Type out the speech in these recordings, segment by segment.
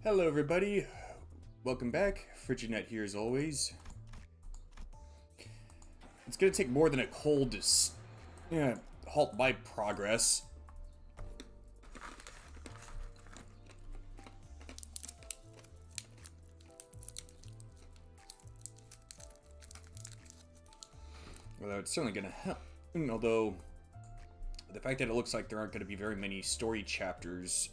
Hello everybody, welcome back. Frigid here as always. It's gonna take more than a cold to halt my progress. Although it's certainly gonna help. Although the fact that it looks like there aren't gonna be very many story chapters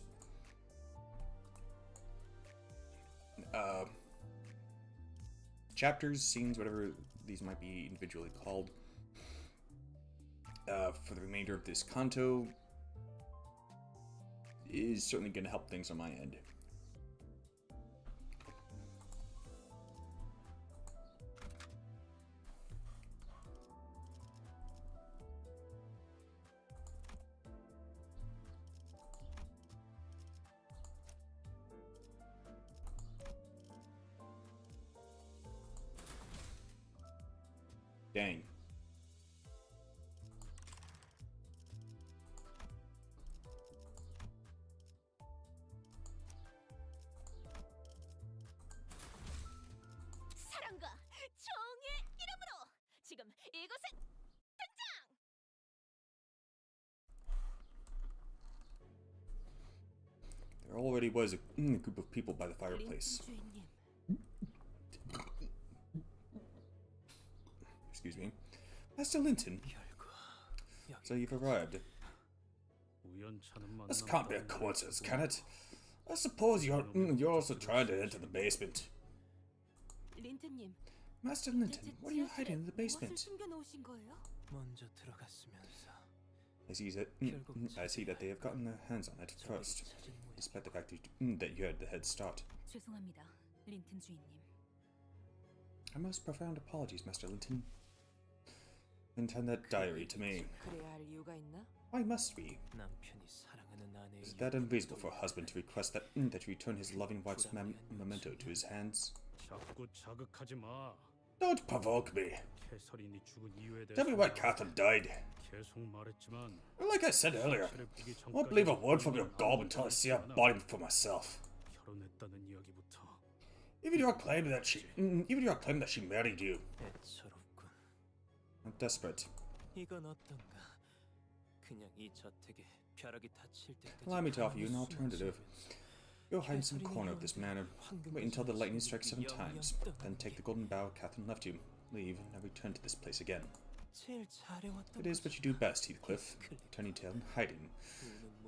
chapters, scenes, whatever these might be individually called, for the remainder of this canto is certainly going to help things on my end. Dang. 사랑과 정의 이름으로 지금 이곳에 등장! There already was a group of people by the fireplace. Excuse me. Master Linton. So you've arrived. This can't be a coincidence, can it? I suppose you're also trying to enter the basement. 린트님, Master Linton, what are you hiding in the basement? 숨겨놓으신 거예요? 먼저 들어갔으면서 I see that they have gotten their hands on it first, despite the fact that you had the head start. 죄송합니다, 린튼 주인님. Our most profound apologies, Master Linton. Intend that diary to me. 그래야 할 이유가 있나? Why must we? 남편이 사랑하는 아내의 Is that unreasonable for a husband to request that you return his loving wife's memento to his hands? 자꾸 자극하지 마. Don't provoke me. 캐서린이 죽은 이유에 대해서 Tell me why Catherine died. 계속 말했지만 Like I said earlier, I won't believe a word from your gob until I see her body for myself. 결혼했다는 이야기부터 Even your claim that she married you. 애처롭군. I'm desperate. 이건 어떤가? 그냥 이 저택에 벼락이 닫힐 때까지 Allow me to offer you an 가만히 alternative. 숨어 Go hide in some corner of this manor. Wait until the lightning strikes 7 times. Then take the golden bough Catherine left you. Leave, and return to this place again. 제일 잘해왔던 It is what you do best, Heathcliff. Turning tail and hiding.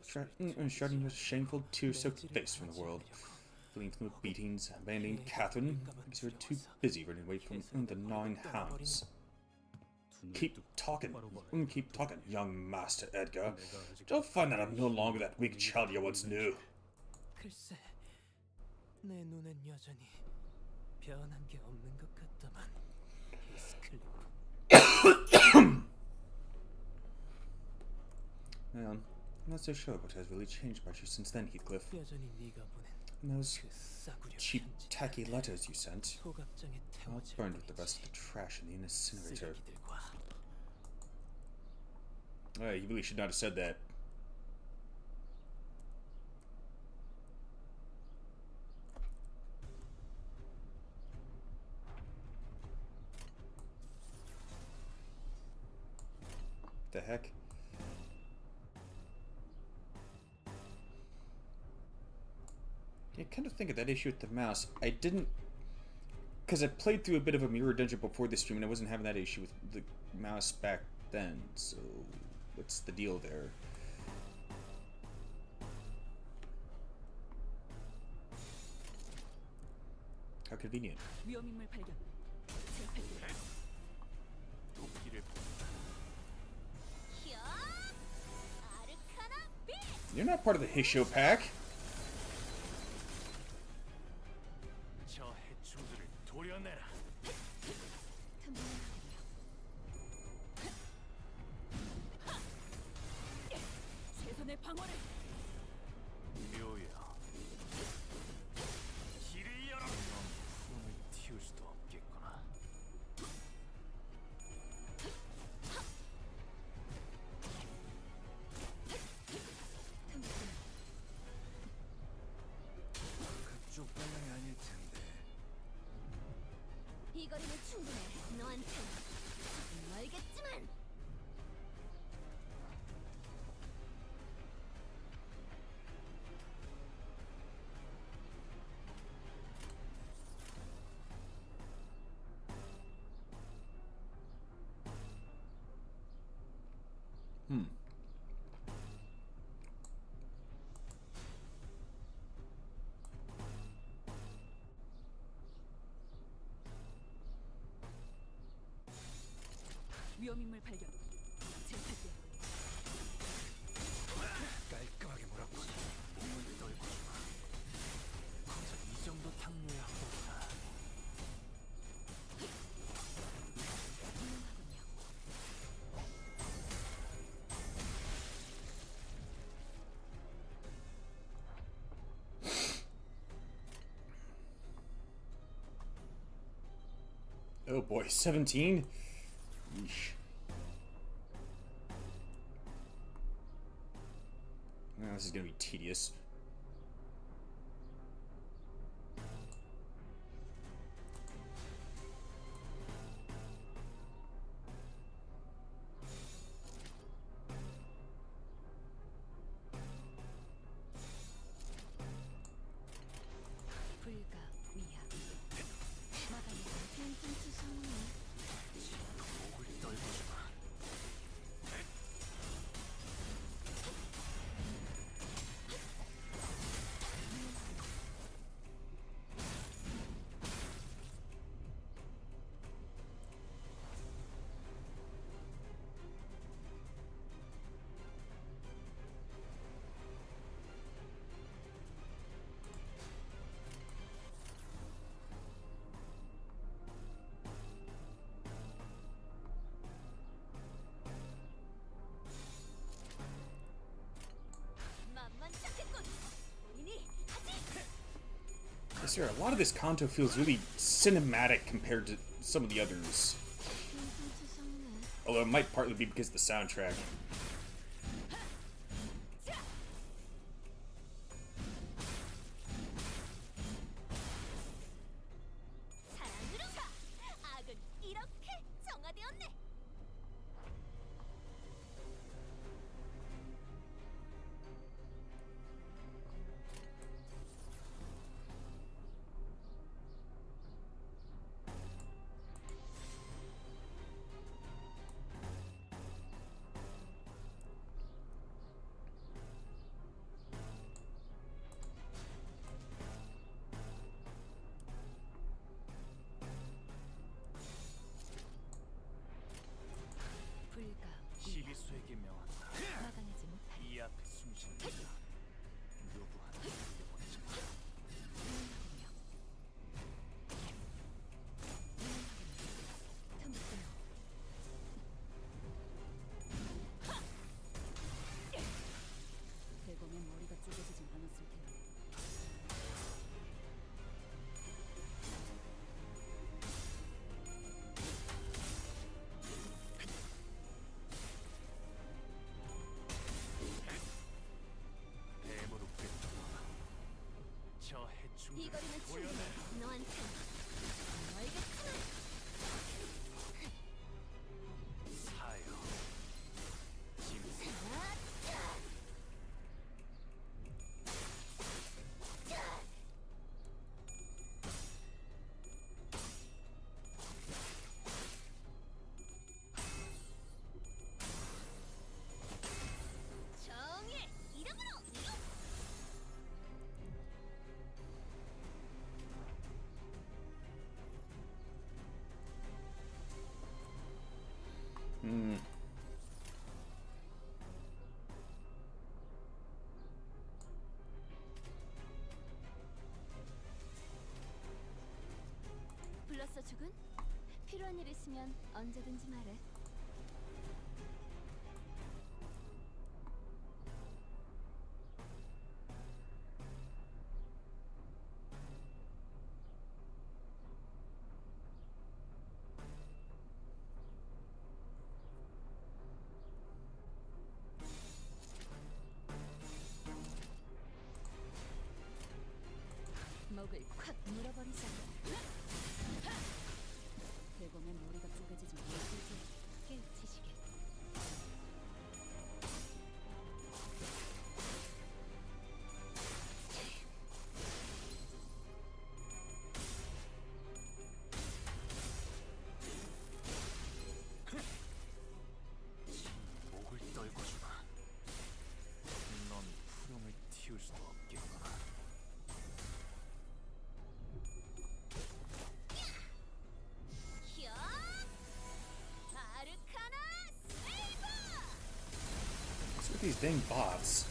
Shrouding your shameful, tear-soaked face from the world. Fleeing from the beatings, abandoning Catherine, because you were too busy running away from the 9 hounds. Keep talking, young Master Edgar. Don't find that I'm no longer that weak child you once knew. 글쎄, 내 눈엔 여전히 변한 게 없는 것 같다만 히스클리프. Well, I'm not so sure what has really changed about you since then, Heathcliff. 여전히 네가 보낸 And those 그 싸구려 cheap, 편지 tacky letters you sent, 소각장에 all 태워질 burned with the rest of the trash in the incinerator. 쓰레기들과 You really should not have said that. The heck? Yeah, kind of think of that issue with the mouse. I didn't, because I played through a bit of a mirror dungeon before this stream, and I wasn't having that issue with the mouse back then. So, what's the deal there? How convenient. 위험인물 발견. 제압할게요. 히야! 아르카나 빛! You're not part of the Hisho pack. 저 해충들을 도려내라. 최선의 방어를. 묘야. 길을 열어. 넌 품을 틔울 수도 없겠구나. 쪽방향이 아닐 텐데. 이 거리는 충분해. 너한텐 조금 멀겠지만. 위험인물 발견. 제압할게. 깔끔하게 몰았군. 몸을 떨궈주마. 고작 이 정도 탕료야 보구나. Oh boy, 17? Yeesh. Nah, this is gonna be tedious. 불가 위야. 마감이 좀 수상해. 목을 떨궈주마. 만만찮겠군. 본인이 하지. Yes, sir, a lot of this Kanto feels really cinematic compared to some of the others. Although it might partly be because of the soundtrack. 사랑으로 가. 악은 이렇게 정화되었네. 불가 시비수에게 명한다. 막아내지 못할. 이 앞에 숨쉬는 자. 누구한테 보내지 마. 틈틈. 대검의 머리가 쪼개지진 않았을 텐데. 뱀으로 꿰뚫어라. 저 이 해충들을 거리는 보여내. 충분해. 너한텐 조금 멀겠지만. 사여. 짐승. 정의 이름으로 이용. 불렀어 죽은? 필요한 일 있으면 언제든지 말해. 목을 콱 물어버리자. 대범한 머리가 쪼개지지 못하지. 깨우치시게. 목을 떨궈주마. 넌 푸름을 틔울 수도 없겠구나. 히어! 아르카나 세이버! What's with these dang bots?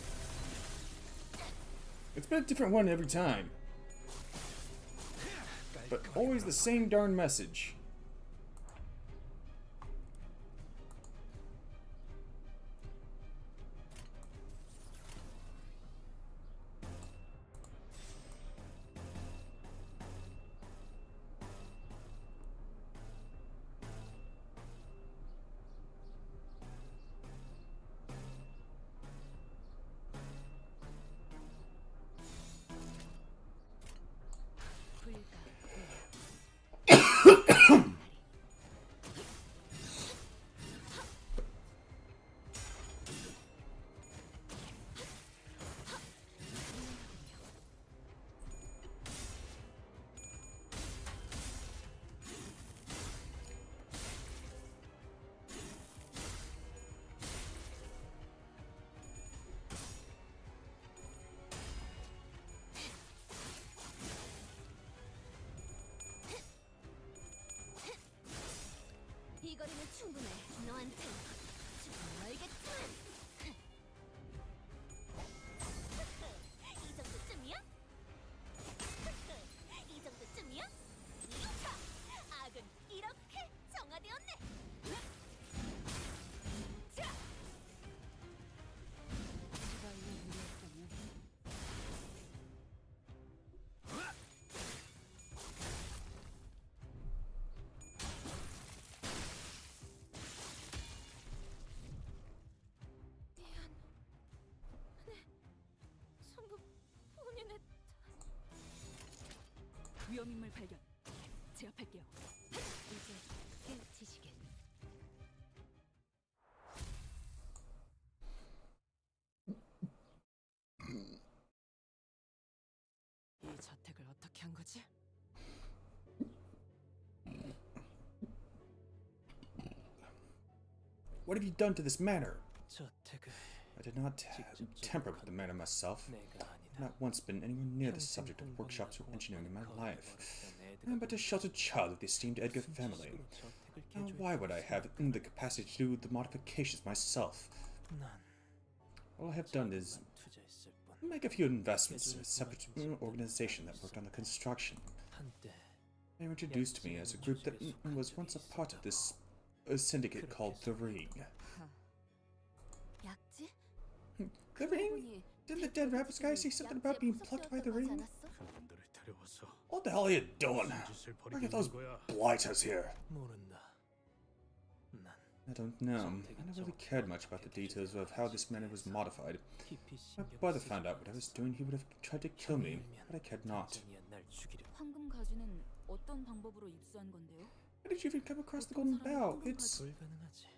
It's been a different one every time. But always the same darn message. 이 거리는 충분해. 너한테 좀 멀겠지만. 이 정도쯤이야? 이 정도쯤이야? 자, 악은 이렇게 정화되었네. 자, 시간이 무리였다면. 전부 본인의 위험인물 발견. 제압할게요. 이제 깨우치시게. 이 자택을 어떻게 한 거지? What have you done to this manor? 자택을 I did not tamper with the manor myself. 내가 I've 아니다. not once been anywhere near the subject of workshops or engineering in my life. I am but a sheltered child of the esteemed Edgar family. Now, why would I have the capacity to do the modifications myself? 난 All I have done is 투자했을 뿐. make a few investments in a separate organization that worked on the construction. 한때 They were introduced to me as a group that was once a part of this syndicate called the Ring. 약지? The Ring? Didn't the dead rabbit guy say something about being plucked by the Ring? 그분들을 데려와서 What the hell are you doing? 짓을 Why 벌이게 get those 된 거야. blighters here? 모른다. 난 I don't know. I never really cared much about the details of how this manor was modified. 깊이 If my 신경 brother 쓰지 found out what I was doing, he would have tried to kill me, but I cared not. 당장이야 날 죽이려. 황금 가지는 어떤 방법으로 입수한 건데요? How did you even come across the Golden Bough? It's 불가능하지.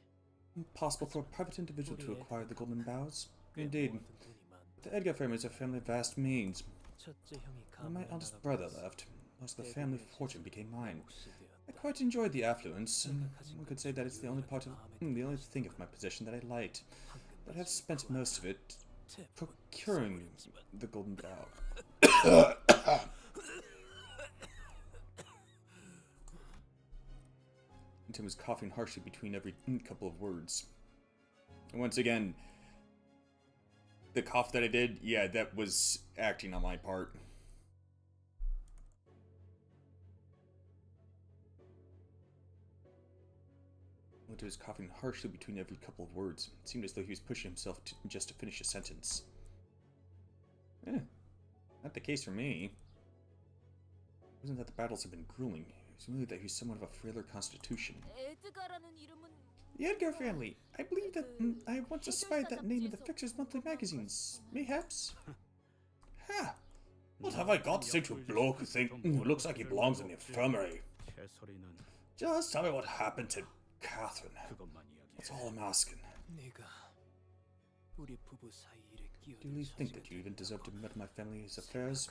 impossible for a private individual to acquire the Golden Boughs. 꽤 Indeed. 모아둔 돈이 많다. The Edgar family is a family of vast means. 첫째 형이 When my 감옥에 eldest 나가고 brother 있어. left, most of the family fortune became mine. 몫이 I 되었다. quite enjoyed the affluence, and one could say that it's the only thing of my possession that I liked. But I have spent most of it procuring the Golden Bough. And Tim was coughing harshly between every couple of words. And once again, the cough that I did, yeah, that was acting on my part. Winter was coughing harshly between every couple of words. It seemed as though he was pushing himself just to finish a sentence. Not the case for me. It wasn't that the battles had been grueling. It was merely that he was somewhat of a frailer constitution. 에드가라는 이름은 The Edgar family! I believe that I once espied that name in the Fixer's monthly magazines. Mayhaps? Ha! What have I got to say to a bloke who looks like he belongs in the infirmary? 개소리는 Just tell me what happened to Catherine. 그것만 That's 이야기해. all I'm asking. 내가 우리 부부 사이 일에 Do you really think that you even deserve to meddle my family's affairs?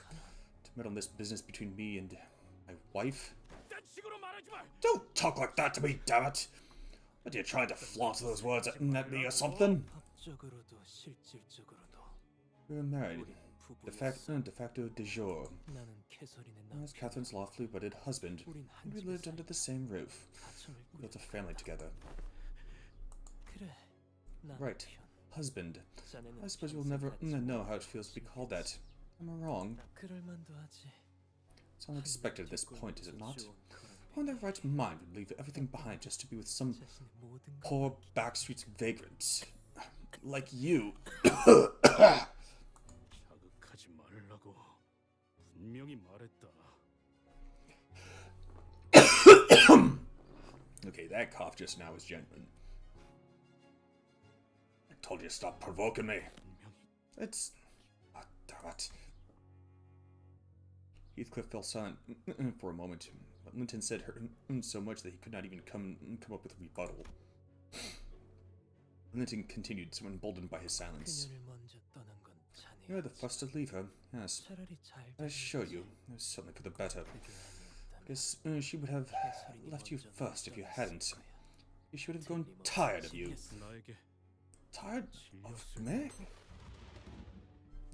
To meddle in this business between me and my wife? Don't talk like that to me, damn it! What are you trying to flaunt those words at me or something? 법적으로도 실질적으로도 We were married. De 부부였어. facto de jure. 나는 캐서린의 As 남편. Catherine's lawfully wedded husband, 우린 and we 한 lived 집에 under the same roof. 가정을 We 꾸려. built a family together. 그래. Right. 남편. Husband. 자네는 I suppose you'll 평생 never 같이 know how it feels to be called that. Am I wrong? 그럴 만도 하지. It's unexpected at this point, is it not? 좋은 거라며. Who in their right mind would leave everything behind just to be with some 자신의 모든 걸 poor backstreets vagrant like you? 자극하지 말라고 분명히 말했다. Okay, that cough just now was genuine. I told you to stop provoking me. 분명히 It's... Oh, damn it. Heathcliff fell silent for a moment, but Linton said her so much that he could not even come up with a rebuttal. Linton continued, so emboldened by his silence. 그녀를 먼저 떠난 건 You are the 자네였지. first to leave her, yes. 차라리 잘 I assure you, it was something for the better. 그게 아니었다면 Guess she would have 캐서린이 left you 먼저 first if you 떠났을 hadn't. 거야. She would have grown tired of you. 나에게 Tired of 질렸을 me?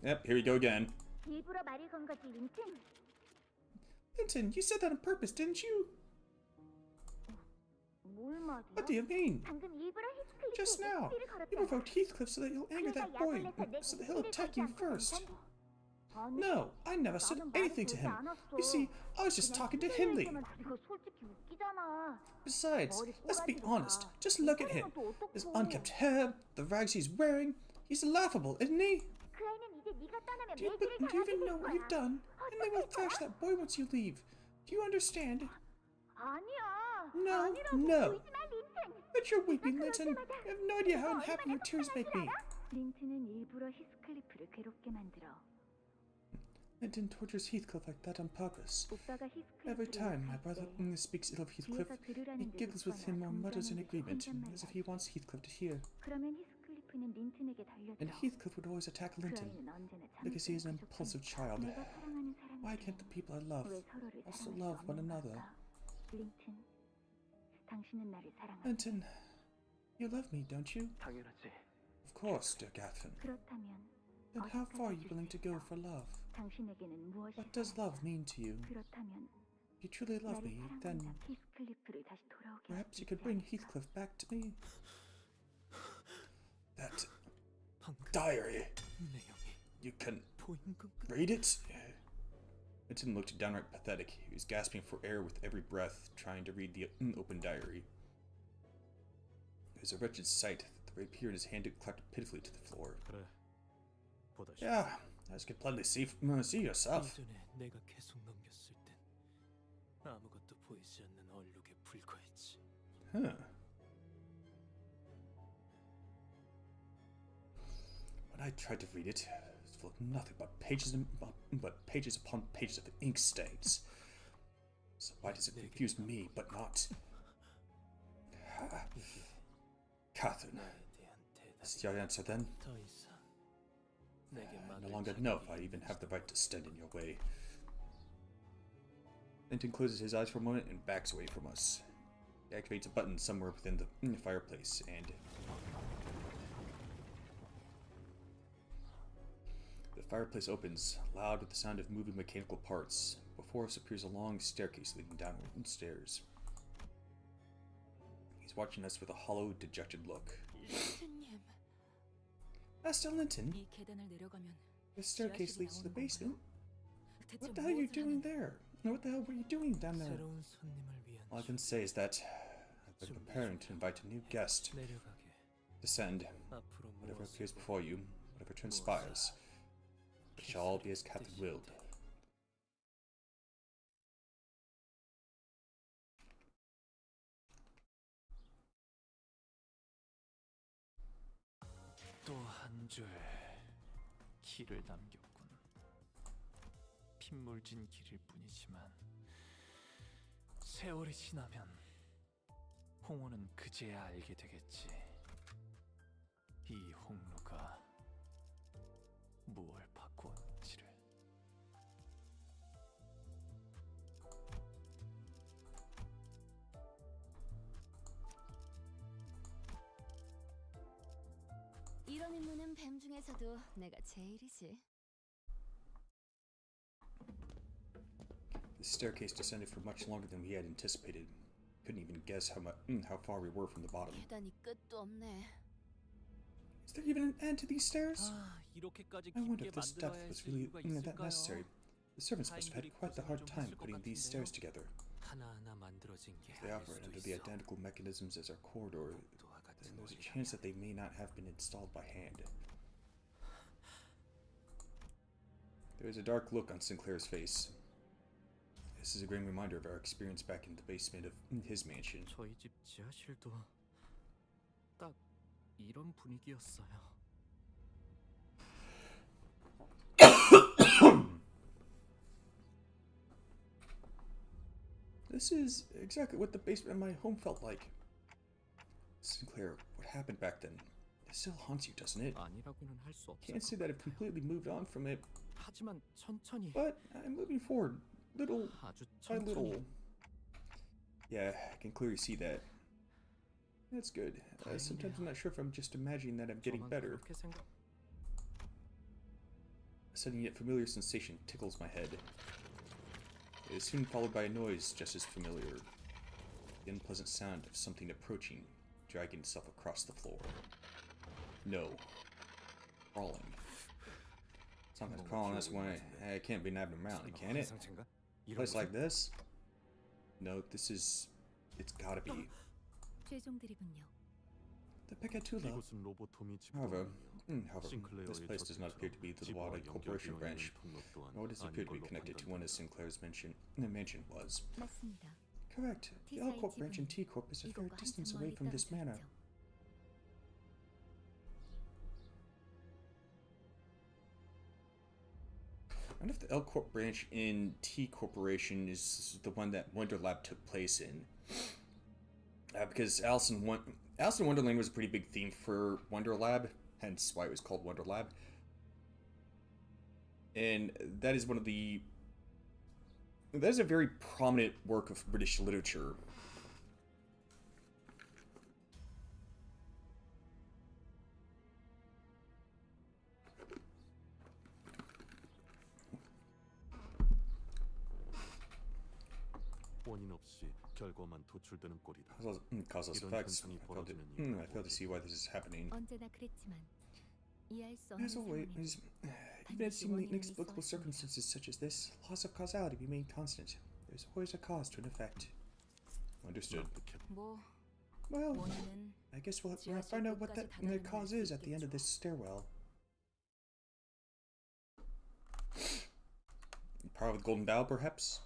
Yep, here we go again. 일부러 말을 건 거지, 린튼. Linton, you said that on purpose, didn't you? 뭘 말이야? What do you mean? 방금 일부러 히스클리프에게 Just now, 시비를 you 걸었잖아. provoked Heathcliff so that you'll anger that 그러니까 boy, 약을 내서 내 so that he'll 고기를 attack 걸지 you 않고 first. 괜찮고. 아니, No, I never said 나는 말을 anything to 걸지 him. 않았어. You see, I was just 그냥 talking to 힘들 Hindley. 얘기만 들고 솔직히 웃기잖아. Besides, 머리 let's be 꼬라지도 honest. 봐. Just look at him. 또 어떡해. His unkempt hair, the rags he's wearing. He's laughable, isn't he? 그 아이는 이제 네가 떠나면 Do you, 매질을 do you 당하게 even 될 know what 거야. you've done? Hindley will thrash that boy once you leave. Do you understand? 아니야. No, 아니라고. no. 울지 마, 린튼. But you're weeping, Linton. You have no idea how unhappy your tears make me. 린튼은 일부러 히스클리프를 괴롭게 만들어. Linton tortures Heathcliff like that on purpose. 오빠가 Every 히스클리프를 time my 욕할 brother 때 speaks ill of Heathcliff, 뒤에서 he 들으라는 듯 giggles with him or 웃거나 mutters in 동정하는 듯 agreement, 혼잣말 as if he 하지. wants Heathcliff to hear. 그러면 히스클리프는 린튼에게 달려들어. And Heathcliff would always attack 그 Linton, 아이는 언제나 because he is an 참을성이 impulsive 부족하니까. child. 내가 사랑하는 Why can't the 사람들은 people I love 왜 서로를 also 사랑할 수 love one 없는 another? 걸까? 린튼, 당신은 나를 사랑하지. Linton, you love me, don't you? 당연하지. Of course, dear Catherine. 그렇다면 Then how far are you willing to go for love? 당신에게는 무엇이 What does love mean to you? 그렇다면 If you truly love 나를 me, then 사랑한다 히스클리프를 다시 돌아오게 perhaps you 할수 could 있지 bring 않을까? Heathcliff back to me. That 방금 diary, 내용이 you can 보인 것 같아. read it? Linton looked downright pathetic. He was gasping for air with every breath, trying to read the open diary. It was a wretched sight. The rapier in his hand clapped pitifully to the floor. 그래. 보다시피 Yeah, as you can plainly see yourself. 예전에 내가 계속 넘겼을 땐 아무것도 보이지 않는 얼룩에 불과했지. Huh. When I tried to read it, it was full of nothing but pages upon pages of ink stains. So why does it confuse me, but not Catherine? 나에 대한 Is 대답이 your answer then? 더 이상 내게 I no 막을 longer know if I 자격이 even have the 있는지도 right to stand in your way. Linton closes his eyes for a moment and backs away from us. He activates a button somewhere within the fireplace, and the fireplace opens, loud with the sound of moving mechanical parts. Before us appears a long staircase leading downstairs. He's watching us with a hollow, dejected look. 린튼님, Master Linton, 이 계단을 내려가면 the staircase leads to the basement. 대체 What the hell are you 무엇을 doing 하는 there? What the hell were you doing down there? 새로운 손님을 위한 All I can say is that I've been preparing to invite a new guest. 내려가게. Descend. 앞으로 Whatever 무엇을 appears before you, whatever transpires, it shall all be as Catherine willed. 또 한 줄 길을 남겼군. 신물진 길일 뿐이지만 세월이 지나면 홍호는 그제야 알게 되겠지. 이 홍루가 무얼 바꾸었는지를. 이런 임무는 뱀 중에서도 내가 제일이지. The staircase descended for much longer than we had anticipated. Couldn't even guess how far we were from the bottom. 계단이 끝도 없네. Is there even an end to these stairs? 이렇게까지 I wonder 깊게 if this depth 만들어야 was 했을 really 이유가 that 있을까요? necessary. The servants must have had quite the hard time putting these stairs together. 하나하나 만들어진 게 If they 아닐 operate 수도 under the 있어. identical mechanisms as our corridor, 또와 같은 then there's a 원리라면. chance that they may not have been installed by hand. There is a dark look on Sinclair's face. This is a grim reminder of our experience back in the basement of his mansion. 저희 집 지하실도 딱 이런 분위기였어요. This is exactly what the basement of my home felt like. Sinclair, what happened back then? It still haunts you, doesn't it? 아니라고는 할 수 없을 Can't 것 say that I've 같아요. completely moved on from it, 하지만 천천히, but I'm moving forward, little 아주 by 천천히. little. Yeah, I can clearly see that. That's good. Sometimes I'm not sure if I'm just imagining that I'm getting 저만 better. 그렇게 생각. A sudden yet familiar sensation tickles my head. It is soon followed by a noise just as familiar. The unpleasant sound of something approaching, dragging itself across the floor. No. Crawling. Something's crawling this way. It can't be an abnormality, can it? A place like this? No, this is... It's gotta be. 최종 드립은요. The Pekatula. 이곳은 로보톰이 However, 싱클레어의 this place does not appear to be the 지구와 Wada Corporation 연결되어 branch, 있는 통로 또한 nor does it appear to be 아닌 connected 걸로 to one of 판단된다. Sinclair's mansion was. 맞습니다. Correct. The L Corp branch and T Corp is a fair 이곳과 distance 한참 away 멀리 from this 떨어져 manor. 있죠. I wonder if the L Corp branch in T Corporation is the one that Wonder Lab took place in. Because Alice in Wonderland was a pretty big theme for Wonder Lab, hence why it was called Wonder Lab. And that is one of the... That is a very prominent work of British literature. 원인 없이 결과만 도출되는 꼴이다. Causeless 이런 effects. 현상이 I 벌어지는 이유가 fail to see why this is happening. 언제나 그랬지만 이해할 수 없는 As always, 상황에도 even in seemingly inexplicable circumstances such as this, laws of causality remain constant. There's always a cause to an effect. Understood. 뭐 Well, 원인은 I guess we'll find out what that cause is at the end of this stairwell. Power of the Golden Bough, perhaps?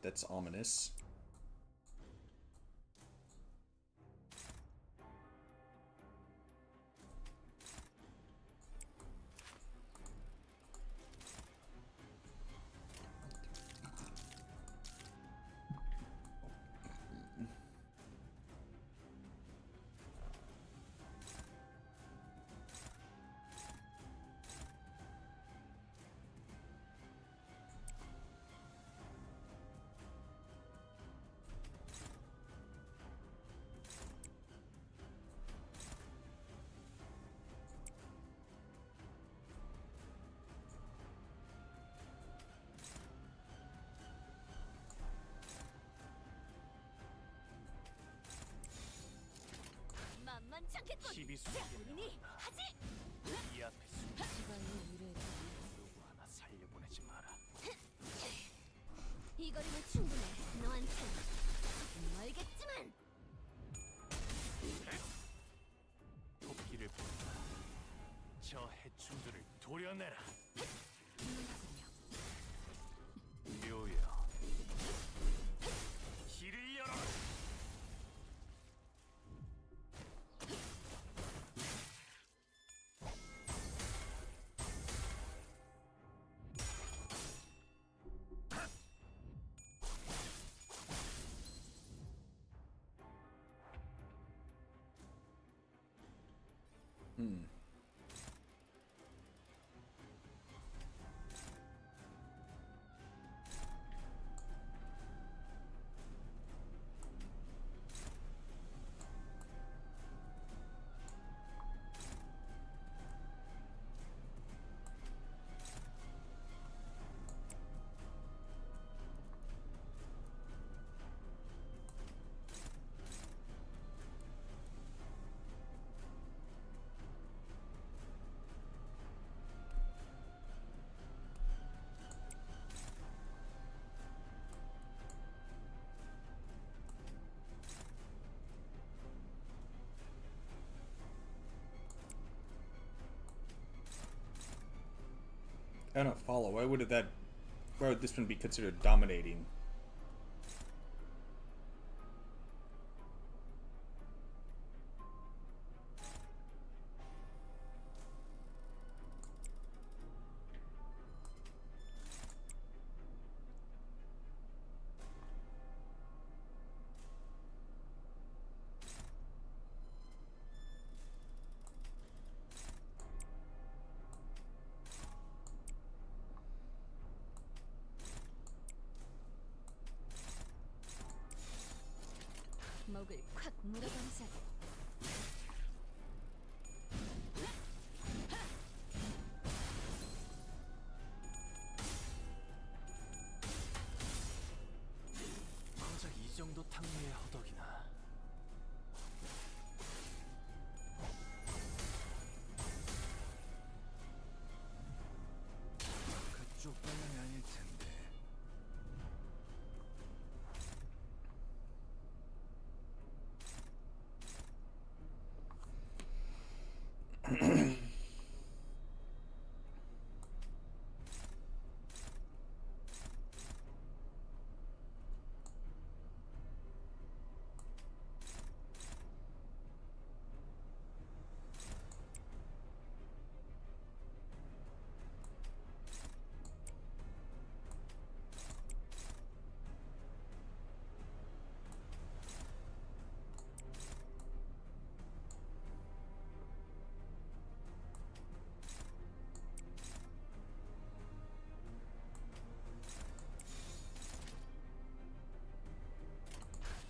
That's ominous. 만만치 않겠군. 시비 자, 우리니 하지. 이 앞에 시간이 이래. 누구 하나 살려보내지 마라. 이 거리면 충분해. 너한테 멀겠지만. 토끼를 본다. 저 해충들을 도려내라. 묘여. I don't follow. Why would this one be considered dominating? 목을 콱 물어버리자. 고작 이 정도 탕류의 허덕이나. 그쪽 방향이 아닐 텐데.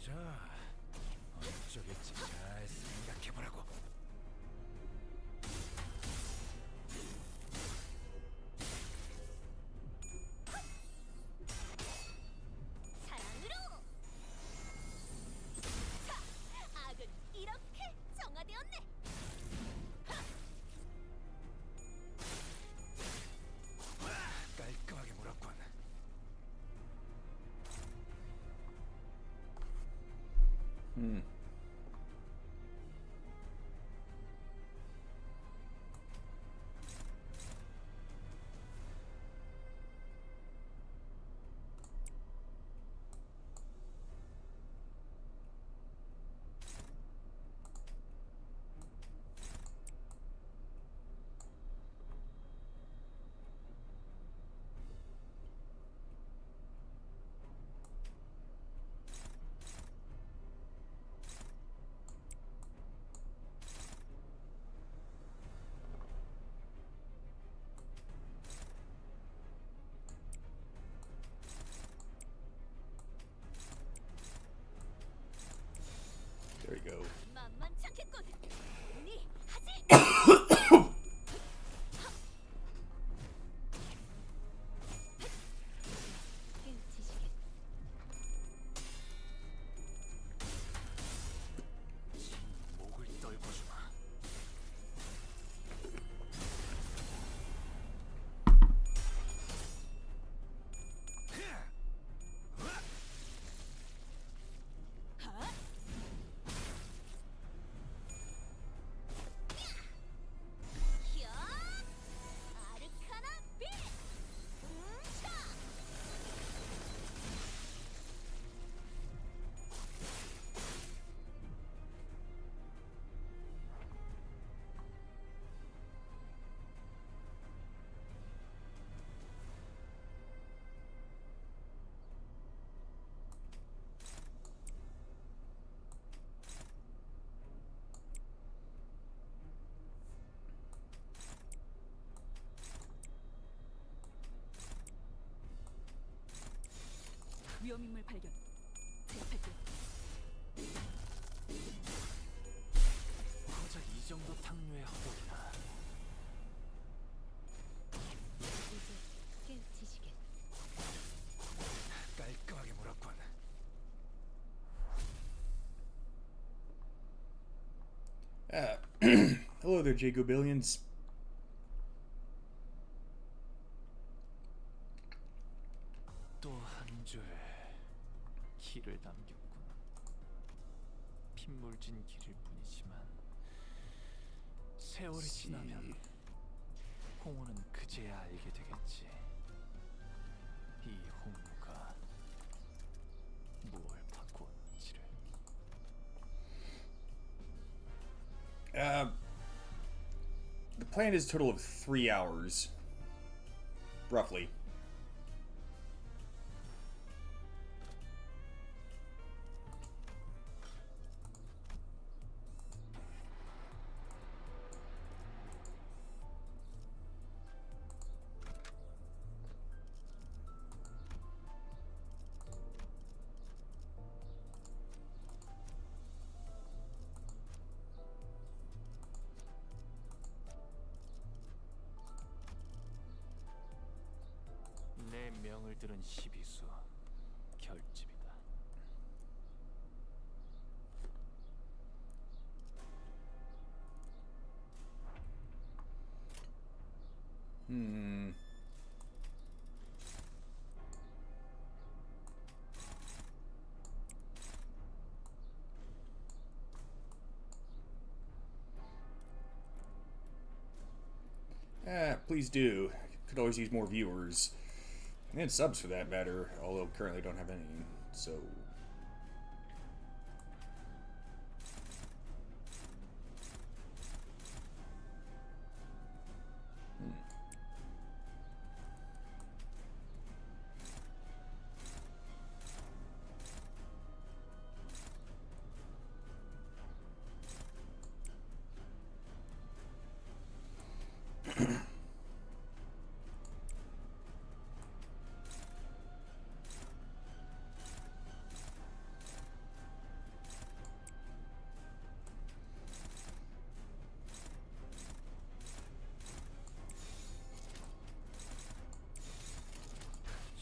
자, 어쩌겠지. 잘 생각해보라고. 사랑으로. 자, 악은 이렇게 정화되었네. 깔끔하게 몰았군. 위험인물 발견. 제압할게요. 고작 이 정도 탕류의 허덕이나. 이제 깨우치시게. 깔끔하게 몰았군. Hello there, Jago Billions. 또 한 줄 길을 남겼군. 핏물진 길일 뿐이지만 세월이 지나면 홍우는 그제야 알게 되겠지. 이 홍우가 무엇을 바꾸었는지를. The plan is a total of 3 hours, roughly. 내 명을 들은 시비수 결집이다. Please do. Could always use more viewers. And subs for that matter, although currently don't have any, so...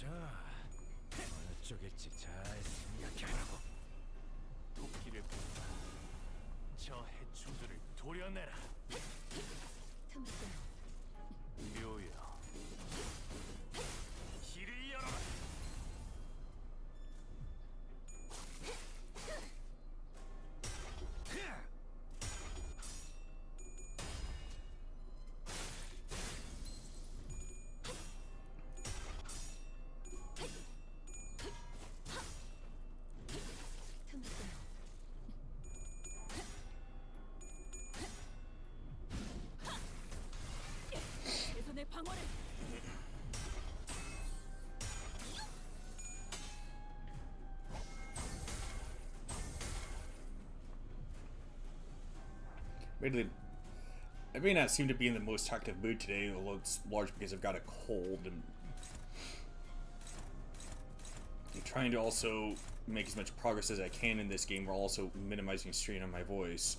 자, 어느 쪽일지 잘 생각해보라고. 도끼를 뽑아 저 해충들을 도려내라. 틈새. 묘여, 길을 열어라. 틈새. 최선의 방어를. Admittedly, I may not seem to be in the most active mood today, although it's largely because I've got a cold and I'm trying to also make as much progress as I can in this game while also minimizing strain on my voice.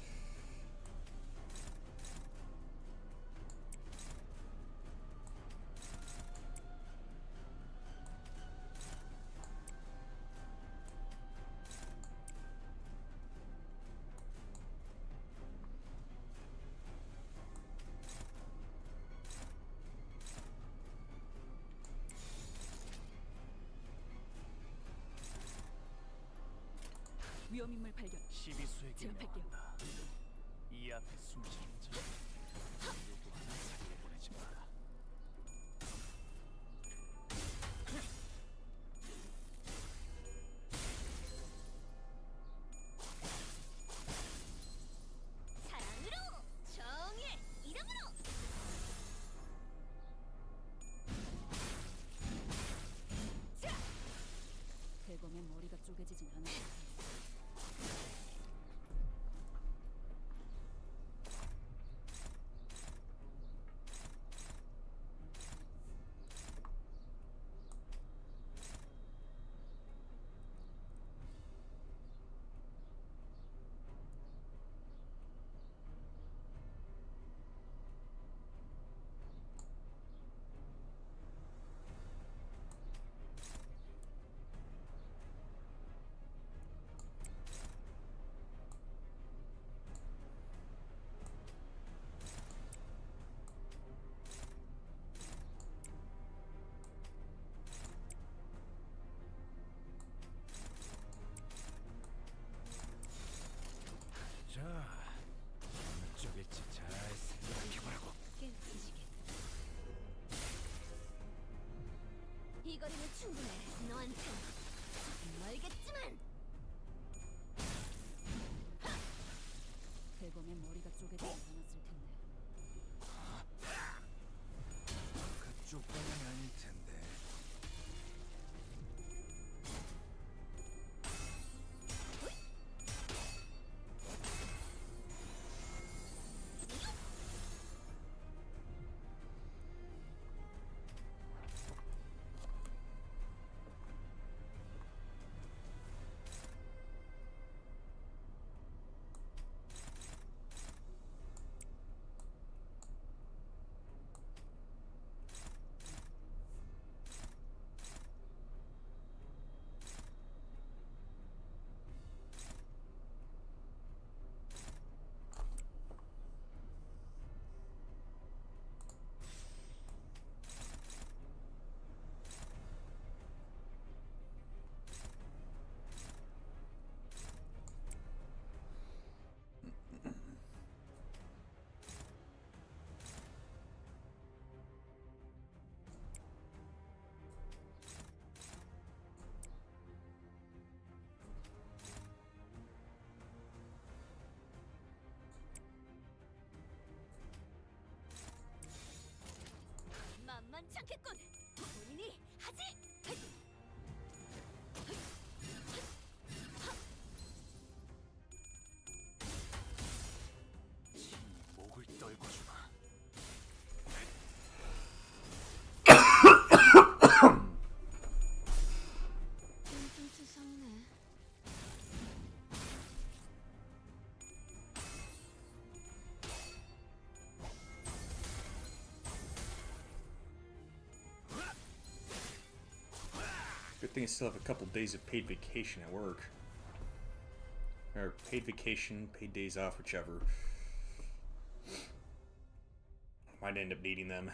위험인물 발견. 시비수에게 제압할게요. 명한다. 이 앞에 숨쉬는 자 누구 하나 살려보내지 마라. 사랑으로 정의 이름으로. 대검의 머리가 쪼개지진 않아. 자, 어느 쪽일지 잘 생각해보라고. 깨우치시게. 이 거리는 충분해. 너한테 멀겠지만. 대검의 머리가 쪼개지지 않았을 텐데. 그쪽 방향이 아닐 텐데. 만만치 않겠군. 본인이 하지. 목을 떨궈주마. 좀 수상네. Good thing I still have a couple days of paid vacation at work. Or paid vacation, paid days off, whichever. Might end up needing them.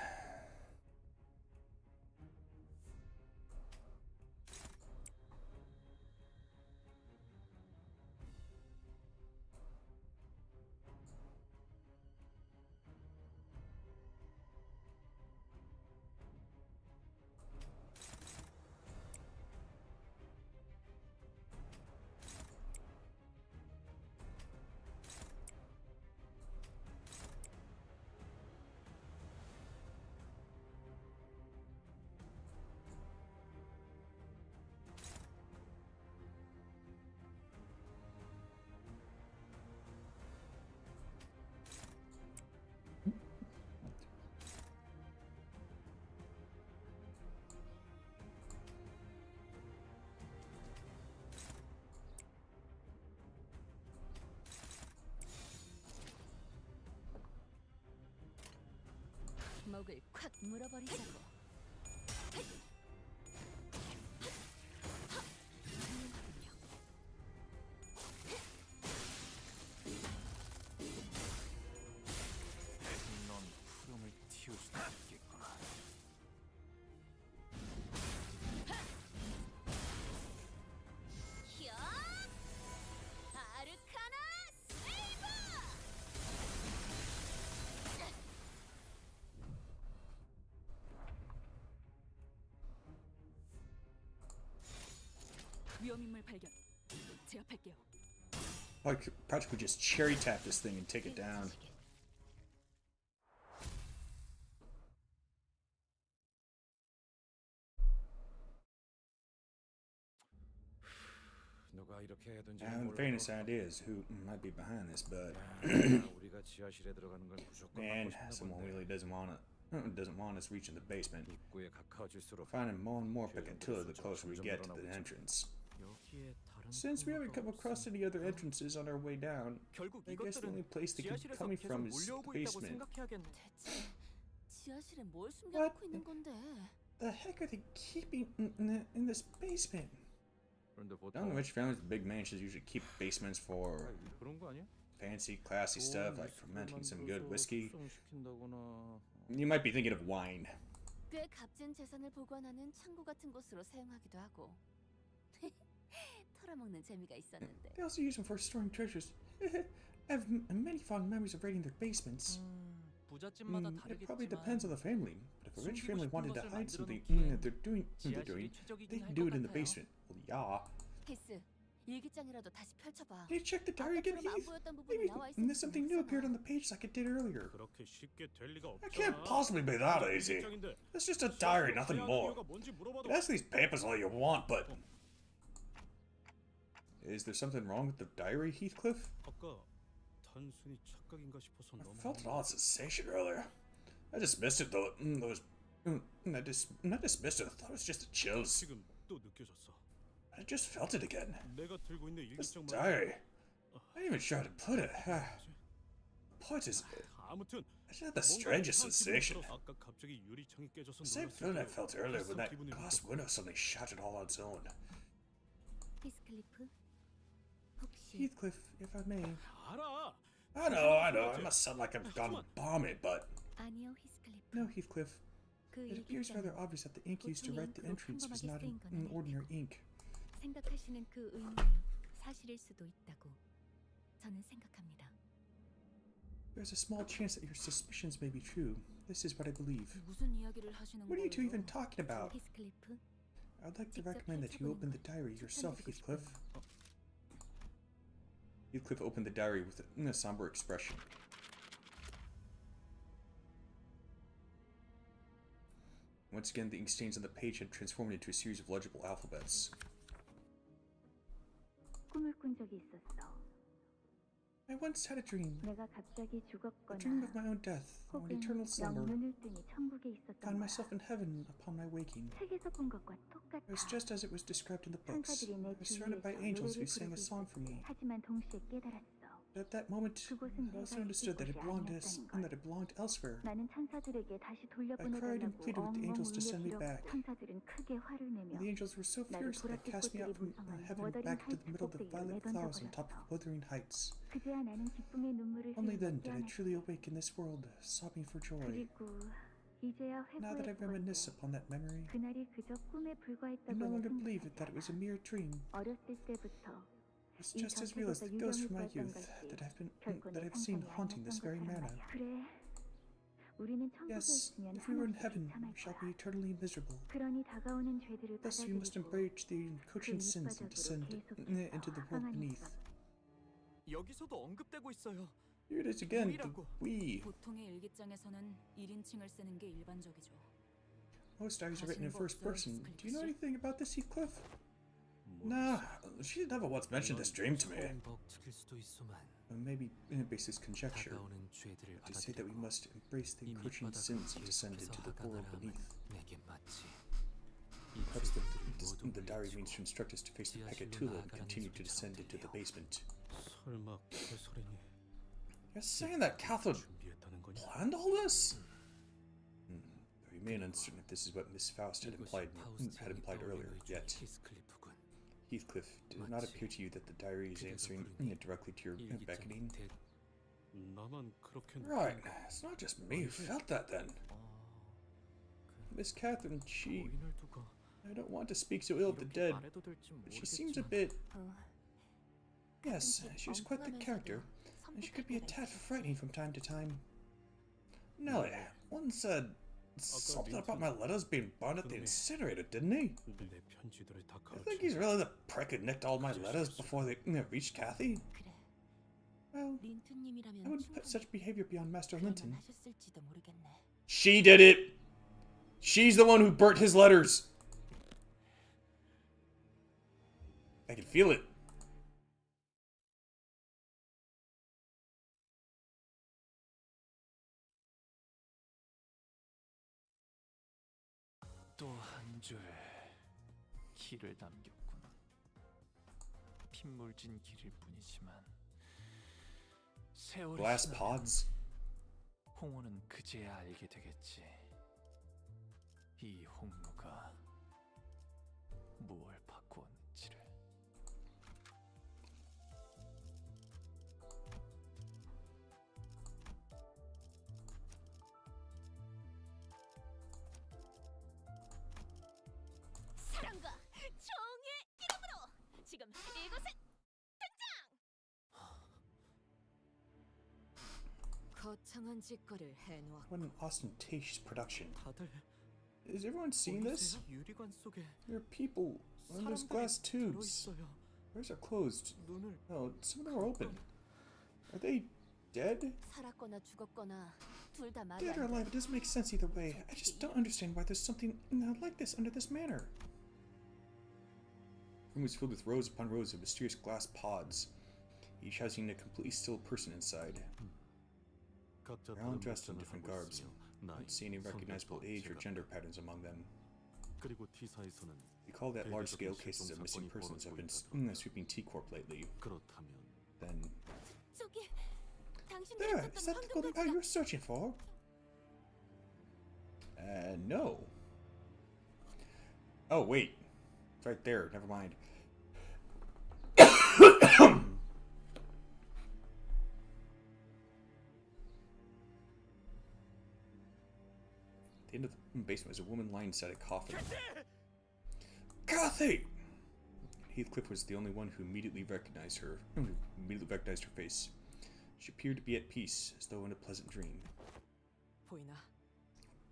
목을 콱 물어버리자고. 넌 푸름을 틔울 수도 없겠구나. 히어! 아르카나 세이버! 위험인물 발견. 제압할게요. I could practically just cherry tap this thing and take it down. 누가 이렇게 해둔지 I have the faintest ideas who might be behind this, but 우리가 지하실에 들어가는 걸 무조건 man, 막고 싶나 someone 본데. really doesn't want us reaching the basement. 입구에 가까워질수록 Finding more and more picantilla the closer we get to the entrance. 여기에 다른 Since we haven't come 통로가 across any other entrances on our way down, 결국 I guess the only 이것들은 place they could be 지하실에서 coming 계속 from is the 몰려오고 있다고 basement. 생각해야겠네. 대체 지하실에 뭘 숨겨놓고 있는 건데? The heck are they keeping in this basement? 그런데 I don't know 보통 which families with big mansions usually keep basements for 그런 거 아니야? fancy, classy stuff like fermenting some good whiskey. 숙성시킨다거나 You might be thinking of wine. 꽤 값진 재산을 보관하는 창고 같은 곳으로 사용하기도 하고. 털어먹는 재미가 있었는데. They also use them for storing treasures. I have many fond memories of raiding their basements. 부잣집마다 It probably depends on 다르겠지만 the family, but if a rich family wanted to hide something they're doing, they 지하실이 can 최적이긴 do 할 it in the 것 같아요. basement. Well, yeah. 키스, 일기장이라도 다시 펼쳐봐. Can you check the diary again, 아까처럼 안 Heath? 보였던 부분이 Maybe 나와 있으면 something new appeared on the page like it did earlier. 그렇게 쉽게 될 리가 I 없잖아. can't possibly be that easy. It's just a diary, nothing more. You can ask these papers all you want, but... Is there something wrong with the diary, Heathcliff? 아까 단순히 착각인가 싶어서 I felt an odd sensation earlier. I dismissed it though. I dismissed it. I thought it was just the chills. 지금 또 느껴졌어. I just felt it again. 내가 들고 있는 This 일기장 diary. I ain't even sure how to put it. The point is, 아무튼 I just had the strangest sensation. 아까 갑자기 유리창이 깨져서 The same feeling I felt earlier when that glass window suddenly shattered all on its own. 히스클리프, 혹시 Heathcliff, if I may. 알아. I know. I must sound like I've gone balmy, but 아니요, 히스클리프. no, Heathcliff. 그 It appears rather 일기장은 obvious that the ink used to write the entrance was not an ordinary ink. 생각하시는 그 의문이 사실일 수도 있다고 저는 생각합니다. There's a small chance that your suspicions may be true. This is what I believe. 무슨 이야기를 하시는 What are you two 거예요? even talking about? 히스클리프, I'd like to recommend that you open the diary yourself, Heathcliff. Heathcliff opened the diary with a somber expression. Once again, the ink stains on the page had transformed into a series of legible alphabets. 꿈을 꾼 적이 있었어. I once had a dream. 내가 갑자기 A 죽었거나 dream of my own death, or an 혹은 eternal slumber. 영문을 뜨니 천국에 있었던 Found 거야. myself in heaven upon my waking. 책에서 본 것과 똑같아. It was just as it was described in the books. 천사들이 I 내 was surrounded by 주위에서 angels who 노래를 sang a 부르고 song for me. 하지만 동시에 깨달았어. But at that moment, 그곳은 I also 내가 understood that 있을 it 곳이 belonged to 아니었다는 and 걸. that it belonged elsewhere. 나는 천사들에게 다시 I cried and 돌려보내달라고 pleaded with the 엉엉 angels to 울려 send me 빌었고 back. 천사들은 크게 화를 내며 The angels were so 나를 fierce that they 보랏빛 cast me out 꽃들이 from 무성한 heaven 워더링 back into the 하이츠 middle of the 꼭대기에 violet flowers on top of 내던져버렸어. Wuthering Heights. 그제야 나는 기쁨의 눈물을 Only then 흘리며 did I 깨어났어. truly awake in this world, sobbing for joy. 그리고 이제야 Now that I 회고해 reminisce 보건대 upon that memory, 그날이 그저 꿈에 I 불과했다고 no longer believe 생각하지 that it was a 않아. mere dream. 어렸을 때부터 It's 이 just as real as 전책에서 the ghost from my 유령이 youth 보였던 that 것이 결코 내 I've seen 상상이 haunting this 아니었던 very 것처럼 manor. 말이야. 그래, 우리는 천국에 Yes, 있으면 if we were in 한없이 heaven, 비참할 we shall 거야. be eternally miserable. 그러니 다가오는 죄들을 Thus we must 받아들이고 embrace the 그 encroaching sins and descend 밑바닥으로 into the 계속해서 world 항안이 beneath. 있어. 여기서도 언급되고 있어요. Here it is again, the 우리라고. we. 보통의 일기장에서는 1인칭을 쓰는 게 일반적이죠. Most diaries are written in first person. Do you know Heathcliff. anything about this, Heathcliff? Nah, she never once mentioned this dream to me. 처음 벅적일 수도 있소만 Maybe basis conjecture. 다가오는 죄들을 To say that we 받아들이고 must embrace the 이 encroaching 밑바닥을 sins and descend into the 계속해서 world 하가 beneath. 나가람은 내게 맞지. 이 Perhaps 죄들을 the 모두 diary means to 물리치고 instruct us to face the Pecatula and continue to descend into the basement. 설마 캐서린이 You're saying that Catherine 준비했다는 거냐? planned all this? I remain uncertain if this is what Miss Faust had implied earlier. Yet, 히스클리프군. Heathcliff, did it not appear to you that the diary is answering directly to your beckoning? 나만 그렇게 Right, it's not just me who felt that then. Miss Catherine, she... 고인을 두고 I don't want to speak so ill of the dead, 말해도 될지 but she seems a 모르겠지만 bit... Yes, she was quite the character, and she could be a tad frightening from time to time. Nellie, one said something about my letters being burned at the incinerator, didn't he? 내 편지들을 다 I think he's really the prick who nicked all my letters before they reached Kathy. 그래, Well, 린투님이라면 I wouldn't put 충분히 such behavior beyond Master 그럴만 Linton. 하셨을지도 모르겠네. She did it! She's the one who burnt his letters! I can feel it. 또 한 줄 길을 남겼군. 핏물진 길일 뿐이지만 세월이 Glass 지나면 pods. 홍우는 그제야 알게 되겠지. 이 홍루가 무엇을 바꾸었는지를. 사랑과 정의 이름으로 지금 이곳에 거창한 짓거리를 해놓았고. What an ostentatious production. 다들 Is everyone seeing this? 보이세요? 유리관 속에 There are people in those glass 사람들이 tubes. 들어있어요. Theirs are closed. 눈을 Oh, some of them are open. Are they dead? 살았거나 죽었거나 둘 다 말이 Dead or 안 돼. alive, it doesn't make sense either way. I just don't understand why there's something like this under this manor. The room was filled with rows upon rows of mysterious glass pods, each housing a completely still person inside. 각자 They're all 다른 dressed in 목장을 different 하고 garbs. 있으며 I 나이, don't see any recognizable 성별도 age or 제각 gender patterns among them. 그리고 T사에서는 We call that large-scale 대대적인 cases of missing 실종 persons have been 사건이 벌어지고 sweeping T-Corp lately. 그렇다면 Then... 저기 당신들이 There! Is 찾던 that the golden power 황금바지가 you were searching for? No. Oh, wait. It's right there. Never mind. At the end of the basement was a woman lying inside a coffin. Kathy! Heathcliff was the only one who immediately recognized her. Face. She appeared to be at peace, as though in a pleasant dream. 보이나?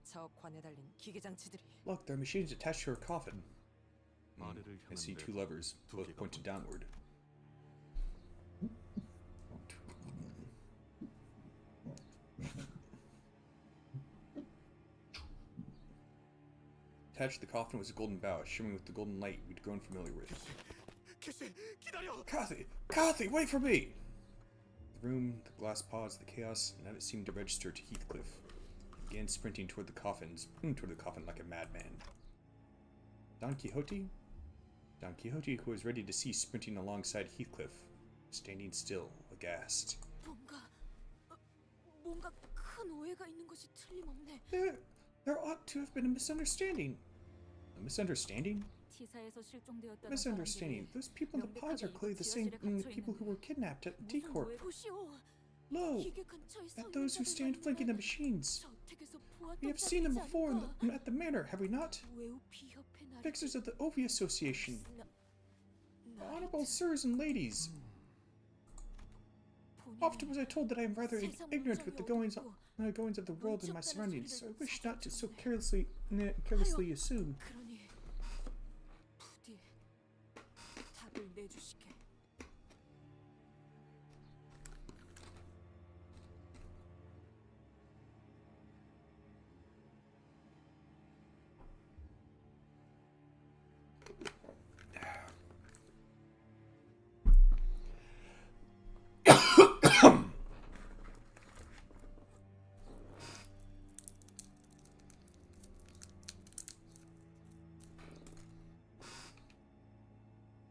저 관에 달린 기계 장치들이. Look, there are machines attached to her coffin. 아래를 I see 향한 two 데서 levers, 두 both 개가 pointed 보인다. downward. Attached to the coffin was a golden bough, shimmering with the golden light we'd grown familiar with. 캐시 기다려. Kathy! Kathy, wait for me! The room, the glass pods, the chaos, none of it seemed to register to Heathcliff. He began sprinting toward the coffin like a madman. Don Quixote? Don Quixote, who was ready to cease sprinting alongside Heathcliff, standing still, aghast. 뭔가 큰 오해가 있는 것이 틀림없네. There ought to have been a misunderstanding. A misunderstanding? T사에서 실종되었다는 Misunderstanding. Those people in the pods are clearly the same people who were kidnapped at T-Corp. 보시오. Lo! 기계 근처에 서 At those who 있는 stand 자들과 flanking the 있는데 machines. 저택에서 보았던 We have seen them 자들이지 before 않을까? at the manor, have we not? 외우피 협회 나리. Fixers of the Ovi Association. 나리. Honorable sirs and ladies. Often was I told that I am rather ignorant with the goings of the world and my surroundings, so I wish not to so carelessly assume. 그러니 부디 답을 내주시게.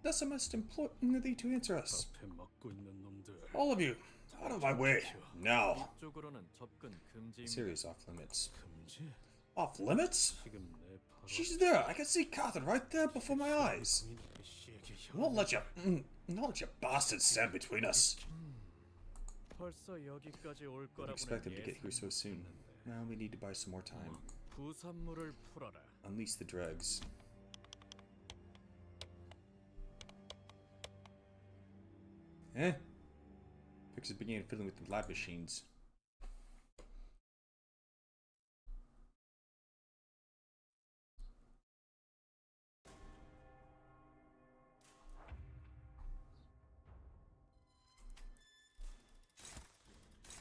Thus I must implore thee to answer us. 앞에 막고 있는 놈들. All of you, out of my way, now. 이쪽으로는 접근 금지입니다. Serious off limits. 금지? Off limits? 지금 내 바로 She's there. I can see Catherine right there before my eyes. 씨에게 I won't let you bastards stand between us. 벌써 여기까지 올 Didn't expect them to get here so soon. Now we need to buy some more time. 부산물을 풀어라. Unleash the dregs. Fixers began fiddling with the lab machines.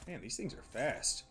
Man, these things are fast.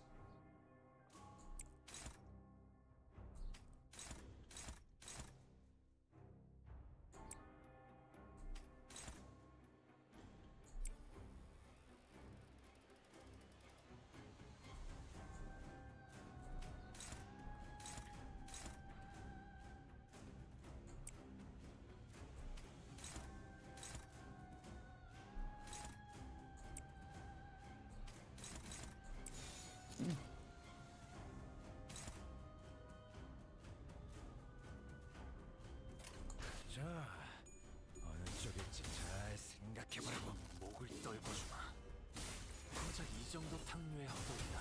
자, 어느 쪽일지 잘 생각해보라고. 목을 떨궈주마. 고작 이 정도 탕류의 허도이다.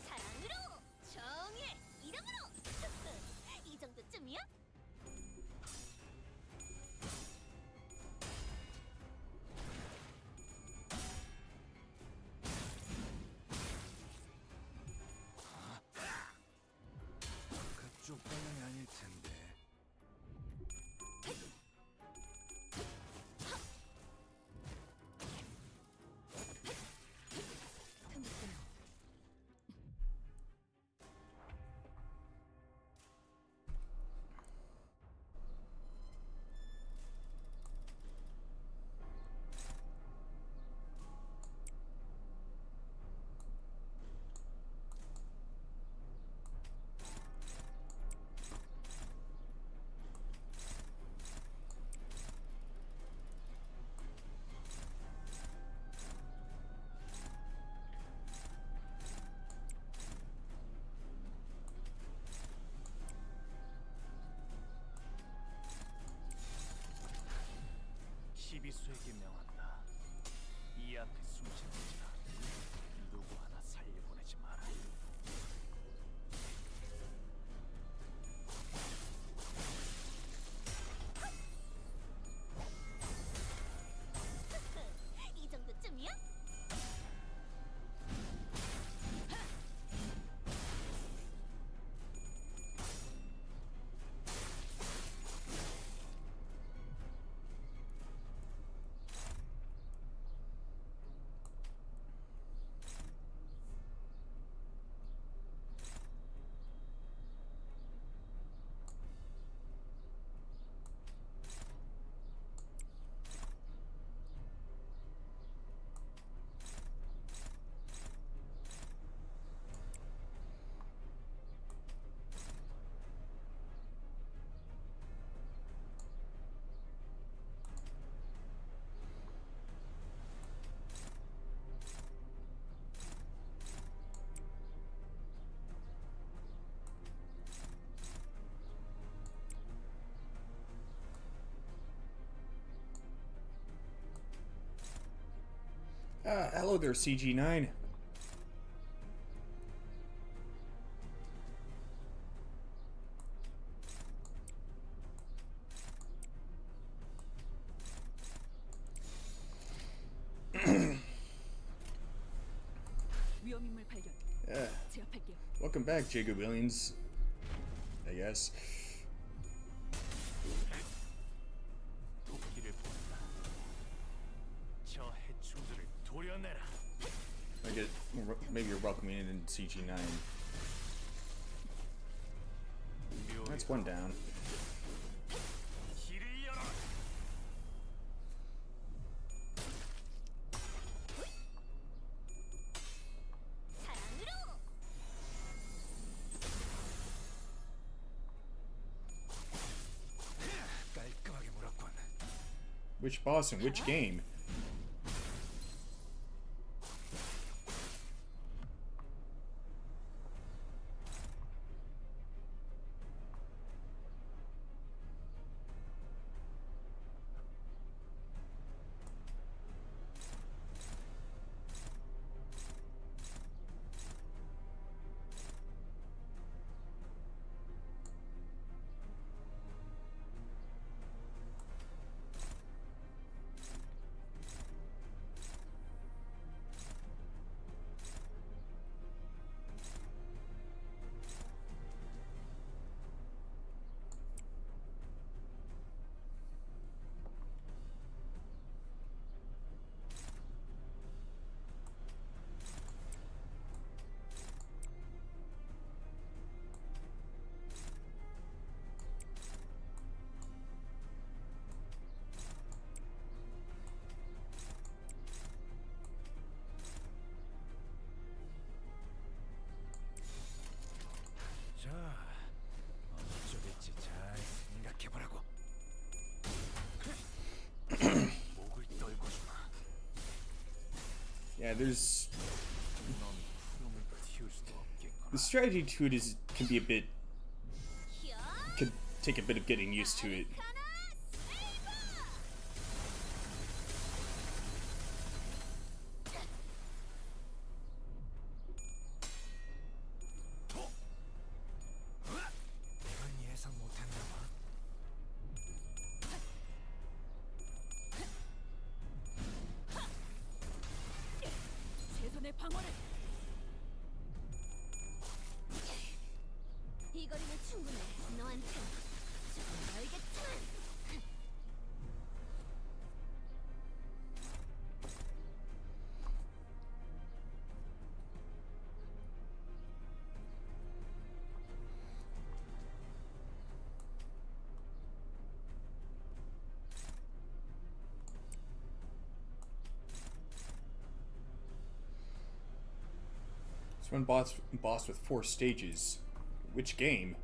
사랑으로 정의 이름으로 이 정도쯤이야? 기비수에게 명한다. 이 앞에 숨진 자 누구 하나 살려보내지 마라. 이 정도쯤이야? Hello there, CG9. 위험인물 발견. 제압할게요. Welcome back, Jacob Williams. I guess. 도끼를 본다. 저 해충들을 도려내라. I guess maybe you're welcoming it in CG9. That's one down. 길을 열어라. 사랑으로. 깔끔하게 물었군. Which boss in which game? 자, 어느 쪽일지 잘 생각해보라고. 목을 떨궈주마. Yeah, there's 넌 푸름을 틔울 수도 없겠구나. the strategy to it is can be a bit could take a bit of getting used to it. 이건 예상 못했나 봐. 최선의 방어를. 이 거리면 충분해. 너한텐 조금 멀겠지만. It's one boss with 4 stages. Which game?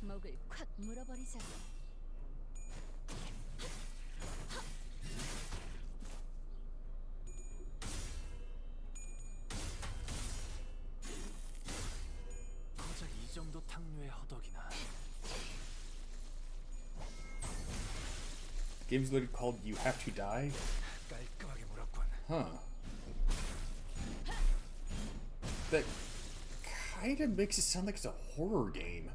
목을 콱 물어버리자고. 고작 이 정도 탕류의 허덕이나. Game's literally called You Have to Die? 깔끔하게 물었군. Huh. That kinda makes it sound like it's a horror game.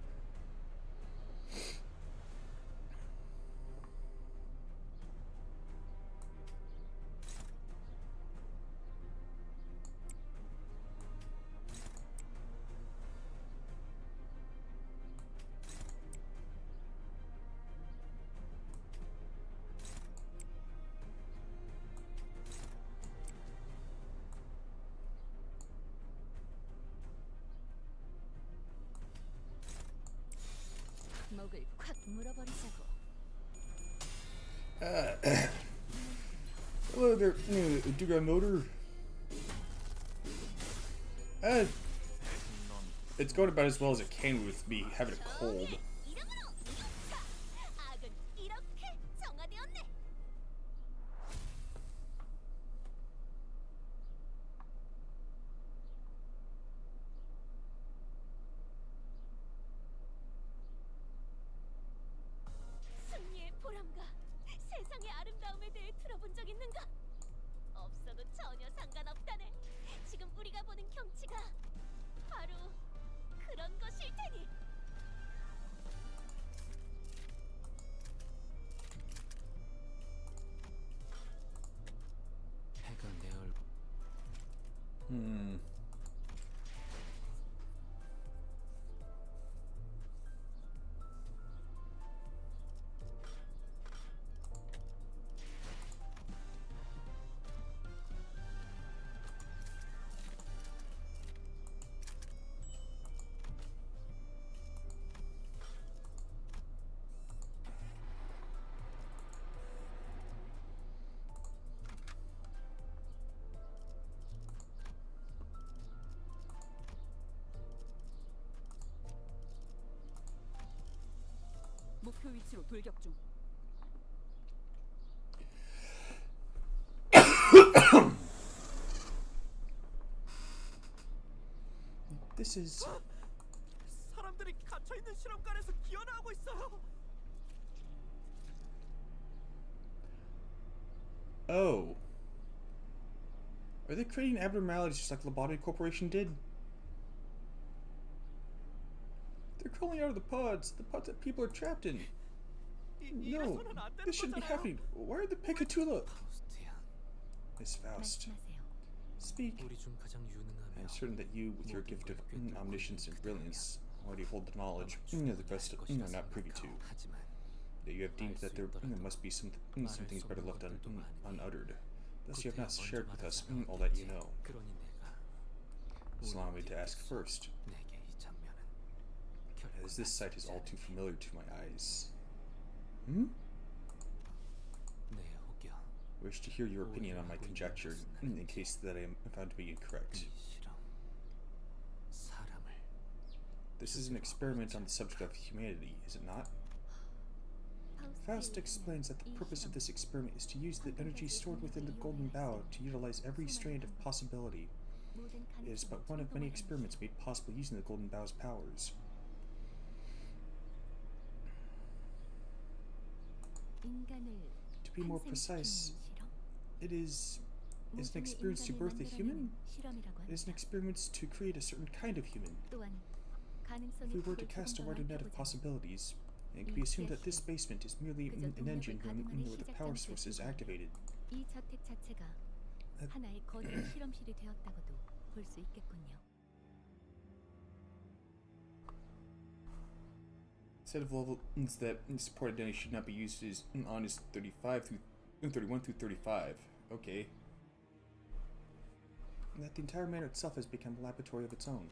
목을 콱 물어버리자고. Hello there, Duga Motor. It's going about as well as it can with me having a cold. 악은 이렇게 정화되었네. 승리의 보람과 세상의 아름다움에 대해 들어본 적 있는가? 없어도 전혀 상관없다네. 지금 우리가 보는 경치가 바로 그런 것일 테니. 해가 내 얼굴. 목표 위치로 돌격 중. This is... 사람들이 갇혀 있는 실험관에서 기어나오고 있어요. Oh. Are they creating abnormalities just like Lobotomy Corporation did? They're crawling out of the pods that people are trapped in. No, this shouldn't be happening. Where are the Pekatula? 파우스트야. Miss Faust. 말씀하세요. Speak. 우리 중 가장 유능하며 I'm certain that you, with your gift of omniscience and brilliance, already hold the knowledge the rest are not privy to. 하지만 That you have deemed that there must be some things better left unuttered. Thus you have not shared with us all that you know. 그러니 내가 Just allow me to ask first, 내게 이 장면은 as this sight is all too familiar to my eyes. Hmm? 내 혹여 I wish to hear your opinion on my conjecture, in case that I am found to be incorrect. 이 실험 사람을 This is an experiment on the subject of humanity, is it not? Faust explains that the purpose of this experiment is to use the energy stored within the Golden Bough to utilize every strand of possibility. It is but one of many experiments made possible using the Golden Bough's powers. To be more precise, it is an experience to birth a human? It is an experience to create a certain kind of human. If we were to cast a wider net of possibilities, it can be assumed that this basement is merely an engine room where the power source is activated. 이 저택 자체가 하나의 거대한 실험실이 되었다고도 볼 수 있겠군요. Set of levels that support identity should not be used on is 31 through 35. Okay. And that the entire manor itself has become a laboratory of its own.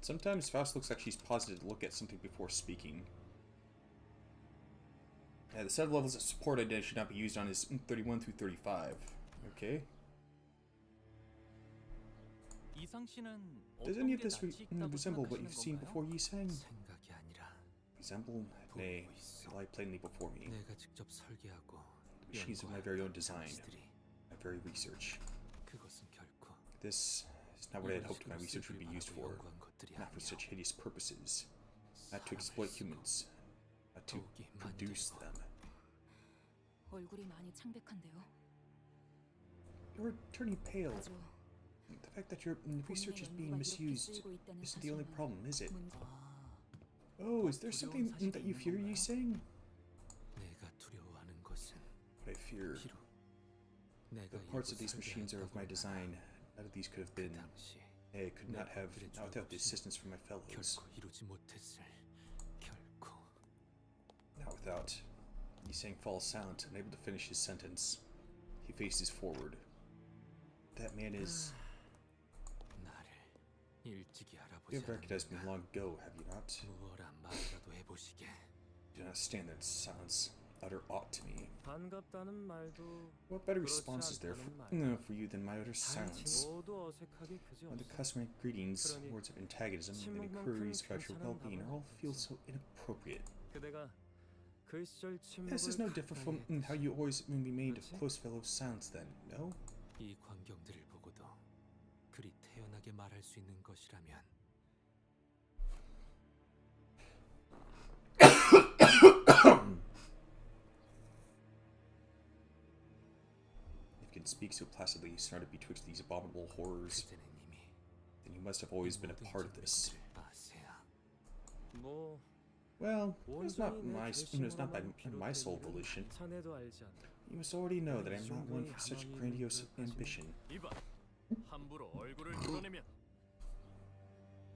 Sometimes Faust looks like she's paused to look at something before speaking. Yeah, the set of levels that support identity should not be used on is 31 through 35. Okay. 이상 씨는 Does any of this resemble what you've seen before, Yi-sang? Resemble? Nay, they lie plainly before me. 내가 직접 설계하고 The machines of my very own design, 당신들이 my very research. 그것은 결코 This is not what I had 이런 hoped my 식으로 research would be 쓰길 used 바라고 for. 연구한 것들이 Not for 아니야. such hideous purposes. Not to exploit humans. Not to 더욱이 produce 만들고. them. 얼굴이 많이 창백한데요. You're turning pale. 아주 The fact that your research is being misused isn't the only problem, is it? 문제. Oh, is there something that you fear you saying? 내가 두려워하는 것은 What I fear. 비록 내가 The parts 일부 of these machines are of my 설계했다고 design. None of these could have 그 been. 당시 I could not have, not without the assistance from my fellows. 결코 이루지 못했을 결코 Not without. He's saying falls silent, unable to finish his sentence. He faces forward. That man is. 나를 일찍이 You 알아보지 have recognized me 않았는가? long ago, have you not? 무어라 말이라도 해보시게. Do not stand there in silence. Utter aught to me. 반갑다는 말도 What better response is there for you than my utter silence? 모두 어색하게 When the 그지없어. customary greetings, words of antagonism, and inquiries about your well-being all feel so inappropriate. 그대가 그 시절 This is no 침묵을 different from 가까이 how you always remained a 그렇지? close fellow of silence then, no? 이 광경들을 보고도 그리 태연하게 말할 수 있는 것이라면 If you can speak so placidly, surrounded betwixt these abominable horrors, 그대는 이미 then you must have always been a 모든 part of this. 장면들을 아세요. 뭐 Well, it's not 온전히 내 my, it's not by 결심으로만 my sole 비롯된 volition. 일은 자네도 알지 않나. You must already know that I'm not one for such grandiose ambition. 이봐, 함부로 얼굴을 드러내면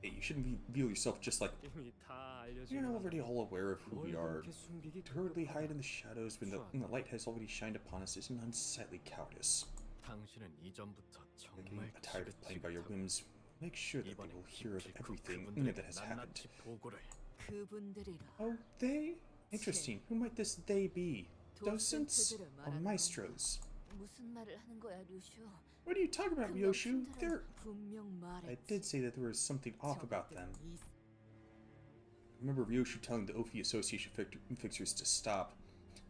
Hey, you shouldn't reveal yourself just like 이미 다 you're 알려진 already all aware of who we are. 그렇게 숨기기 To hurriedly hide in the shadows when the light has already shined upon us is an unsightly cowardice. 당신은 이전부터 You're getting 정말 tired of playing by your whims. Make sure that they will hear of everything that has happened. 낱낱이 보고를 그분들이라. Oh, they? Interesting. Who might this they be? Docents or maestros? 무슨 말을 하는 거야, 류슈? What are you talking about, Ryoshu? They're... 분명 I 말했지. did say that there was something off about them. I remember Ryoshu telling the Ophi Association fixers to stop,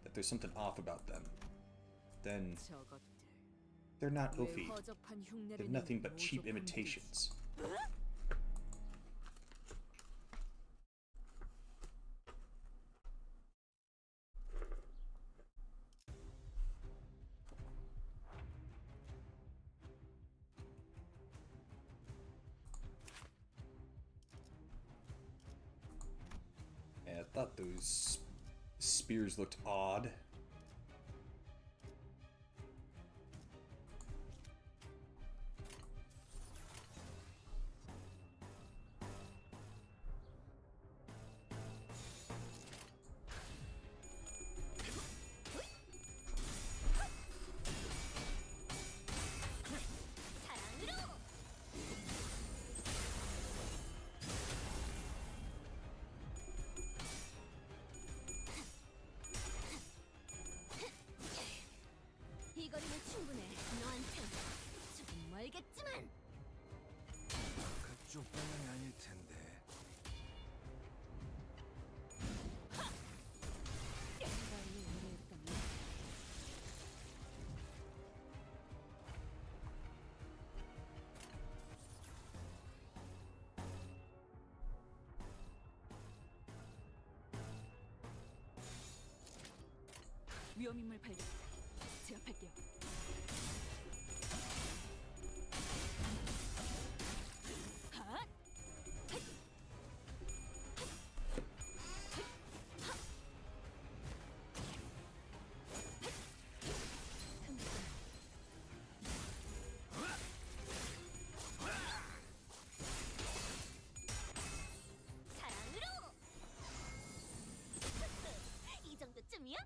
that there's something off about them. Then, 저것들. they're not 왜 Ophi. 허접한 흉내를 They're nothing but 내는 cheap 모조품들이지. imitations. Yeah, I thought those spears looked odd. 사랑으로 이 거리면 충분해. 너한텐 조금 멀겠지만 그쪽만은 아닐 텐데. 빨리 오래했다면 위험인물 발견. 제압할게요. 핫! 사랑으로 이 정도쯤이야?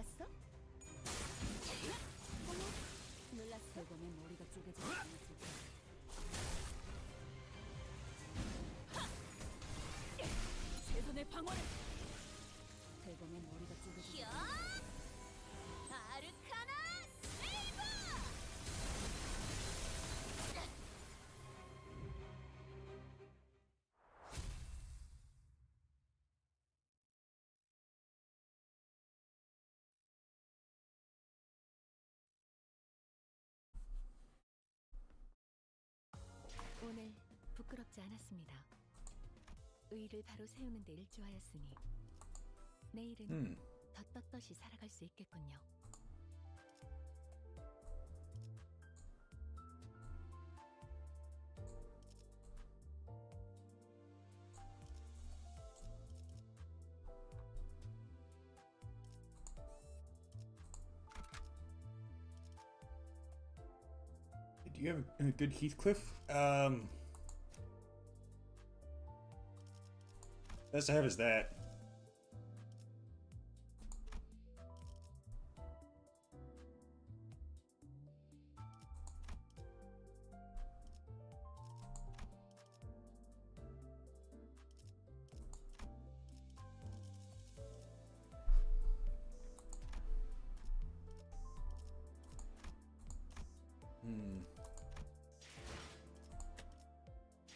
몰랐어? 어머, 놀랐어? 대검의 머리가 쪼개져 있지. 최선의 방어를. 대검의 머리가 쪼개져. 야! 아르카나 세이버! 오늘 부끄럽지 않았습니다. 의를 바로 세우는 데 일조하였으니 내일은 더 떳떳이 살아갈 수 있겠군요. Do you have a good Heathcliff? Best I have is that.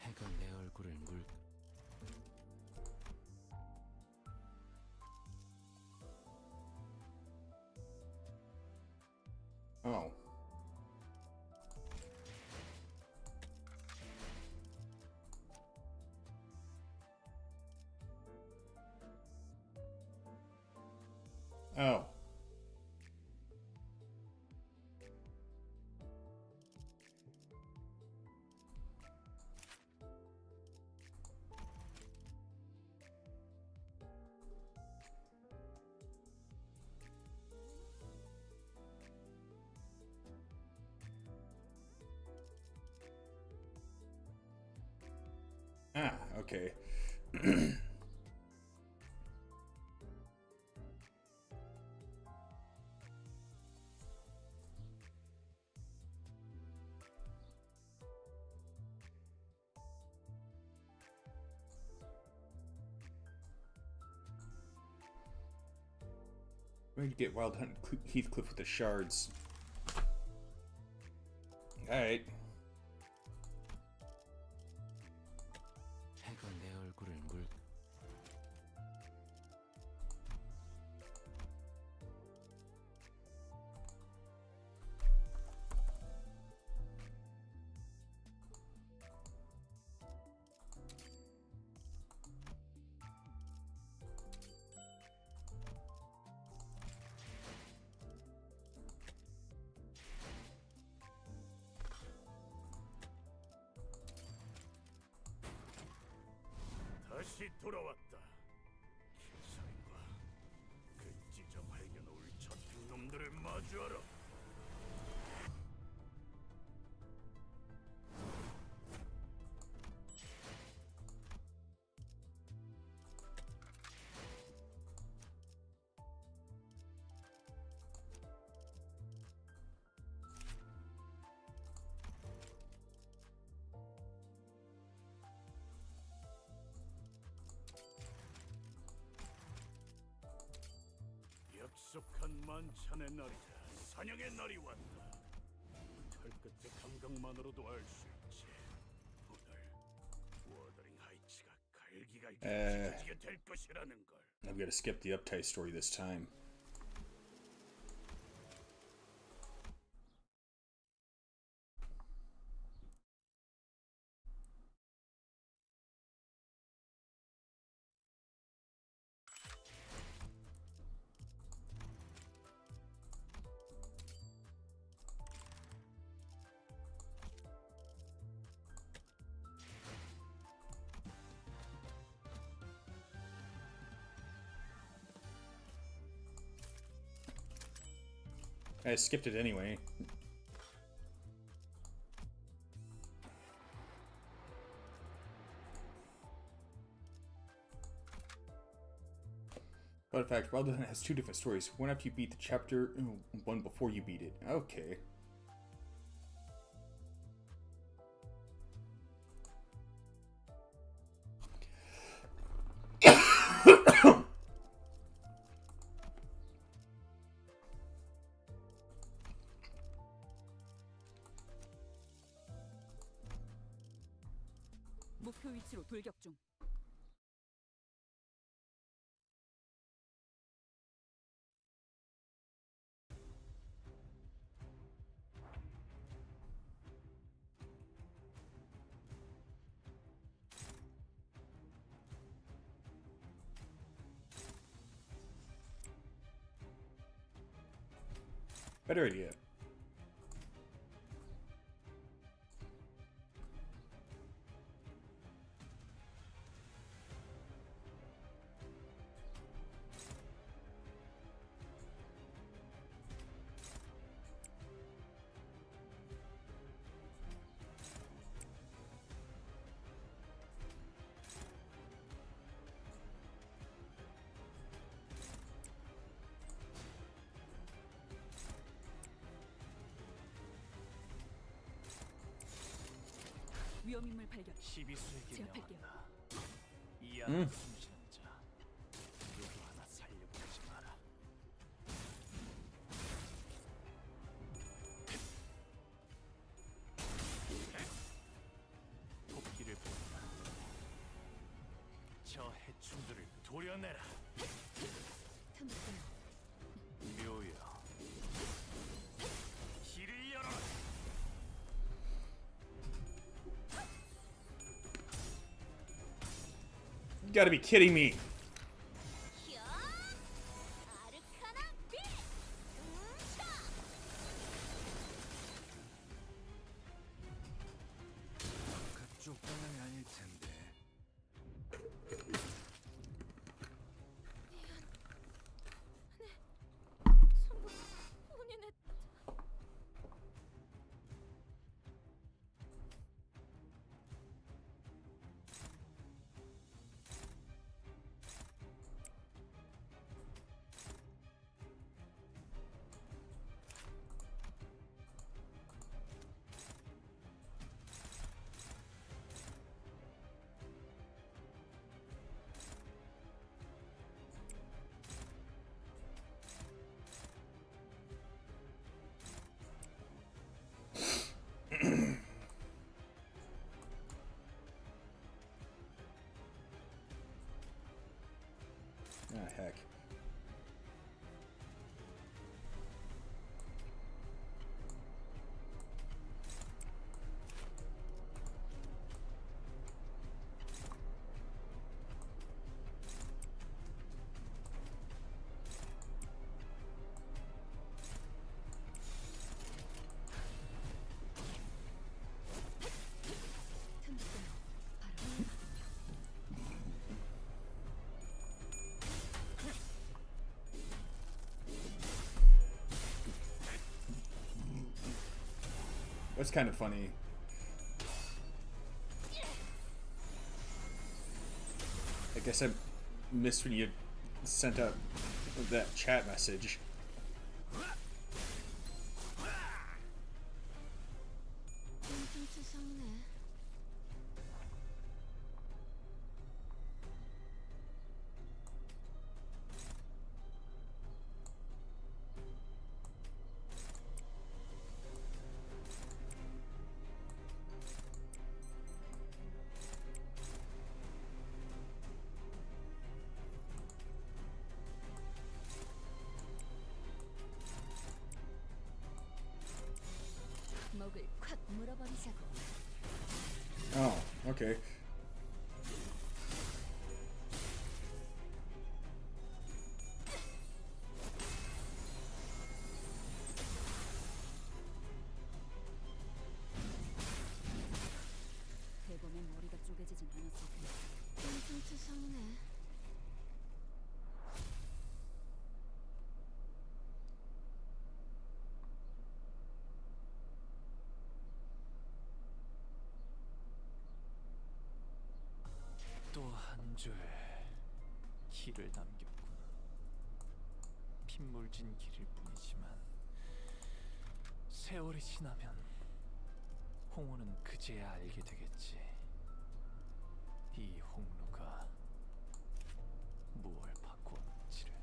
해가 내 얼굴을 물. Oh. Oh. Ah, okay. Ready to get Wild Hunt Heathcliff with the shards. Alright. 해가 내 얼굴을 물. 다시 돌아왔다. 김사인과 그 찢어 발견올 저택 놈들을 마주하라. 약속한 만찬의 날이다. 사냥의 날이 왔다. 털끝의 감각만으로도 알 수 있지. 오늘 워더링 하이츠가 갈기갈기 찢어지게 될 것이라는 걸. I've got to skip the Uptie story this time. I skipped it anyway. But in fact, rather than it has two different stories, one after you beat the chapter, one before you beat it. Okay. 목표 위치로 돌격 중. Better idea. 위험인물 발견. 시비수에게 제압할게요. 명한다. 이 안에 숨지는 자 누구 하나 살려보내지 마라. 토끼를 본다. 저 해충들을 도려내라. 묘여 길을 열어라. You gotta be kidding me. 히어! 아르카나 빌! 차! 그쪽 방향이 아닐 텐데. 전부 본인의 Ah, heck. That's kind of funny. I guess I missed when you sent out that chat message. 좀 썩네. 목을 콱 물어버리자고. Oh, okay. 대범한 머리가 쪼개지진 않았을 텐데. 좀 썩네. 또 한 줄 길을 남겼구나. 「 또 한 줄 길을 남겼구나. 」 또 한 줄 길을 남겼구나. 」 또 한 줄 길을 남겼구나. 」 또 한 줄 길을 남겼구나. 」 또 한 줄 길을 남겼구나. 」 또 한 줄 길을 남겼구나. 」 또 한 줄 길을 남겼구나. 「 또 한 줄 길을 남겼구나. 」 신물진 길일 뿐이지만 세월이 지나면 홍호는 그제야 알게 되겠지. 이 홍루가 무얼 받고 왔는지를.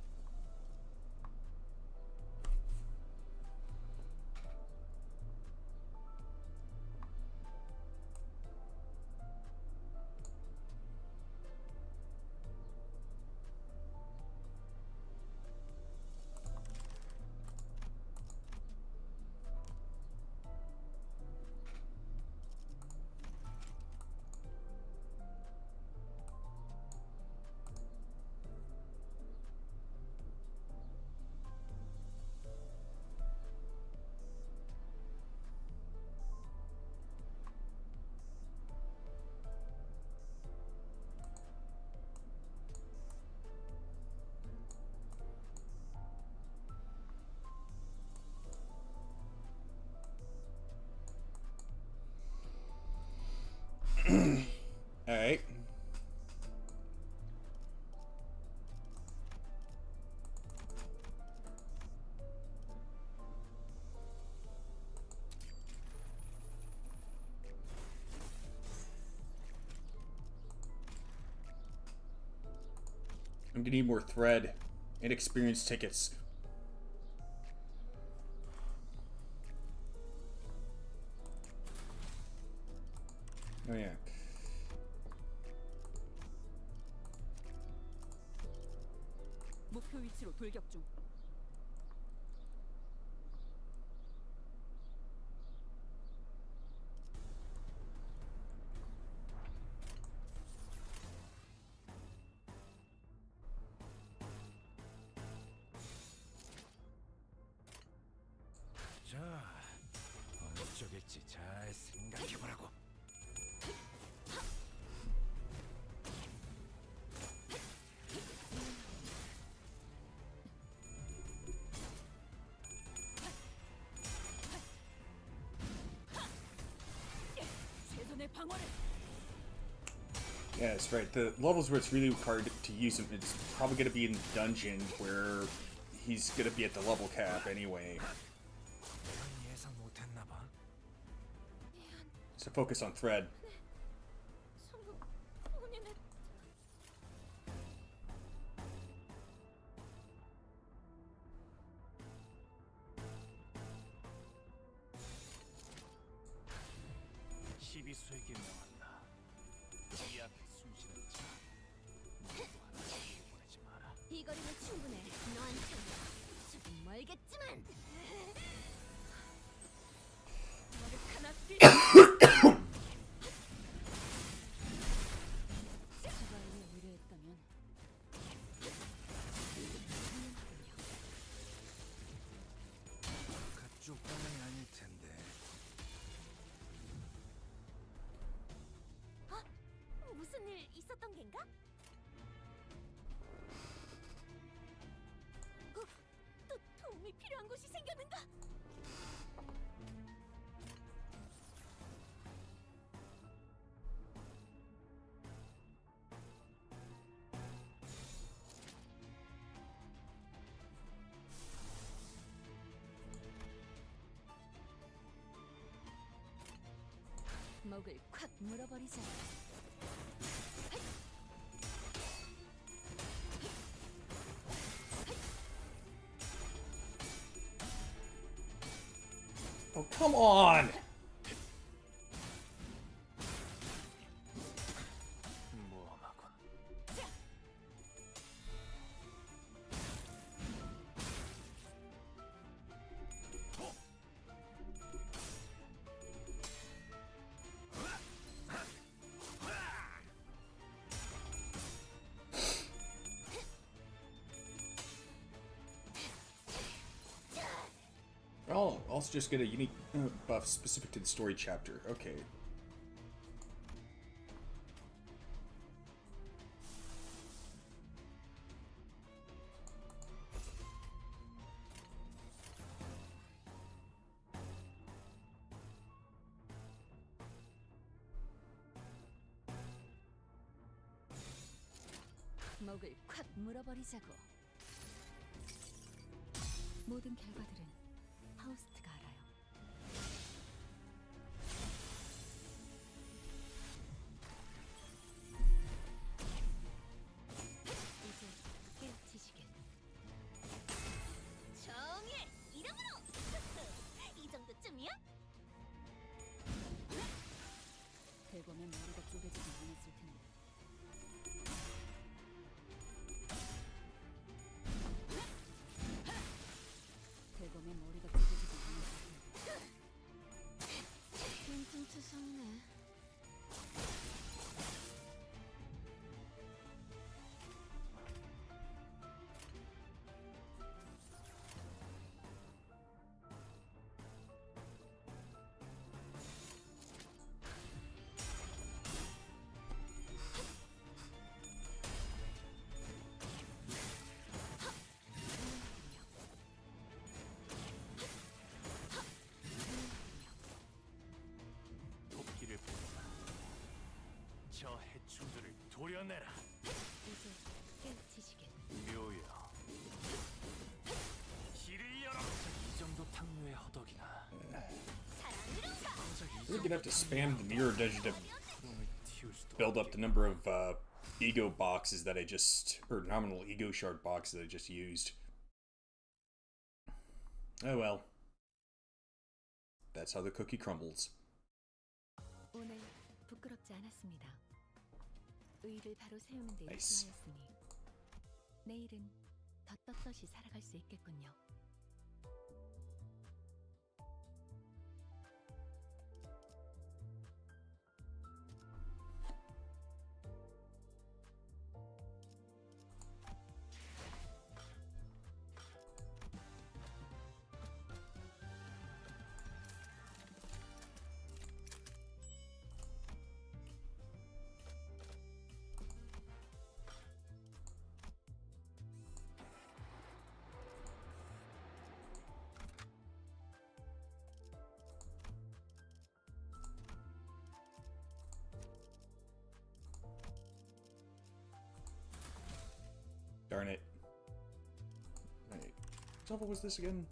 Alright. I'm gonna need more thread and experience tickets. Oh yeah. 목표 위치로 돌격 중. 자, 어느 쪽일지 잘 생각해보라고. 최선의 방어를. Yeah, that's right. The levels where it's really hard to use him, it's probably gonna be in dungeon where he's gonna be at the level cap anyway. 예상 못했나 봐. So focus on thread. 전부 본인의 시비수에게 명한다. 이 앞에 숨쉬는 자 누구 하나 보내지 마라. 이 거리는 충분해. 너한테 조금 멀겠지만. 머리 하나 뛸. 자가에 의뢰했다면 그쪽 방향이 아닐 텐데. 무슨 일 있었던 겐가? 또 도움이 필요한 곳이 생겼는가? 목을 콱 물어버리자. Oh, come on! 모험하군. Oh, also just get a unique buff specific to the story chapter. Okay. 목을 콱 물어버리자고. 모든 결과들은 파우스트가 알아요. 이제 깨우치시길. 정의 이름으로! 이 정도쯤이야? 대검의 머리가 쪼개지지 않았을 텐데. 대검의 머리가 쪼개지지 않았을 텐데. 퉁퉁투성네. 도끼를 보내라. 저 해충들을 도려내라. 이제 깨우치시길. 묘여. 길을 열어. 이 정도 탕류의 허덕이나. We're gonna have to spam the mirror dungeon to 구름을 틔울 수도 build up the number of ego boxes that I just, or nominal ego shard boxes that I just used. Oh well. That's how the cookie crumbles. 오늘 부끄럽지 않았습니다. 의를 바로 세우는 데 나이스. 익숙하였으니 내일은 더 떳떳이 살아갈 수 있겠군요. Darn it. Wait, what level was this again?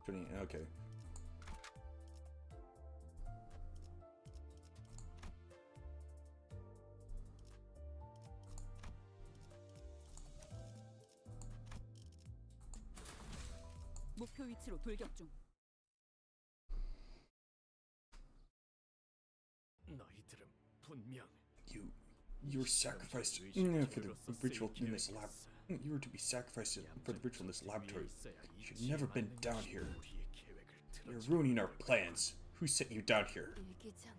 20, okay. 목표 위치로 돌격 중. 너희들은 분명 You were sacrificed for the ritual in this lab. You were to be sacrificed for the ritual in this laboratory. You should never been down here. 우리의 계획을 You're 틀어줘. ruining our plans. Who sent you down here? 일기장.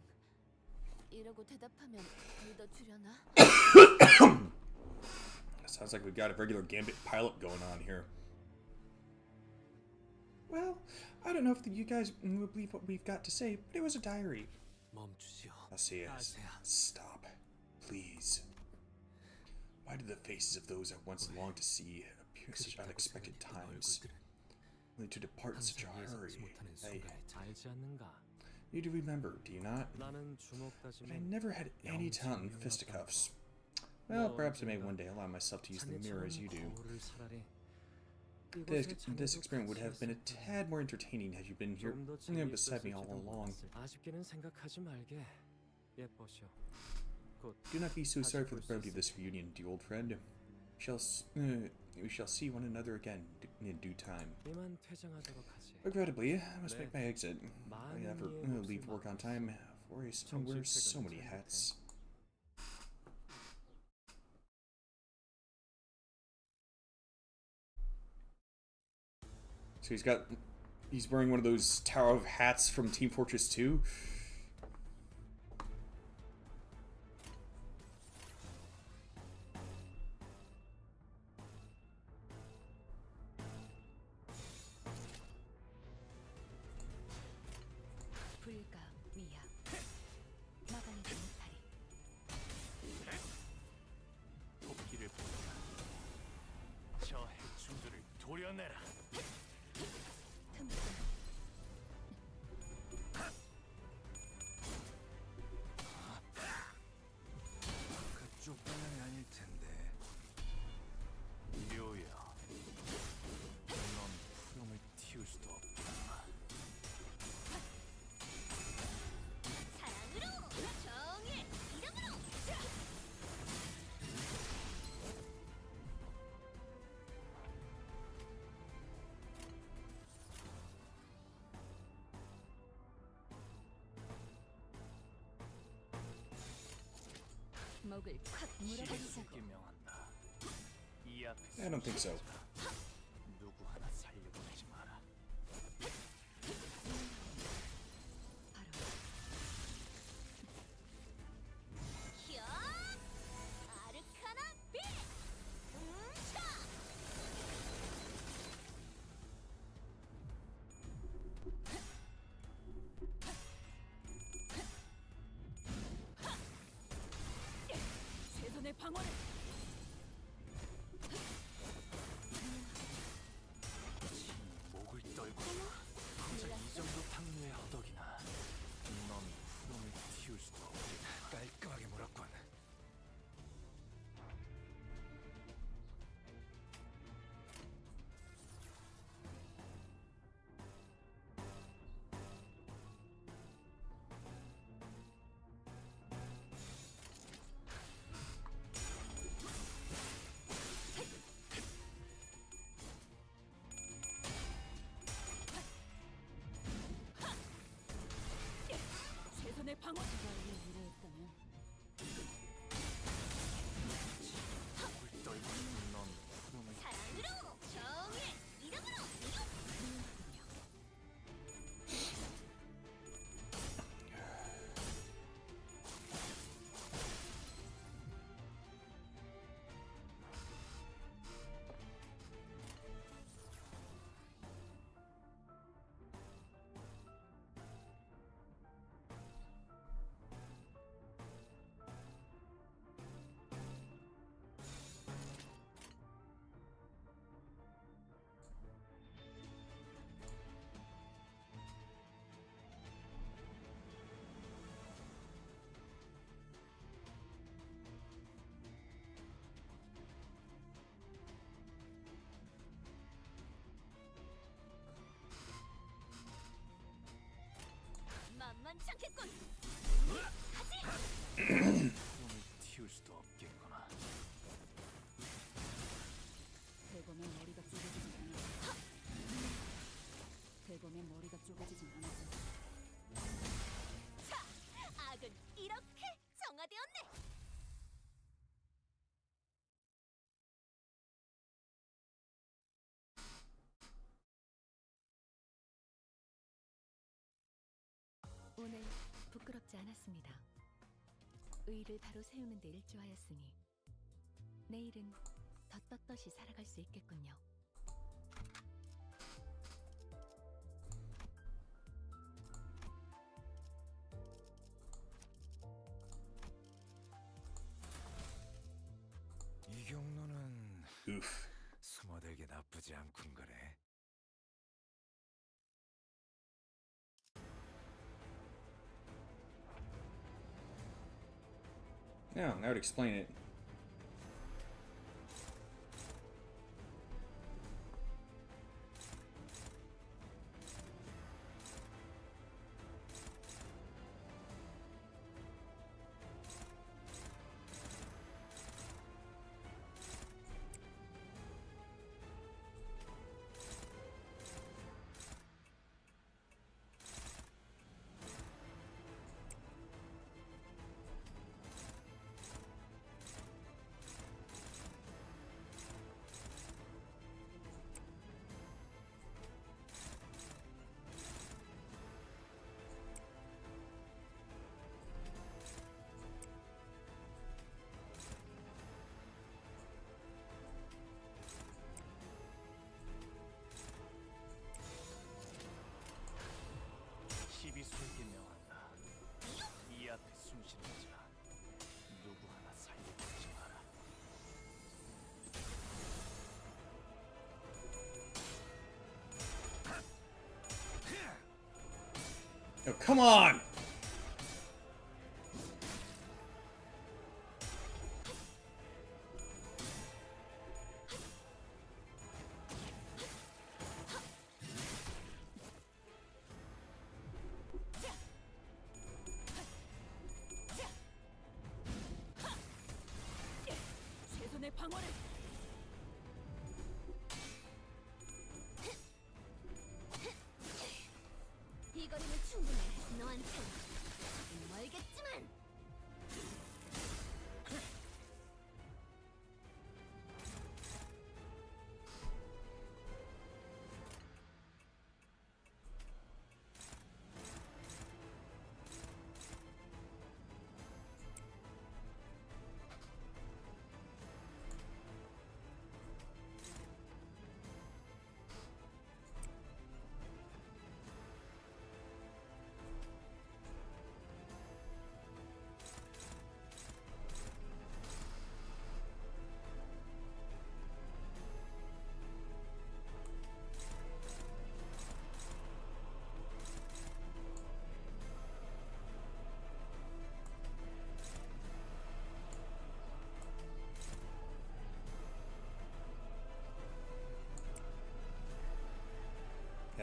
이러고 대답하면 믿어주려나? Sounds like we've got a regular Gambit pilot going on here. Well, I don't know if you guys will believe what we've got to say, but it was a diary. 멈추시오. Asias, stop. Please. Why do the faces of those I once longed to see appear at such unexpected times? Only to depart in such a hurry. 알지 않는가? You do remember, do you not? 나는 But I 주먹다짐은 never had any talent in fisticuffs. Well, perhaps I may one day allow myself to use the mirror as you do. 거울을 사라리. This experiment would have been a tad more entertaining had you been here beside me all along. 아쉽게는 생각하지 말게. 예뻐시오. 곧 Do not be so sorry for the brevity of this reunion, dear old friend. We shall see one another again in due time. 이만 퇴장하도록 하지. Regrettably, I must make my exit. I never leave work on time, for I wear so many hats. So he's wearing one of those Tower of Hats from Team Fortress 2. 불가 위야. 막아내지 못하리. 도끼를 보내라. 저 해충들을 도려내라. 틈새. 그쪽 방향이 아닐 텐데. 묘야. 넌 목을 콱 물어버리자고. 명한다. 이 앞에 I don't think so. 누구 하나 살려보내지 마라. 바로 히어! 아르카나 빛! 차! 최선의 방어를. 목을 떨고 정작 이 정도 탕류의 허덕이나 넌 푸름을 틔울 수도 없겠다. 깔끔하게 몰았군. 최선의 방어. 이걸 위로했다면 목을 떨고 넌 푸름을 사랑으로! 정의! 이름으로! 만만치 않겠군! 푸름을 틔울 수도 없겠구나. 대검의 머리가 쪼개지진 않았어. 대검의 머리가 쪼개지진 않았어. 자! 악은 이렇게 정화되었네! 오늘 부끄럽지 않았습니다. 의를 바로 세우는 데 일조하였으니 내일은 더 떳떳이 살아갈 수 있겠군요. 이 경로는 Oof. 숨어들기 나쁘지 않군 그래. Yeah, that would explain it. 시비수에게 명한다. 이 앞에 숨쉬는 자 누구 하나 살려보지 마라. Oh, come on! 최선의 방어를. 이 거리는 충분해. 너한텐 멀겠지만!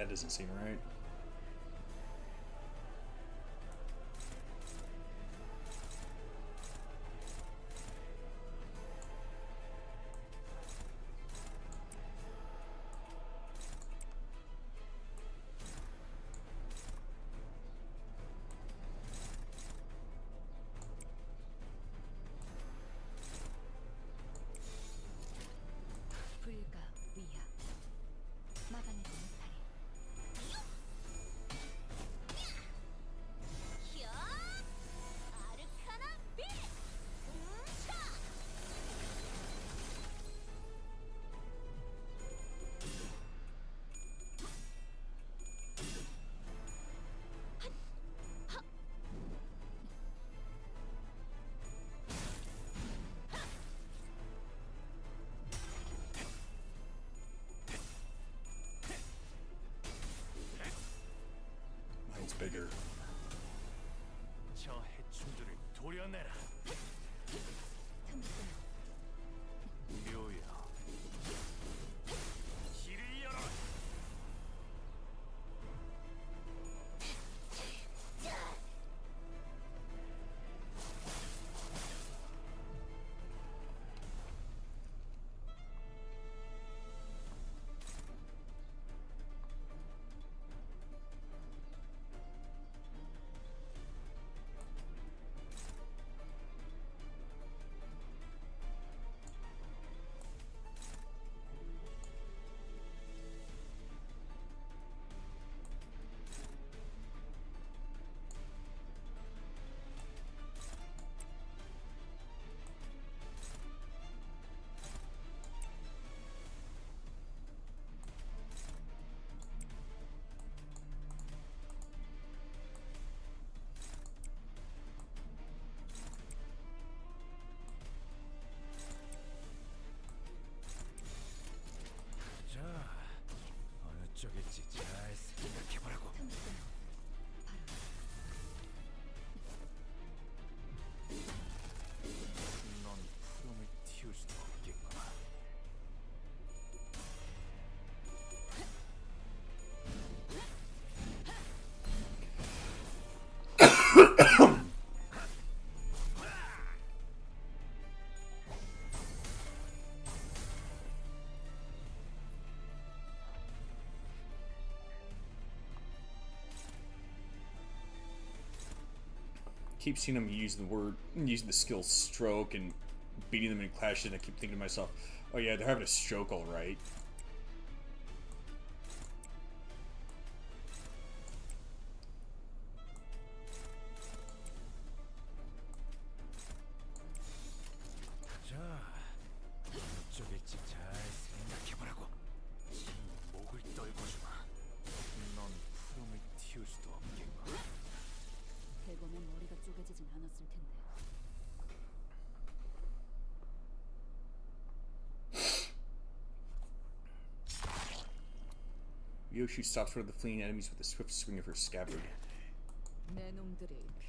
That doesn't seem right. 불가 위야 막아내지 못하리. 야! 아르카나 빌! 차! Mine's bigger. 저 해충들을 도려내라. 묘야. 길을 열어라. 자, 어느 쪽일지 잘 생각해보라고. 넌 푸름을 틔울 수도 없겠구나. Keep seeing him using the skill stroke and beating them in Clashin. I keep thinking to myself, oh yeah, they're having a stroke, all right. 자, 어느 쪽일지 잘 생각해보라고. 목을 떨고 주마. 넌 푸름을 틔울 수도 없겠구나. 대검의 머리가 쪼개지진 않았을 텐데. Yoshi stops one of the fleeing enemies with a swift swing of her scabbard.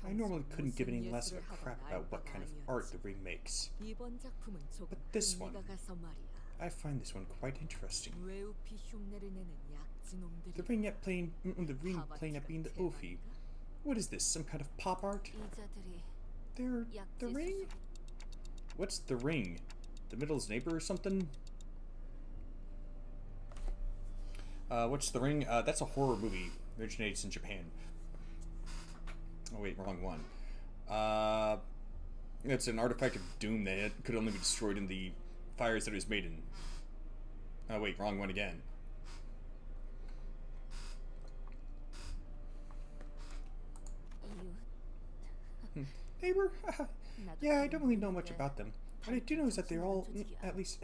I normally couldn't give any less of a crap about what kind of art the ring makes, but this one, I find this one quite interesting. The ring playing at being the Ophi. What is this? Some kind of pop art? They're the ring? What's the ring? The Middle's neighbor or something? What's the ring? That's a horror movie. Originates in Japan. Oh wait, wrong one. It's an artifact of doom that could only be destroyed in the fires that it was made in. Oh wait, wrong one again. Neighbor? Yeah, I don't really know much about them. What I do know is that they're all at least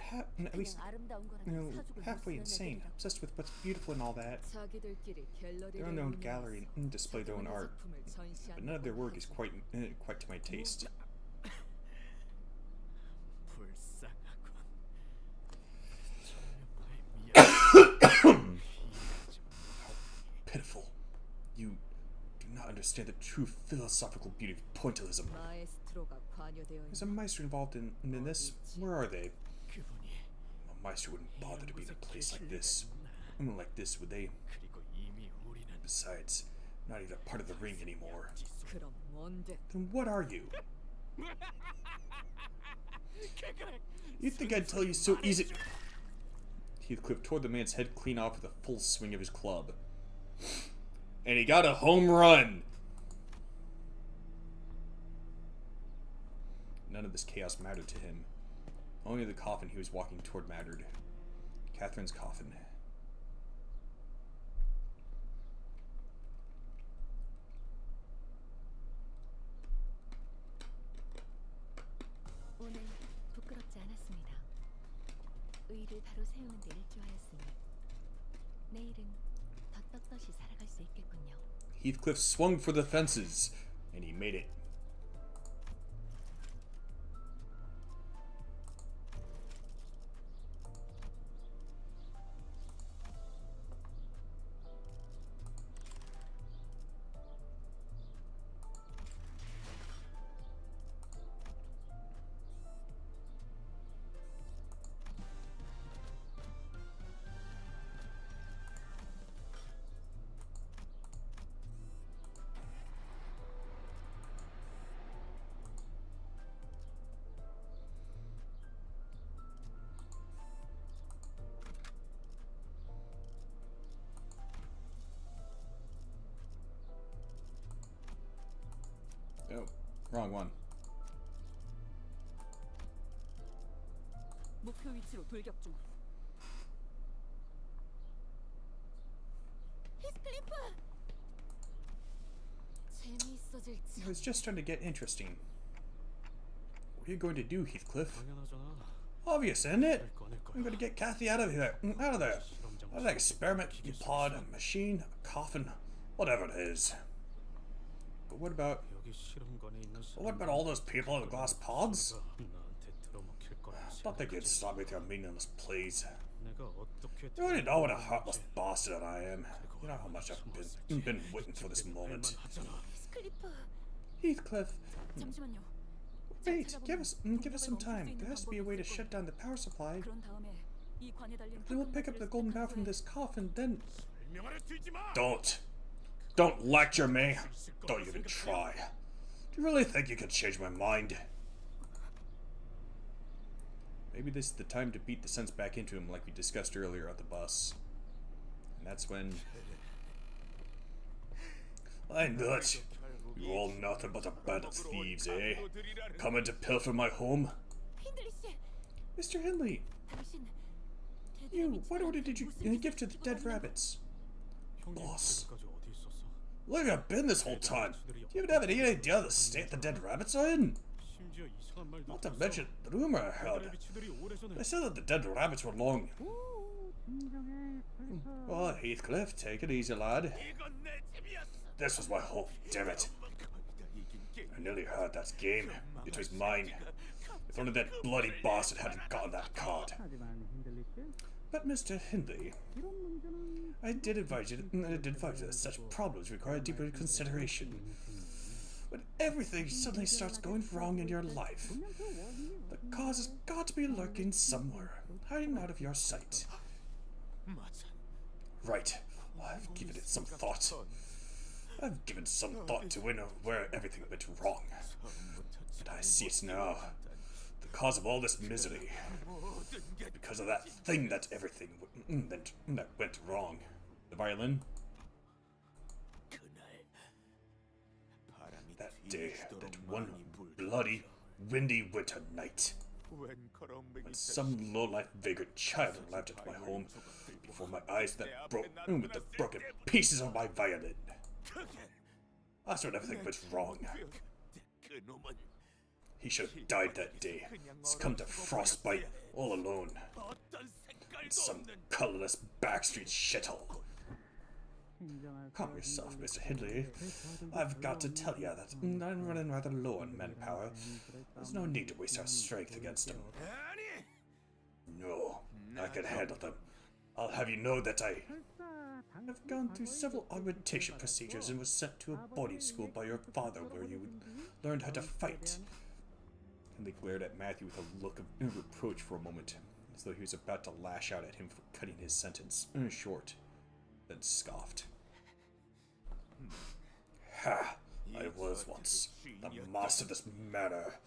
halfway insane, obsessed with what's beautiful and all that. They're on their own gallery and display their own art, but none of their work is quite to my taste. Pitiful. You do not understand the true philosophical beauty of pointillism. Is a maestro involved in this? Where are they? A maestro wouldn't bother to be in a place like this. Like this, would they? Besides, I'm not even a part of the ring anymore. 그럼 뭔데? Then what are you? You think I'd tell you so easy? Heathcliff tore the man's head clean off with a full swing of his club. And he got a home run! None of this chaos mattered to him. Only the coffin he was walking toward mattered. Catherine's coffin. 오늘 부끄럽지 않았습니다. 의를 바로 세우는 데 일조하였으니 내일은 더 떳떳이 살아갈 수 있겠군요. Heathcliff swung for the fences, and he made it. Oh, wrong one. 목표 위치로 돌격 중. 히스클리프! 재미있어질지. It was just starting to get interesting. What are you going to do, Heathcliff? 당연하잖아. Obvious, isn't it? 꺼낼 I'm 거야. going to get Kathy out of here. Out of there. Out of that experiment, pod, a machine, a coffin, whatever it is. But what about... 여기 실험관에 있는 What about all those people in the glass pods? 나한테 들어먹힐 거라 Thought they could stop me with your meaningless pleas. 내가 어떻게 You already know what a heartless bastard I am. You know how much I've been waiting for this moment. 히스클리프, Heathcliff, 잠시만요. wait, give us some time. There has to be a way to shut down the power supply. 그런 다음에 이 관에 달린 Then we'll pick up the golden bow from this coffin, then... 설명하려 들지 마. Don't lecture me. Don't even try. Do you really think you could change my mind? Maybe this is the time to beat the sense back into him like we discussed earlier at the bus. And that's when... I knew it. You're all nothing but a band of thieves, eh? Coming to pilfer my home? 힌들리 씨, Mr. Hindley, 당신 you, what order did you give to the dead rabbits? Boss. 까지 어디 있었어? Where have you been this whole time? Do you even have any idea of the state the dead rabbits are in? 심지어 이상한 말도 Not to 없었어. mention the rumor I heard. 라비치들이 오래전에 They said that the dead rabbits were long. Oh, Heathcliff, take it easy, lad. 이건 내 집이었어. This was my home, damn it. I nearly heard that game. It was mine. If only that bloody bastard hadn't gotten that card. But Mr. Hindley, I did advise you that such problems require deeper consideration. When everything suddenly starts going wrong in your life, the cause has got to be lurking somewhere, hiding out of your sight. 맞아. Right. I've given it some thought. I've given some thought to where everything went wrong. And I see it now. The cause of all this misery. Because of that thing that everything that went wrong. The violin. That day, that one bloody, windy winter night. When some low-life vagrant child arrived at my home before my eyes that broke with the broken pieces of my violin. That's when everything went wrong. 그놈은 He should have died that day, succumbed to frostbite all alone 어떤 in 색깔도 some 없는 colorless backstreet shithole. Calm yourself, Mr. Hindley. I've got to tell you that I'm running rather low on manpower. There's no need to waste our strength against them. 아니. No, I can handle them. I'll have you know that I have gone through several augmentation procedures and was sent to a boarding school by your father where you learned how to fight. And they glared at Matthew with a look of reproach for a moment, as though he was about to lash out at him for cutting his sentence short, then scoffed. Ha! I was once the master of this manor.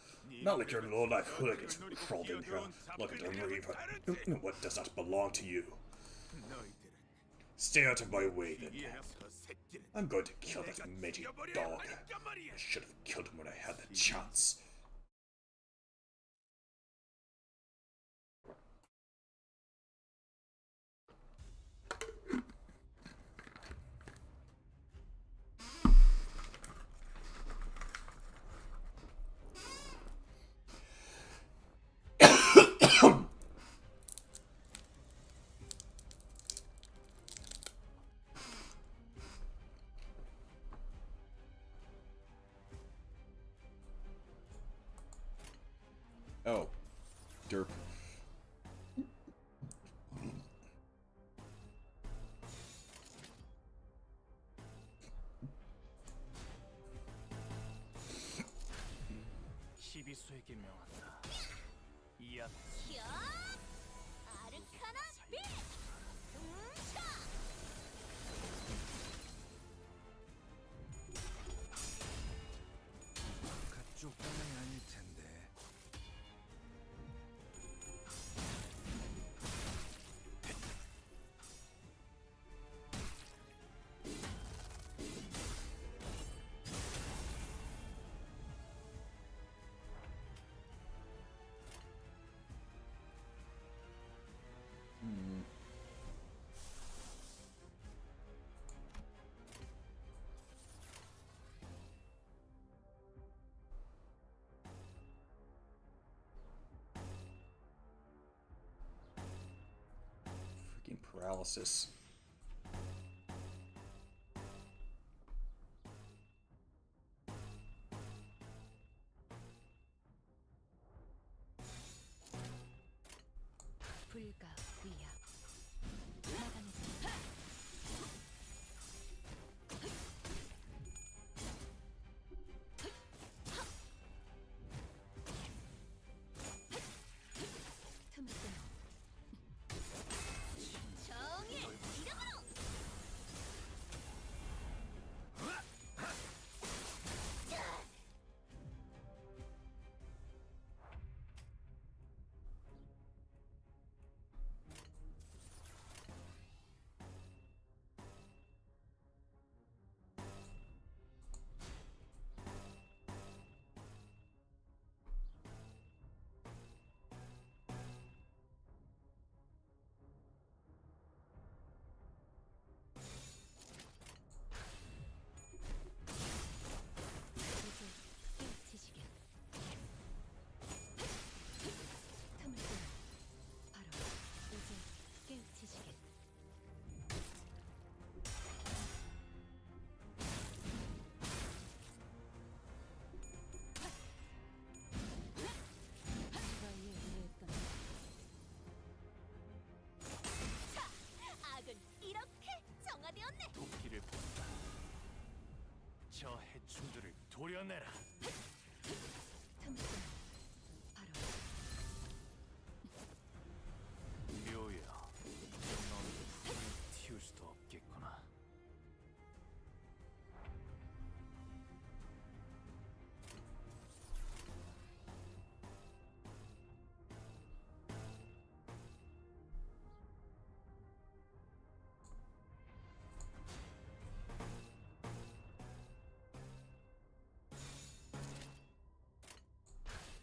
Not like your low-life hooligans who crawled in here looking to reap what does not belong to you. Stay out of my way, then. I'm going to kill that mangy dog. I should have killed him when I had the chance. Oh, derp. 시비수에게 명한다. 이야, 야! 아르카나 빛! 차! 그쪽 방향이 아닐 텐데. Freaking paralysis. 불가 위야 마감해주세요. 틈을 끊어. 정의 이름으로! 이제 깨우치시게. 틈을 끊어. 바로 이제 깨우치시게. 시바이에 의했던 악은 이렇게 정화되었네! 도끼를 본다. 저 해충들을 도려내라. 틈을 끊어. 바로 묘야, 넌 불을 틔울 수도 없겠구나.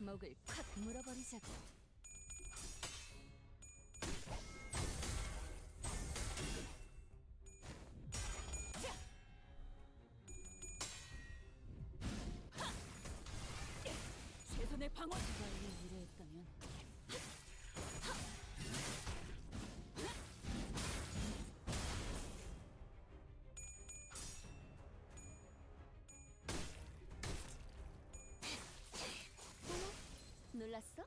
목을 콱 물어버리자고. 최선의 방어. 시바이에 의뢰했다면 놀랐어?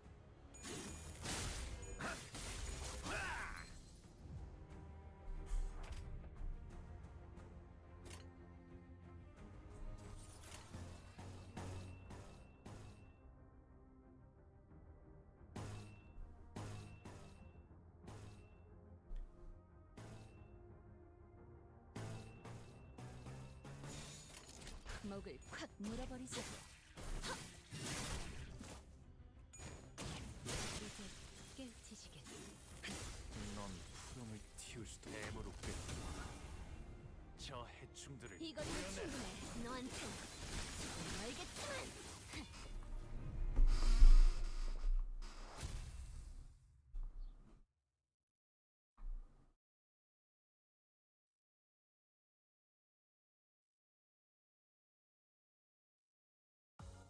목을 콱 물어버리자고. 이제 깨우치시겠어. 넌 푸름을 틔울 수도 애무롭겠구나. 저 해충들을 이거리면 충분해. 너한텐 멀겠지만.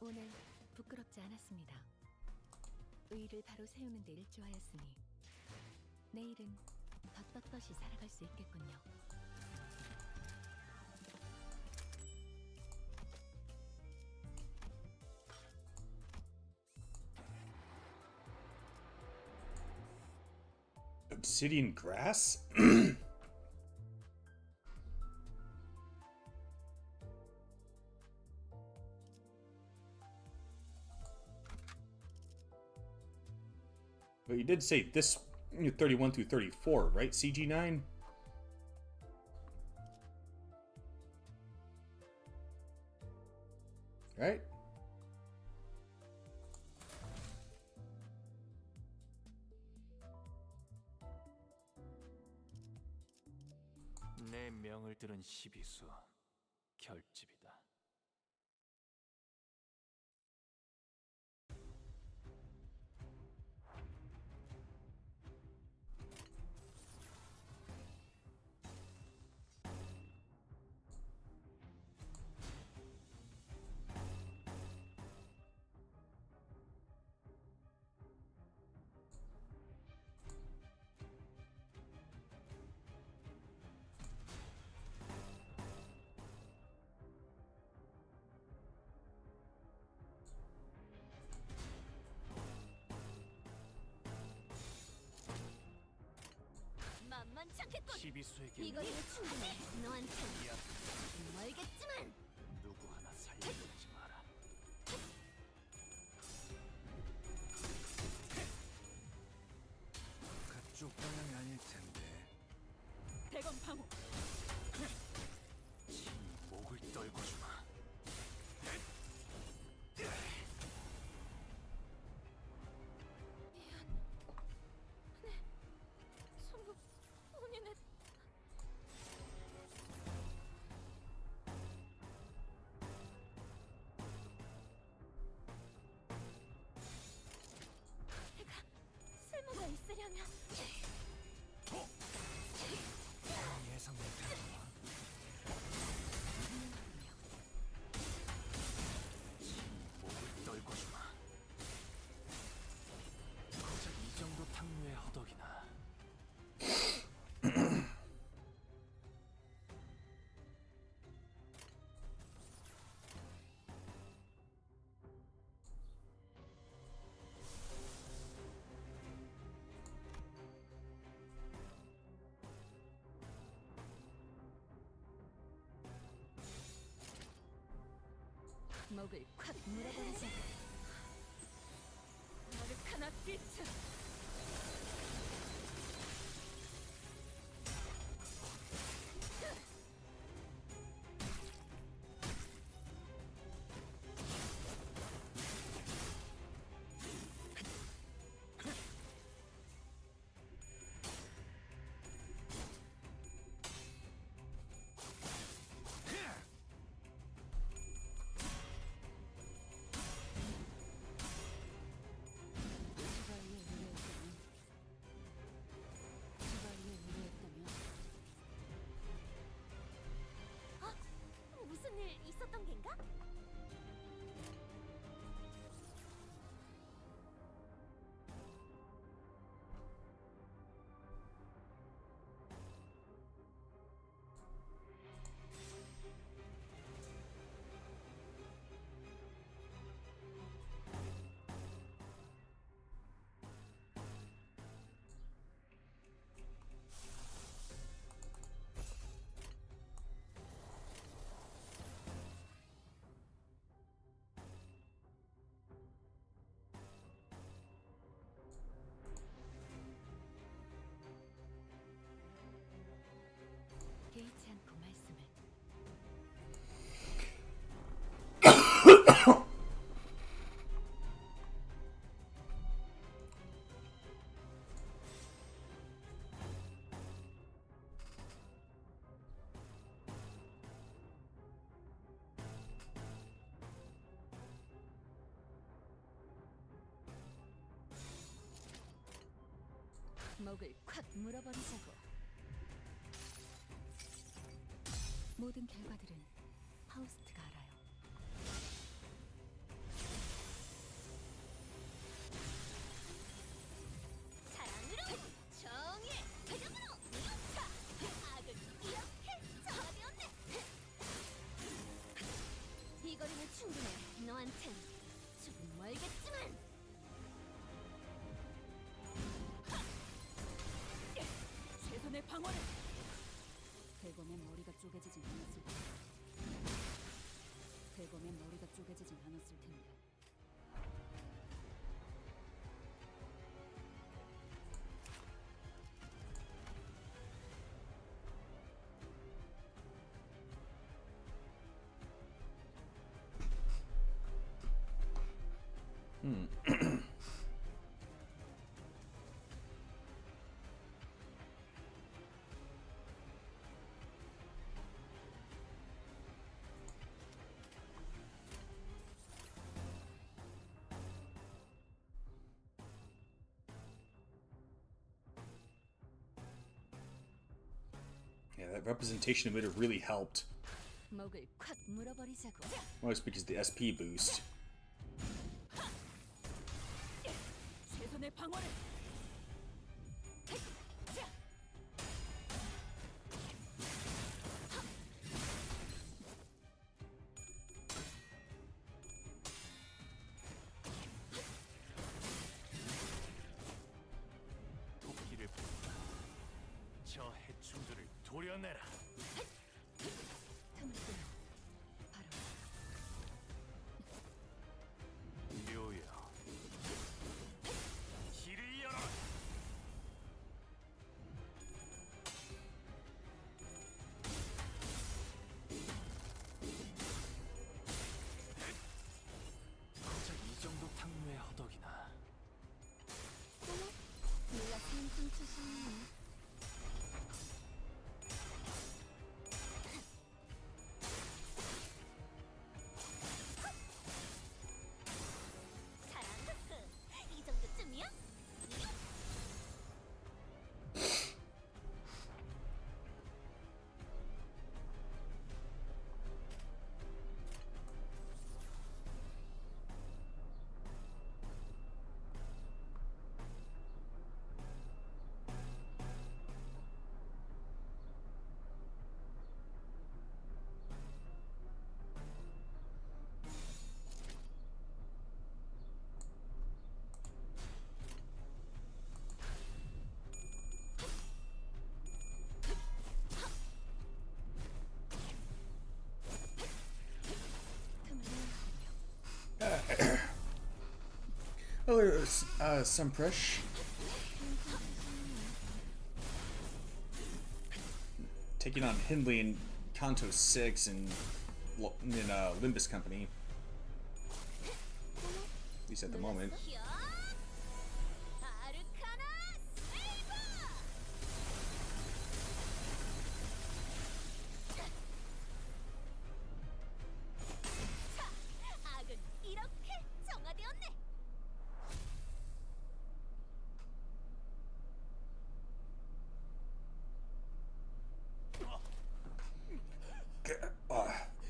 오늘 부끄럽지 않았습니다. 의를 바로 세우는 데 일조하였으니 내일은 더 떳떳이 살아갈 수 있겠군요. Obsidian grass? But you did say this 31 through 34, right? CG9? Right? 내 명을 들은 시비수 결집이다. 만만찮겠군. 시비수에게 이거리면 충분해. 너한텐 멀겠지만. 누구 하나 살려주지 마라. 그쪽 방향이 아닐 텐데. 대검 방어. 친히 목을 떨궈주마. 전부 본인의 내가 쓸모가 있으려면 예상 못했구나. 친히 목을 떨궈주마. 고작 이 정도 탕류의 허덕이나. 목을 콱 물어버리자고. 아르카나 빛. 목을 콱 물어버리자고. 모든 결과들은 파우스트가 알아요. 사랑으로 정의의 대장으로 이용차 악을 이렇게 정하되었네. 이 거리는 충분해. 너한텐 조금 멀겠지만. 최선의 방어를. 대검의 머리가 쪼개지진 않았을 텐데. 대검의 머리가 쪼개지진 않았을 텐데. Yeah, that representation of it really helped. 목을 콱 물어버리자고. Well, it's because of the SP boost. 최선의 방어를. 도끼를 뽑아 저 해충들을 도려내라. 틈을 뚫어. 바로 묘여 길을 열어. 고작 이 정도 탕류의 허덕이나. 몰라 생승 출신이니. 사랑 이 정도쯤이야? Oh, there's some fresh. Taking on Hindley and Kanto 6 in Limbus Company. At least at the moment. 야! 아르카나 세이버! 자, 악은 이렇게 정화되었네.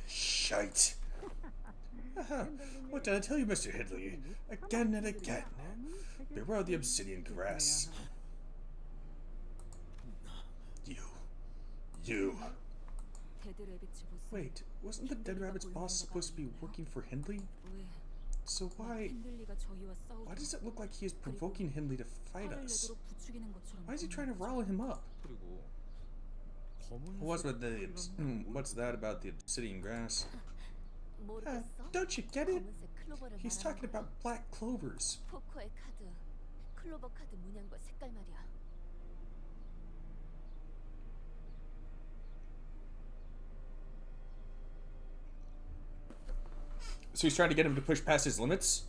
Shite. What did I tell you, Mr. Hindley? Again and again. Beware the obsidian grass. You. 데드 레비츠 보스. Wait, wasn't the Dead Rabbit's boss supposed to be working for Hindley? 왜? So why 핸들리가 저희와 싸우고 does it look like he is provoking Hindley to fight 화를 us? 내도록 부추기는 것처럼. Why is he trying to rile him up? 그리고 검은 What's that about the obsidian grass? 모르겠어? Don't you get it? 검은색 클로버를 He's 말하는 talking about black clovers. 포커의 카드, 클로버 카드 문양과 색깔 말이야. So he's trying to get him to push past his limits?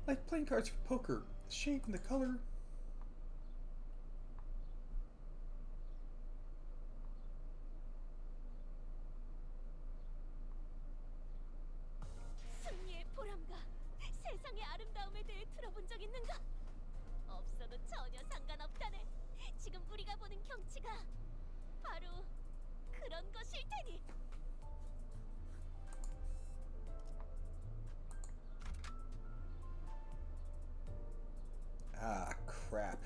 Like playing cards for poker. The shape and the color. 경치가 바로 그런 것일 테니. Ah, crap.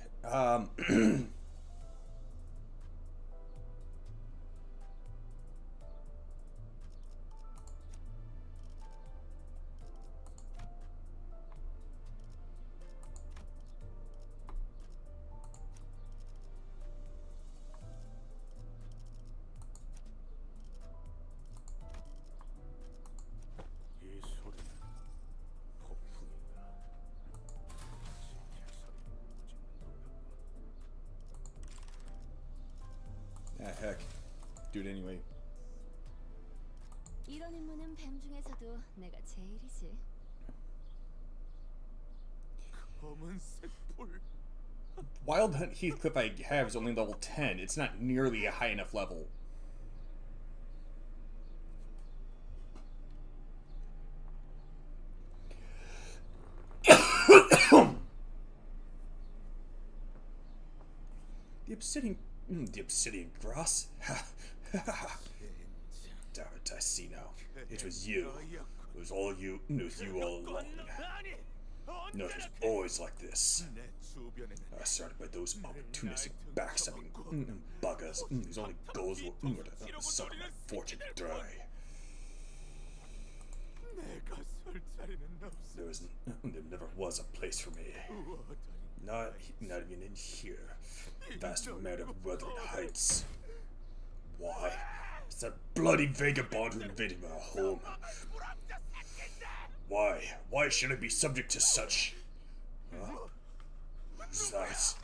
이 소리는 폭풍인가? Ah, heck. Do it anyway. 이런 임무는 뱀 중에서도 내가 제일이지. 검은색 불. Wild Hunt Heathcliff I have is only level 10. It's not nearly a high enough level. The obsidian grass? Damn it, I see now. It was you. It was all you. It was you all along. No, it was always like this. I started by those opportunistic backstabbing buggers whose only goals were to suck my fortune dry. There never was a place for me. Not even in here. Vast murder of Wuthering Heights. Why? It's that bloody vagabond who invaded my home. Why? Why should I be subject to such? Huh? Who's that?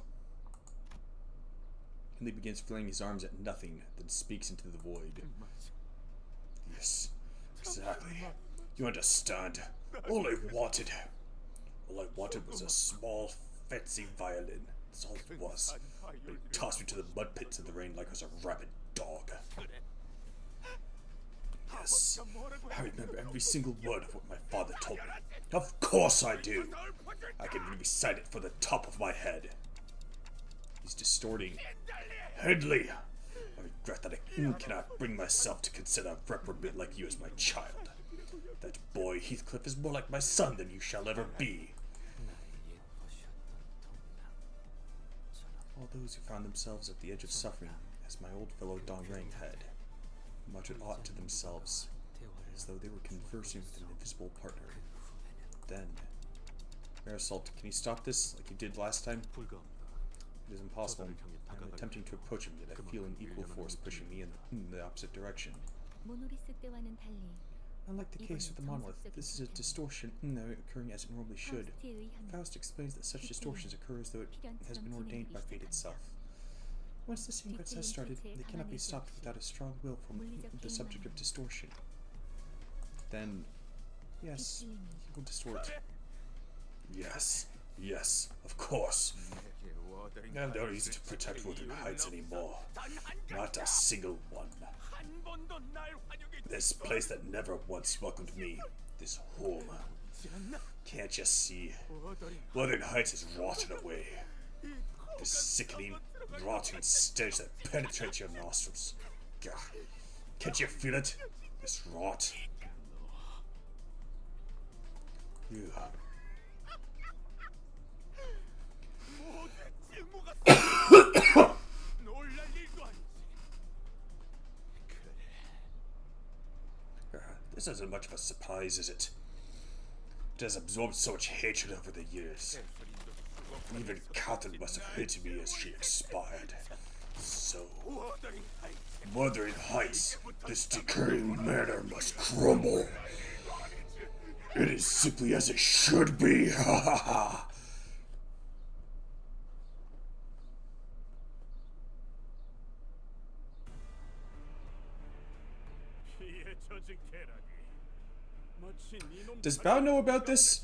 And he begins flinging his arms at nothing, then speaks into the void. Yes, exactly. You understand. All I wanted was a small, fancy violin. That's all it was. But it tossed me to the mud pits of the rain like I was a rabid dog. Yes, I remember every single word of what my father told me. Of course I do. I can recite it from the top of my head. He's distorting. Headley! I regret that I cannot bring myself to consider a reprobate like you as my child. That boy Heathcliff is more like my son than you shall ever be. All those who found themselves at the edge of suffering, as my old fellow Dongrang had, muttered aught to themselves, as though they were conversing with an invisible partner. Then, Marisol, can you stop this like you did last time? It is impossible. I am attempting to approach him, yet I feel an equal force pushing me in the opposite direction. 모노리스 때와는 달리 Unlike the case with the monolith, this is a distortion occurring as it normally should. Faust explains that such distortions occur as though it has been ordained by fate itself. Once the sequence has started, they cannot be stopped without a strong will from the subject of distortion. Then, yes, he will distort. Yes, yes, of course. I have no reason to protect Wuthering Heights anymore. Not a single one. This place that never once welcomed me. This home. Can't you see? Wuthering Heights is rotting away. This sickening, rotting stench that penetrates your nostrils. Gah. Can't you feel it? This rot. You. This isn't much of a surprise, is it? It has absorbed so much hatred over the years. Even Catherine must have hated me as she expired. So, Wuthering Heights, this decaying manor must crumble. It is simply as it should be. Ha ha ha. Does Bao know about this?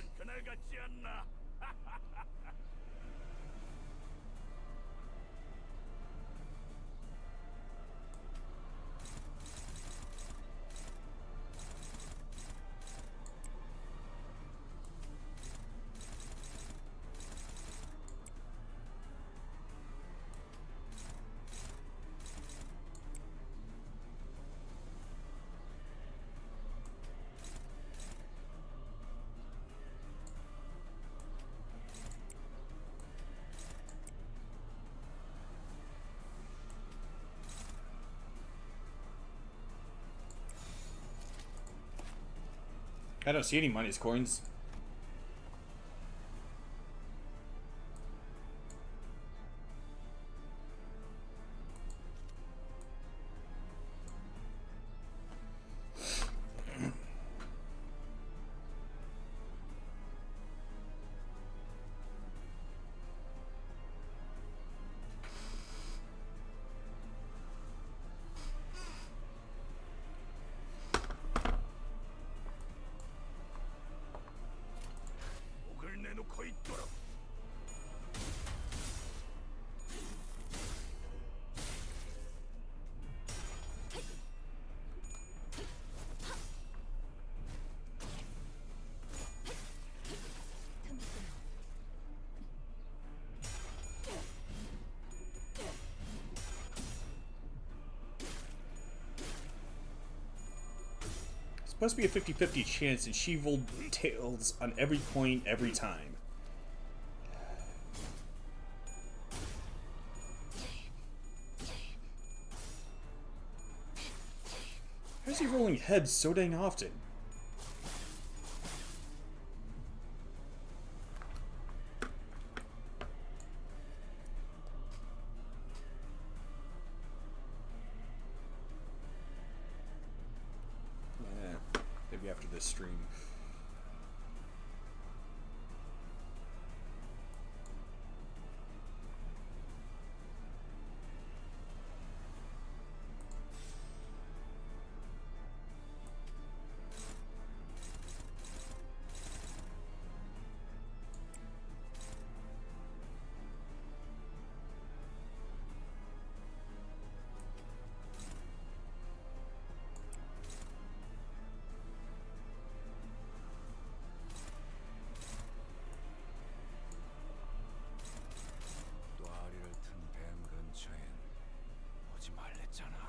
I don't see any minus coins. 목을 내놓고 있도록. It's supposed to be a 50-50 chance, and she rolled tails on every point every time. How is he rolling heads so dang often? Maybe after this stream. 뇌리를 튼 뱀 근처엔 오지 말랬잖아.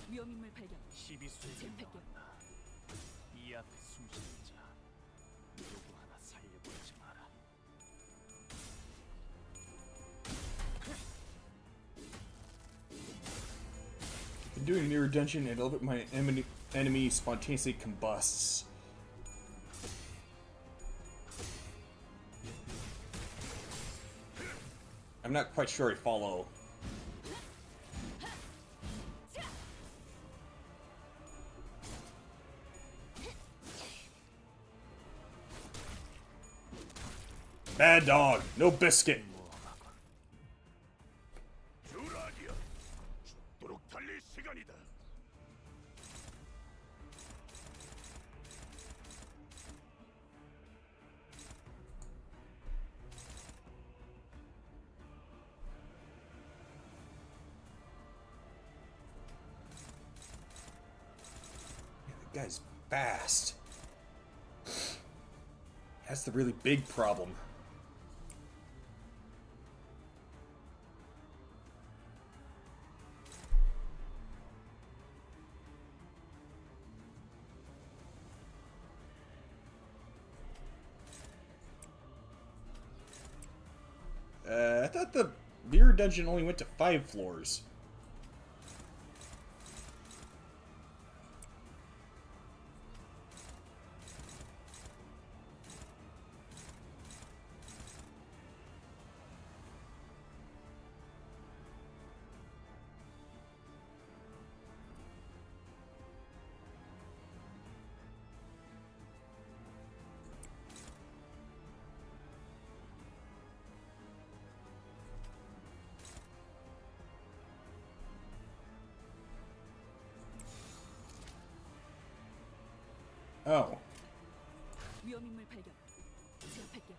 위험인물 발견. 12수에게 실패격. 나왔다. 이 앞에 숨쉬는 자 누구 하나 살려보지 마라. In doing mirror dungeon, and over my enemy spontaneously combusts. I'm not quite sure I follow. Bad dog, no biscuit. 듀라디아, 죽도록 달릴 시간이다. That guy's fast. That's the really big problem. I thought the mirror dungeon only went to 5 floors. Oh. 위험인물 발견. 제압할게요.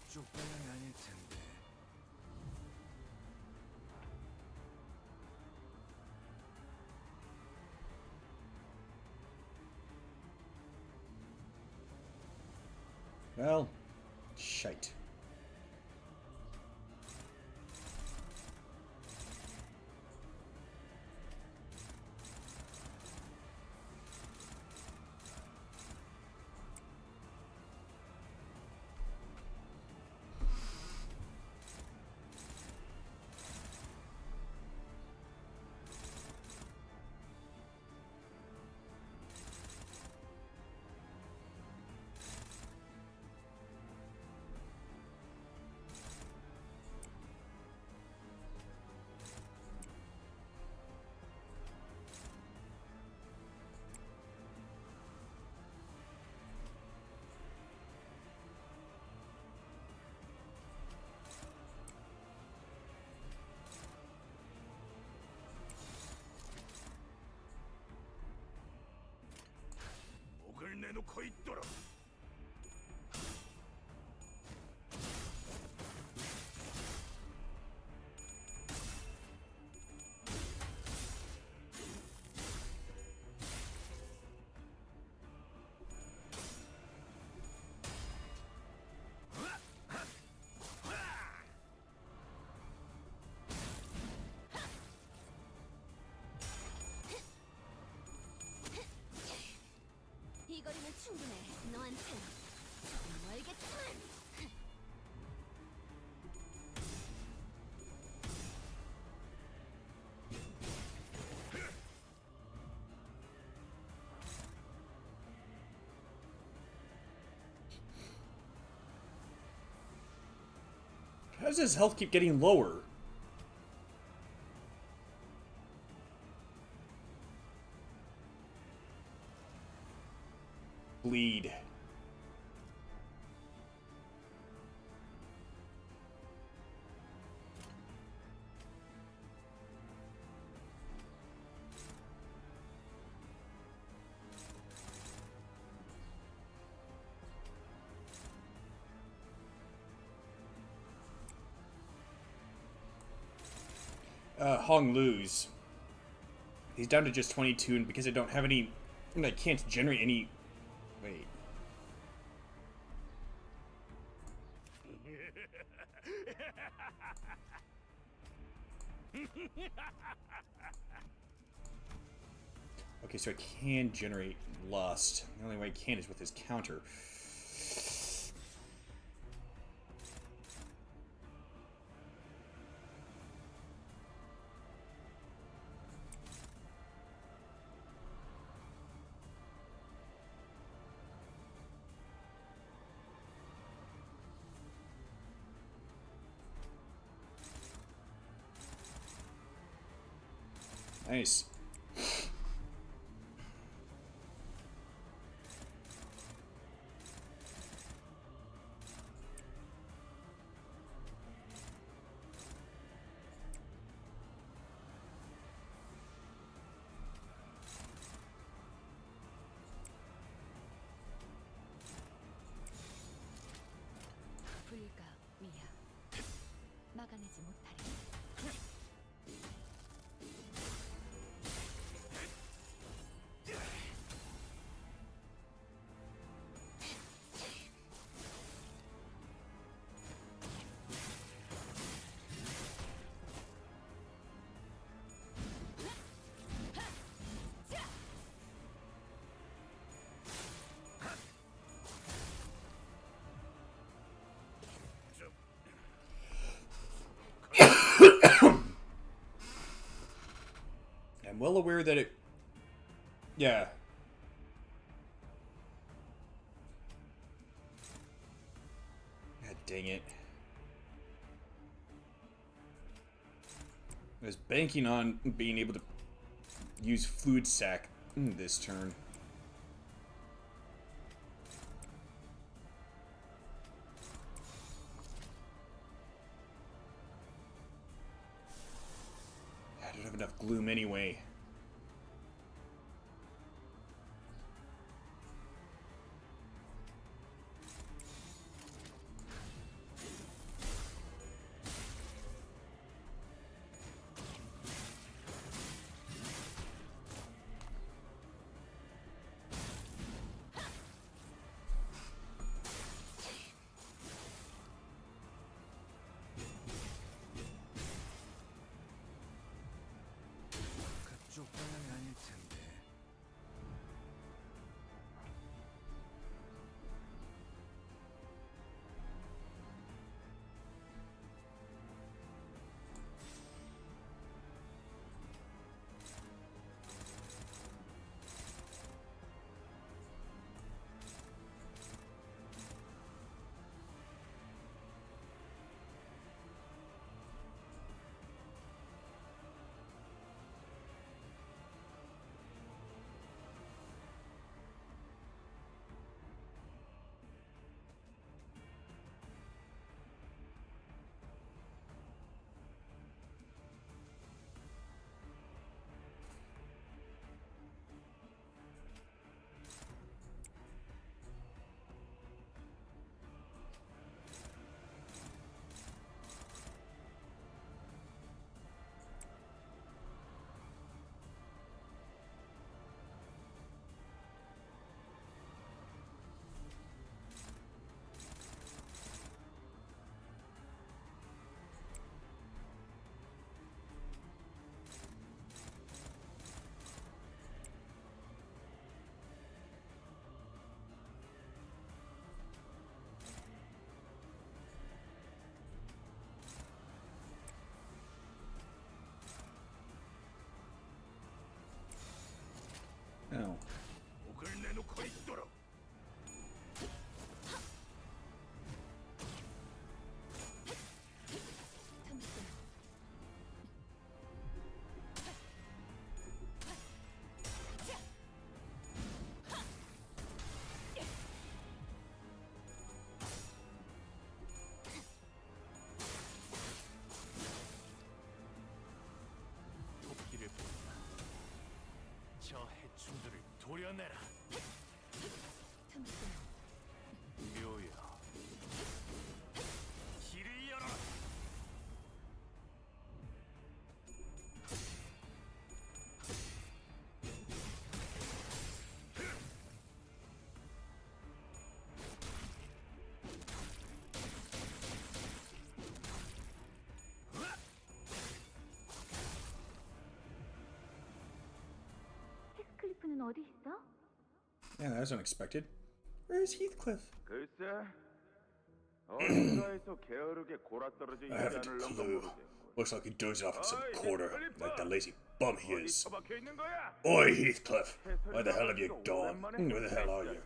그쪽 방향이 아닐 텐데. Well, shite. 목을 내놓고 있도록. 이 거리는 충분해. 너한텐 조금 멀겠지만. How does his health keep getting lower? Bleed. Hong Lu's. He's down to just 22, and because I don't have any, and I can't generate any. Wait. Okay, so I can generate lust. The only way I can is with his counter. Nice. 불가 위야 막아내지 못하리. aware that it... Yeah. God dang it. I was banking on being able to use Fluid Sac this turn. I don't have enough gloom anyway. 그쪽 방향이 아닐 텐데. Oh. 목을 내놓고 있도록. 토끼를 본다. 저 해충들을 도려내라. 묘야. 길을 열어라. 히스클리프는 어디 있어? Yeah, that was unexpected. Where is Heathcliff? 글쎄, 어딘가에서 게으르게 골아떨어져 I 있지 haven't a 않을런가 clue. 모르겠군. Looks like he dozed off in some Oi, corner, Heathcliff! like the lazy bum he 어디 is. 처박혀 있는 거야? Oi, Heathcliff! Where the hell have you gone? Where the hell are you?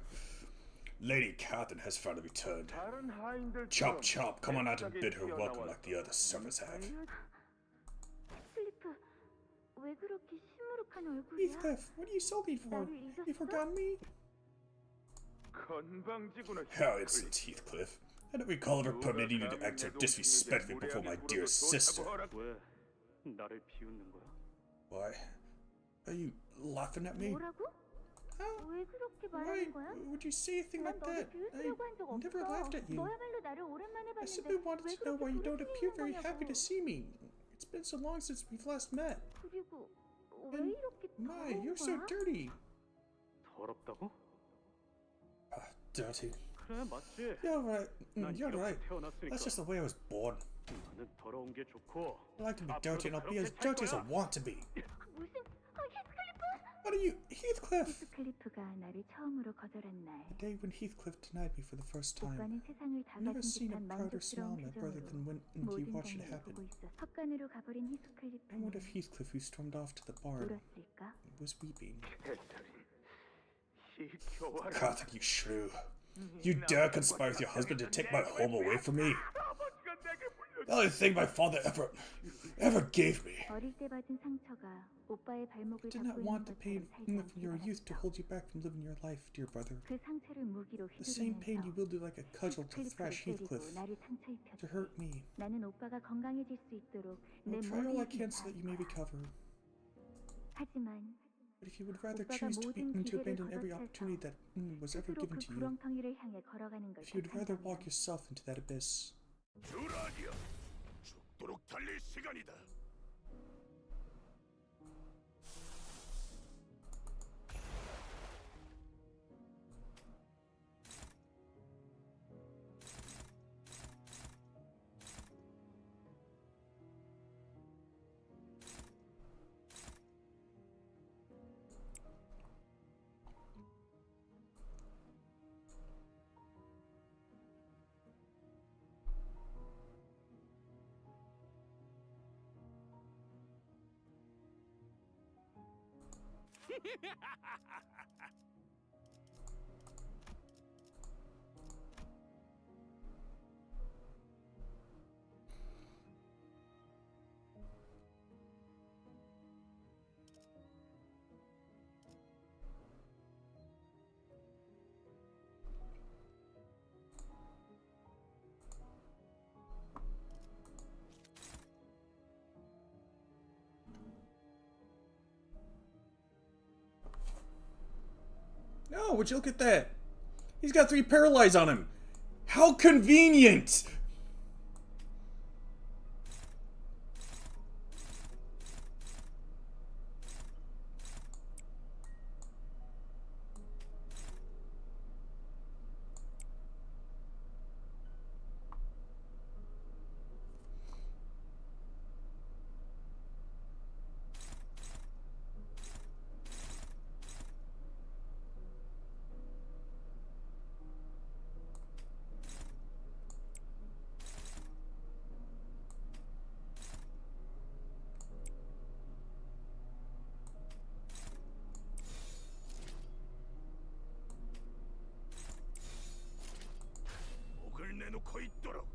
Lady Catherine has finally returned. 다른 하인들처럼 Chop, chop, come on out and 뱃속에 bid her welcome 튀어나왔어. like the other servants have. 히스클리프, 왜 그렇게 시무룩한 얼굴이야? Heathcliff, what are you sulky for? 나를 잊었어? You forgot me? 건방지구나. How insolent, Heathcliff. I don't recall ever permitting you to act so disrespectfully before my dear sister. 왜 나를 비웃는 거야? Why? Are you laughing at me? 뭐라고? How? 왜 그렇게 Why 말하는 거야? would you say a thing 난 like 너를 that? 비웃으려고 한 적 I never 없어. laughed at you. 너야말로 나를 오랜만에 I 봤는데 simply wanted 왜 to know why you don't 그렇게 appear 부르짖는 very happy to 거냐고. see me. It's been so long since we've last met. 그리고 왜 And 이렇게 my, 더러운 you're so 거야? dirty. 더럽다고? Ah, dirty. 그래 맞지. You're right. 난 You're 이렇게 right. 태어났으니까 That's just the way I was born. 나는 더러운 게 좋고 I like to be 앞으로도 dirty and I'll be 그렇게 as 살 dirty as I 거야. want to be. 무슨 히스클리프? What are you, Heathcliff? 히스클리프가 나를 처음으로 거절한 날, The day when Heathcliff denied me for the first time. 오빠는 세상을 다 I've never 가진 seen a 듯한 prouder smile 만족스러운 on my brother 표정으로 than when he 모든 watched it 장면을 happen. 보고 있었어. 헛간으로 가버린 And what 히스클리프는 if Heathcliff, who stormed off to the barn, 울었을까? was weeping? 이 교활한 Catherine, you shrew. You dare conspire with your husband to take my home away from me? 아버지가 내게 물려. The only thing my father ever gave me. 어릴 때 받은 상처가 오빠의 발목을 I did not 잡고 있는 want the pain 것처럼 살지 from your 않길 youth to 바랐어. hold you back from living your life, dear brother. 그 상처를 무기로 The same pain you 휘두르면서 wielded like a cudgel to 히스클리프를 thrash 때리고 Heathcliff, 나를 to 상처 hurt 입혔지. me. 나는 오빠가 건강해질 수 있도록 내 I'll try all I 모든 can 힘을 so that you 다할 may 거야. recover. 하지만 But if you would rather 오빠가 choose to 모든 to 기회를 abandon every 걷어차서 opportunity that was ever 스스로 given 그 to you, 구렁텅이를 향해 걸어가는 걸 if you'd rather walk 택한다면 yourself into that abyss, 주라니야. 죽도록 달릴 시간이다. no, would you look at that? He's got 3 paralyzed on him. How convenient! 목을 내놓고 있도록.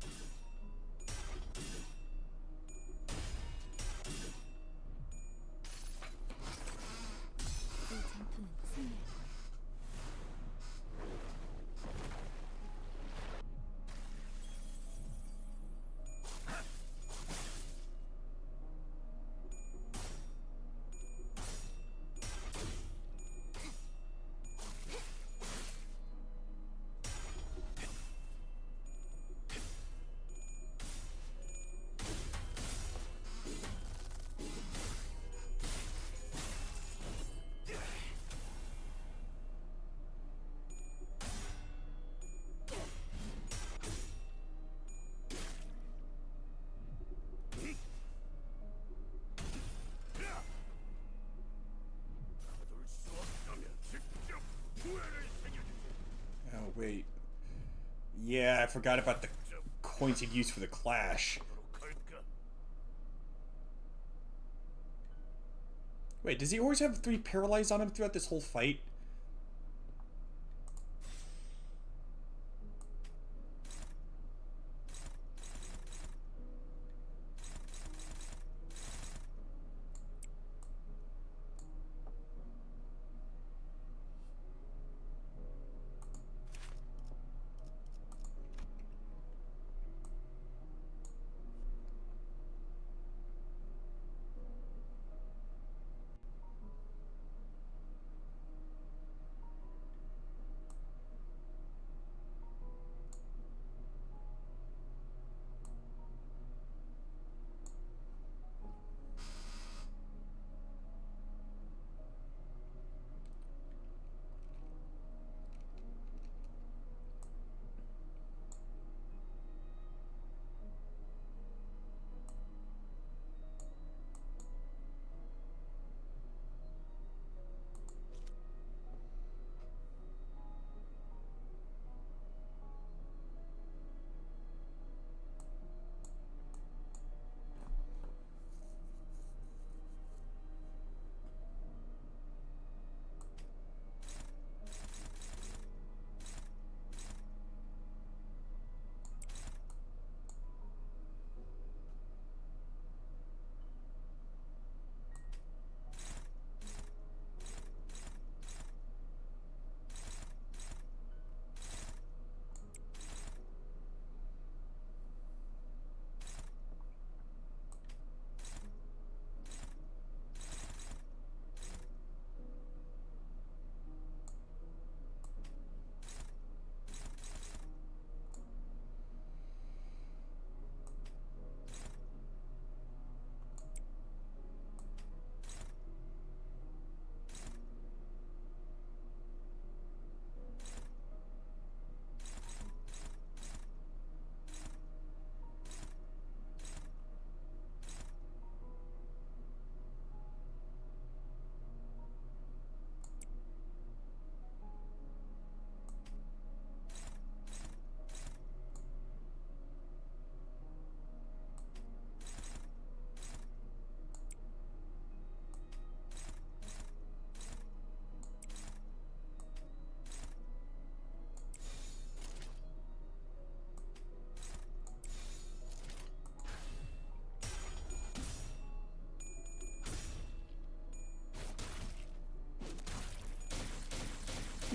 이 전투는 승리할 거야. 거둘 수 없다면 직접 후회를 새겨주지. Oh, wait. Yeah, I forgot about the coins he'd used for the clash. 도록 할까? Wait, does he always have 3 paralyzed on him throughout this whole fight?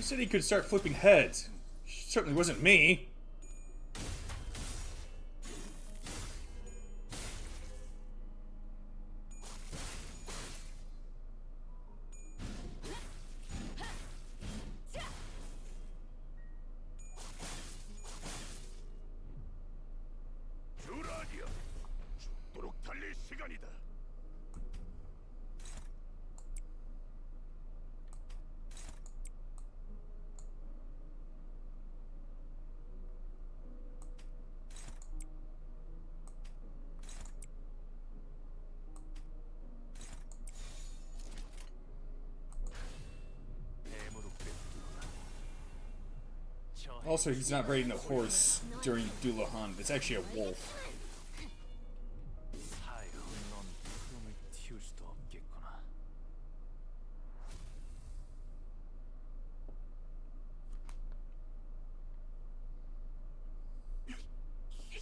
said he could start flipping heads. Certainly wasn't me. 드라디아, 죽도록 달릴 시간이다. Also, he's not riding a horse during Dullahan. It's actually a wolf. 사요. 넌 흐름을 틔울 수도 없겠구나.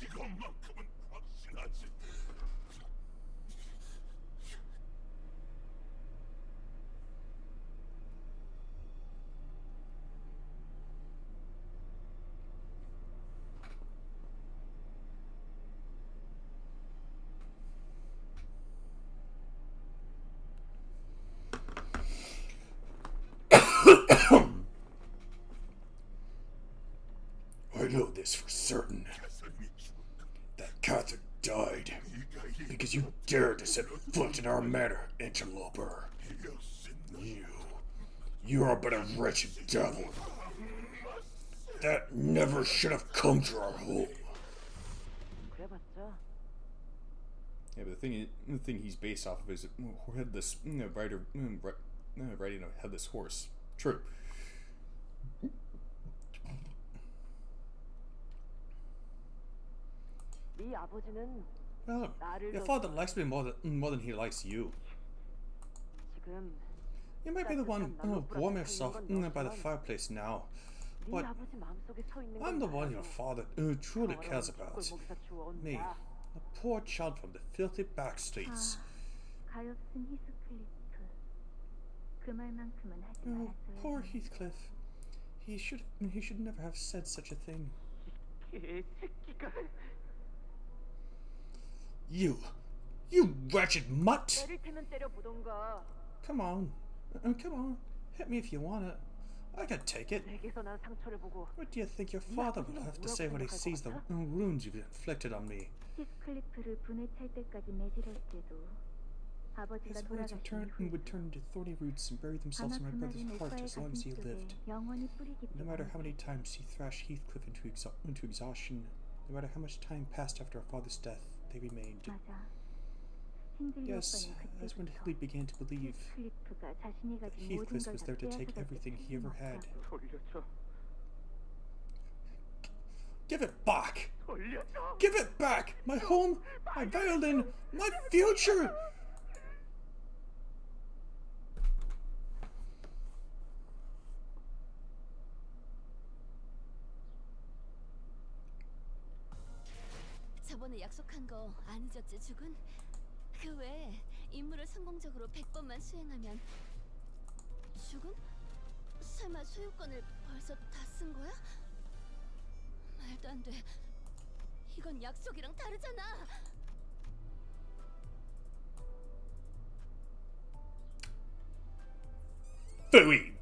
이것만큼은 확신하지. I know this for certain. That Catherine died because you dared to set foot in our manor, interloper. You are but a wretched devil. That never should have come to our home. Yeah, but the thing he's based off of is headless riding a headless horse. True. Well, your father likes me more than he likes you. You might be the one who warm yourself by the fireplace now, but I'm the one your father truly cares about. Me, a poor child from the filthy back streets. Oh, poor Heathcliff. He should never have said such a thing. You wretched mutt! Come on, hit me if you want it. I can take it. What do you think your father will have to say when he sees the wounds you've inflicted on me? His words would turn into thorny roots and bury themselves in my brother's heart as long as he lived. No matter how many times he thrashed Heathcliff into exhaustion, no matter how much time passed after our father's death, they remained. Yes, that's when Hilly began to believe that Heathcliff was there to take everything he ever had. Give it back! Give it back! My home, my violin, my future! 저번에 약속한 거 안 잊었지, 죽은? 그 외에 임무를 성공적으로 100번만 수행하면 죽은? 설마 소유권을 벌써 다 쓴 거야? 말도 안 돼. 이건 약속이랑 다르잖아. Phooey!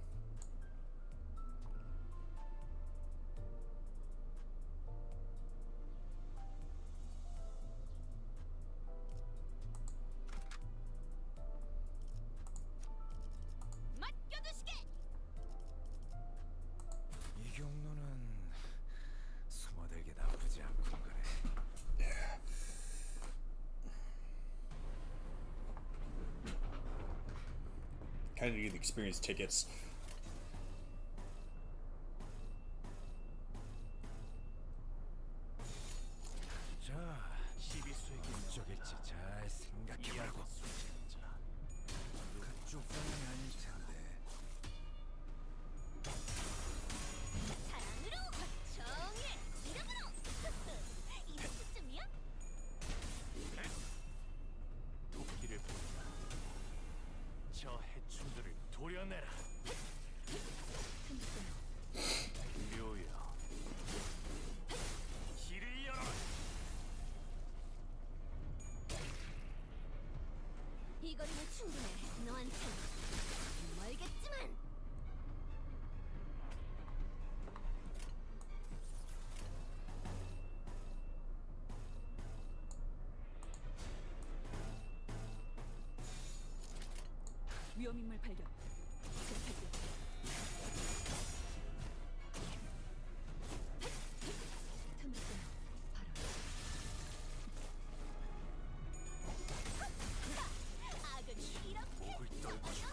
맡겨두시게! 이 경로는 숨어들기 나쁘지 않군 그래. Kind of need the experience tickets. 자, 12수에게 인적일지 잘 생각해보라고. 그쪽 방향이 아닐 텐데. 사랑으로 정의 이름으로 이 정도쯤이야? 도끼를 보자. 저 해충들을 도려내라. 틈틈 이 거리는 충분해. 너한텐 멀겠지만. 위험인물 발견. 제압할게요. 틈을 끊어 바로 아군이 이렇게 목을 떨궈주마.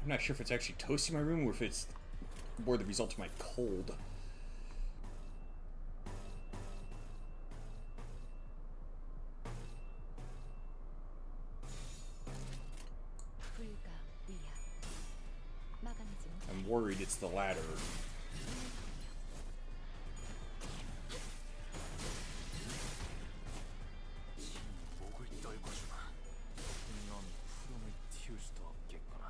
I'm not sure if it's actually toasting my room or if it's more the result of my cold. 불가 위야 막아내지 못해. I'm worried it's the latter. 목을 떨궈주마. 놈이 푸름을 틔울 수도 없겠구나.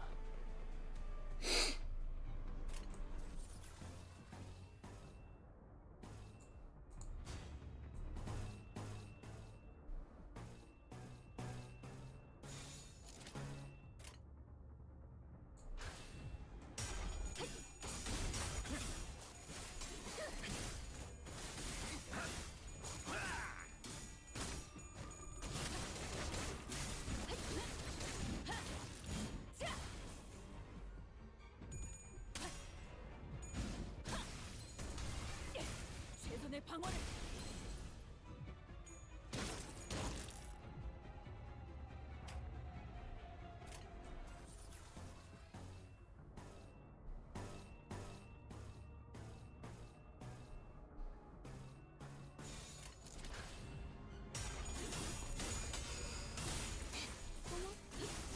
최선의 방어를.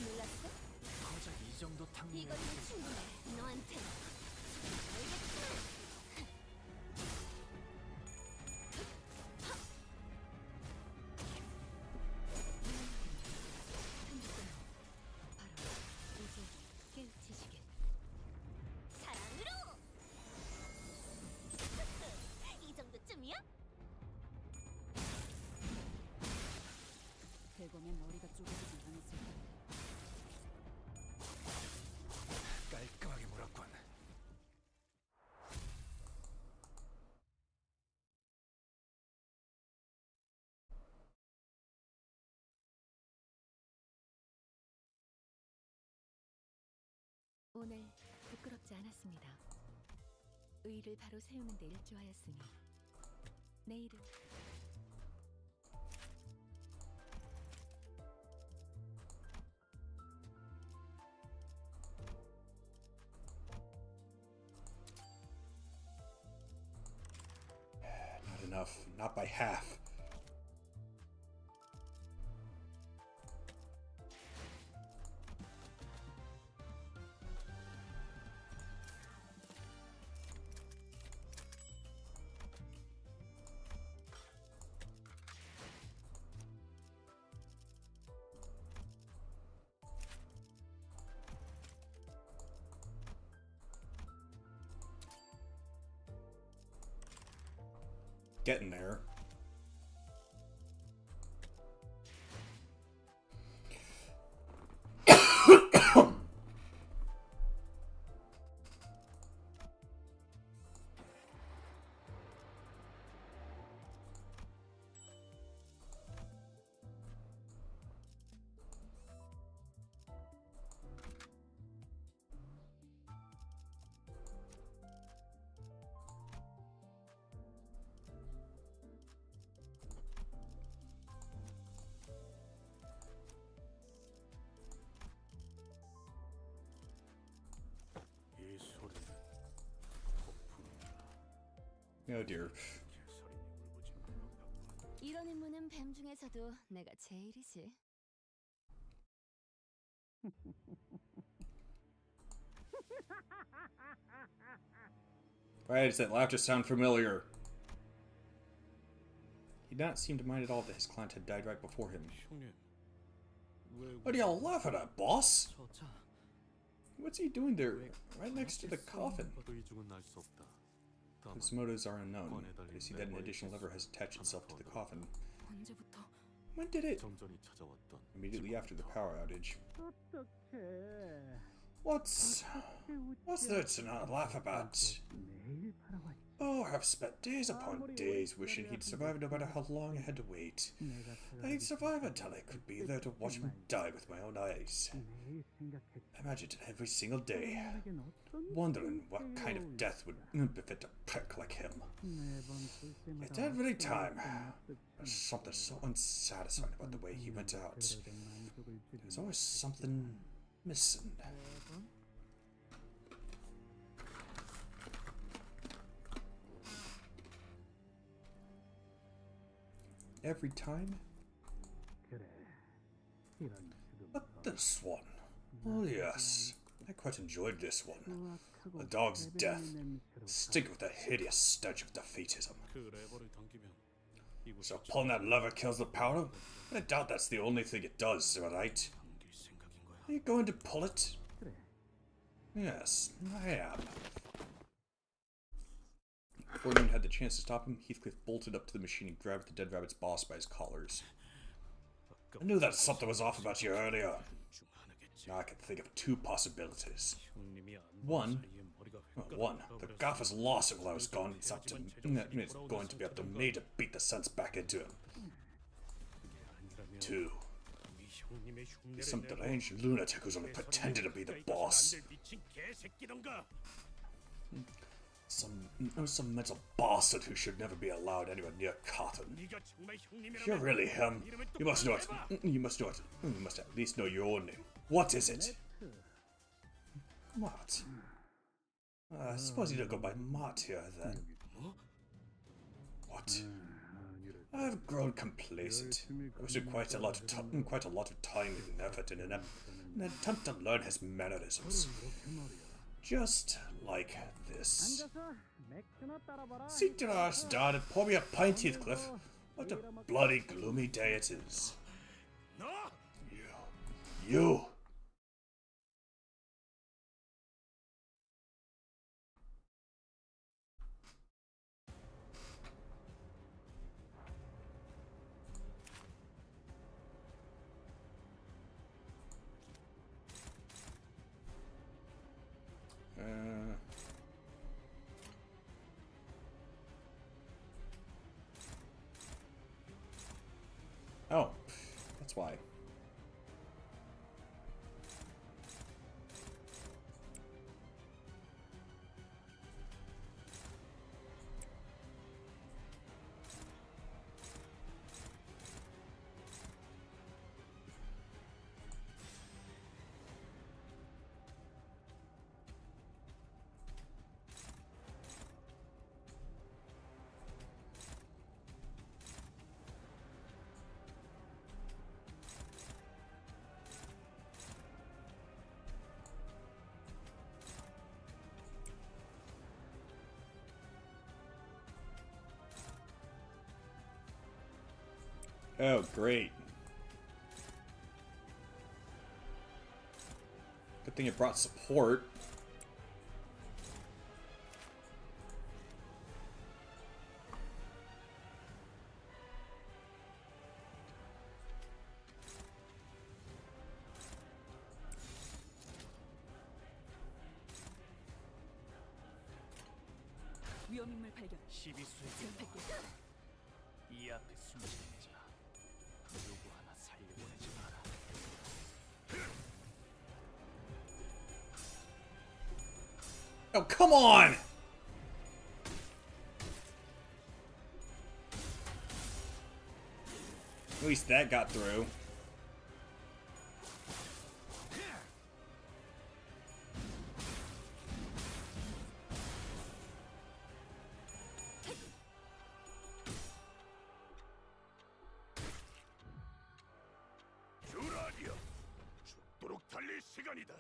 놀랐어? 고작 이 정도 이 탕류에 거리는 충분해. 너한텐 멀겠지만. 바로 이제 깨우치시길. 사랑으로. 이 정도쯤이야? 대검의 머리가 쪼개지진 않았을 텐데. 깔끔하게 몰았군. 오늘 부끄럽지 않았습니다. 의를 바로 세우는 데 일조하였으니 내일은 Not enough. Not by half. Getting there. 이 소리는 Oh dear. 개소리니 울부짖는 것 같군. 이런 임무는 뱀 중에서도 내가 제일이지. Why does that laughter sound familiar? He did not seem to mind at all that his client had died right before him. 형님, 왜 What are y'all laughing at, boss? 저자 What's he doing there, right next to the coffin? His motives are unknown, but I see that an additional lever has attached itself to the coffin. 언제부터? When did it? Immediately after the power outage. What's there to not laugh about? Oh, I've spent days upon days wishing he'd survive no matter how long I had to wait. I'd survive until I could be there to watch him die with my own eyes. I imagined it every single day, wondering what kind of death would befit a prick like him. Yet every time, there's something so unsatisfying about the way he went out. There's always something missing. Every time? But this one. Oh yes, I quite enjoyed this one. The dog's death, stink with the hideous stench of defeatism. So pulling that lever kills the power? I doubt that's the only thing it does, am I right? Are you going to pull it? Yes, I am. Before anyone had the chance to stop him, Heathcliff bolted up to the machine and grabbed the dead rabbit's boss by his collars. I knew that something was off about you earlier. Now I can think of two possibilities. One, the Gaffer's lost it while I was gone. It's going to be up to me to beat the sense back into him. Two, he's some deranged lunatic who's only pretending to be the boss. Some mental bastard who should never be allowed anywhere near Cotton. If you're really him, you must know it. You must at least know your own name. What is it? Mott. I suppose you don't go by Mott here, then. What? I've grown complacent. I wasted quite a lot of time and effort in an attempt to learn his mannerisms. Just like this. Sit your ass down and pour me a pint, Heathcliff. What a bloody gloomy day it is. You. Oh, that's why. Oh, great. Good thing it brought support. 위험인물 발견. 제압할게. 이 앞에 숨지는 자, 누구 하나 살려보내지 마라. Oh, come on! At least that got through. 주라디야, 죽도록 달릴 시간이다.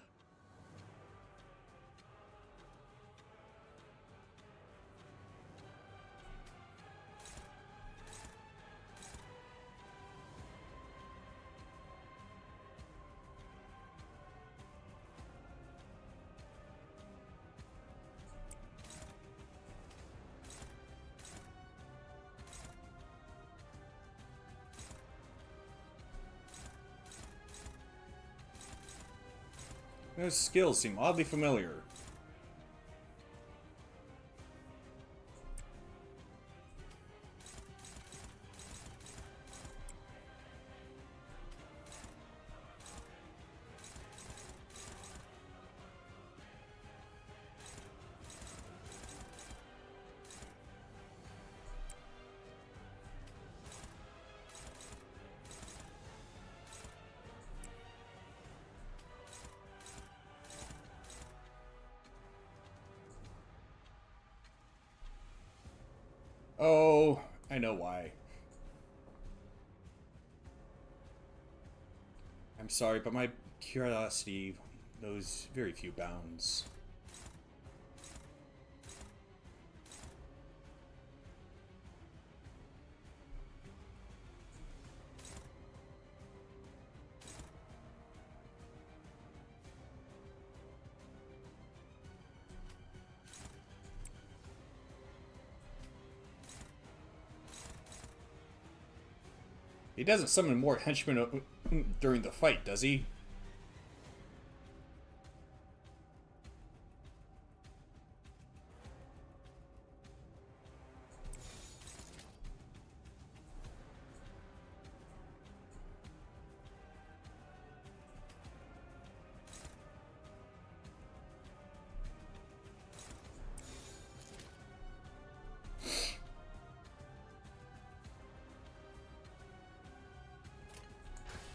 Those skills seem oddly familiar. Oh, I know why. I'm sorry, but my curiosity knows very few bounds. He doesn't summon more henchmen during the fight, does he?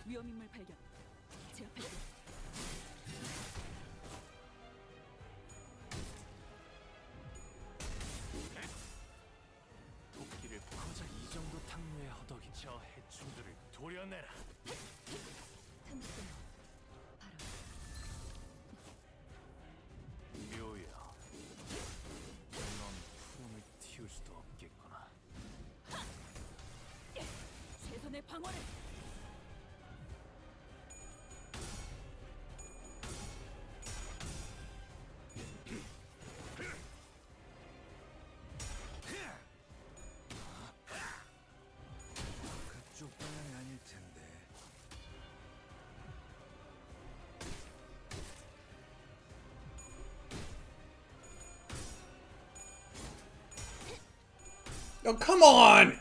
위험인물 발견. 제압할게. 도끼를 고작 이 정도 탕류의 허덕이 저 해충들을 도려내라. 틈새 바로 묘야. 넌 푸름을 틔울 수도 없겠구나. 최선의 방어를. 그쪽 방향이 아닐 텐데. Oh, come on!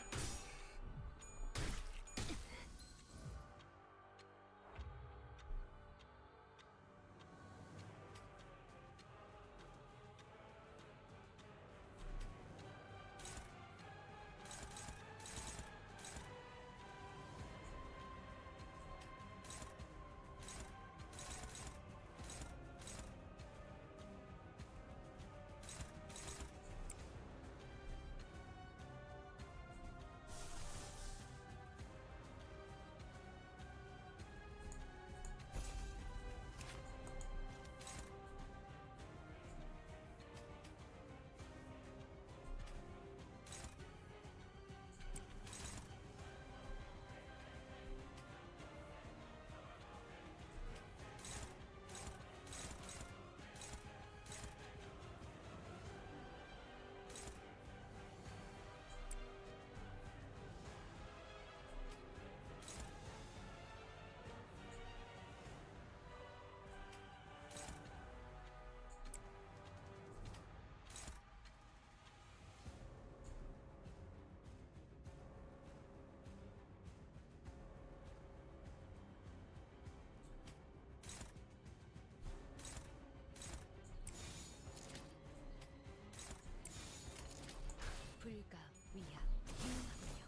불가 위압 훌륭하군요.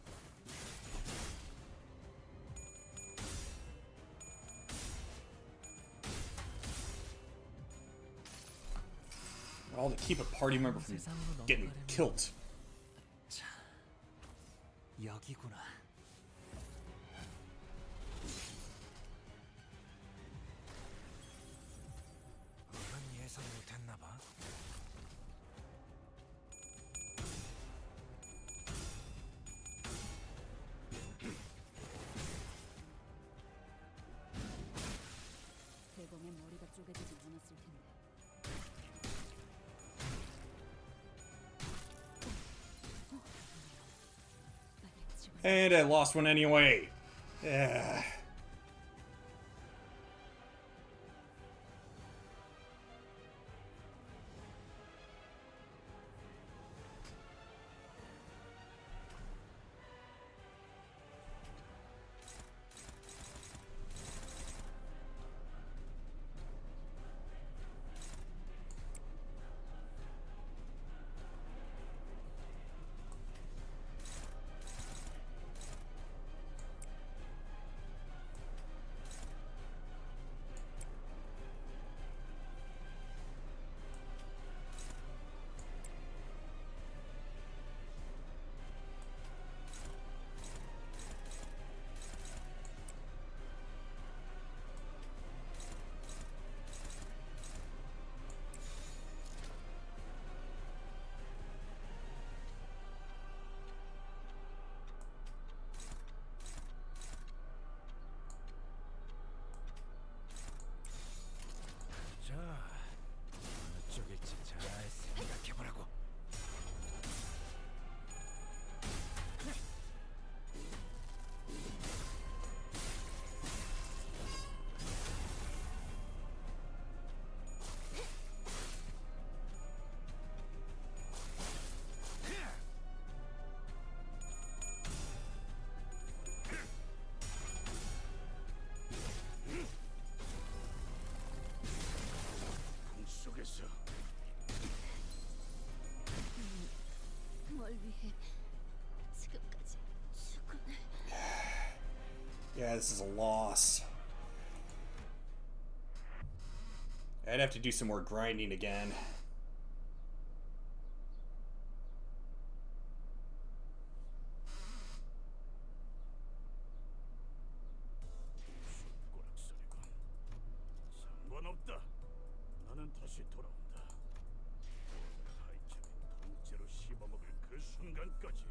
All to keep a party member from 세상으로 getting 넘어가려면- killed. 자, 여기구나. 그건 예상 못했나 봐. 대범의 머리가 쪼개지지 않았을 텐데. 빨리 집어. And I lost one anyway. Yeah. 널 위해 지금까지 죽어내. Yeah, this is a loss. I'd have to do some more grinding again. 상관없다. 나는 다시 돌아온다. 하이처를 통째로 씹어먹을 그 순간까지.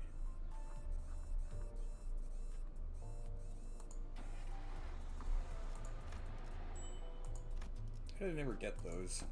How did I never get those?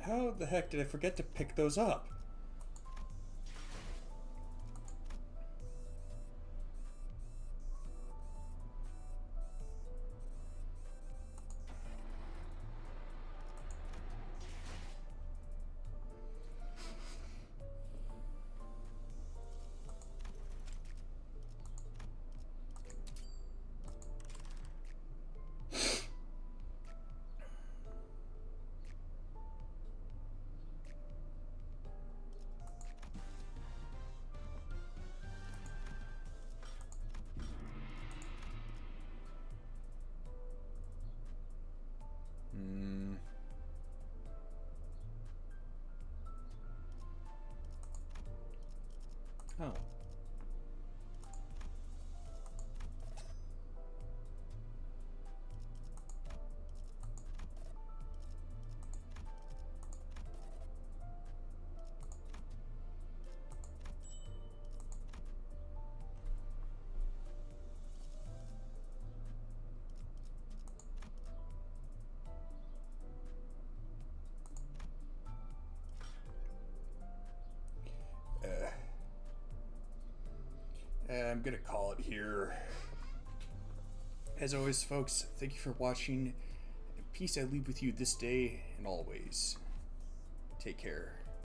How the heck did I forget to pick those up? Oh. I'm gonna call it here. As always, folks, thank you for watching. And peace I leave with you this day and always. Take care.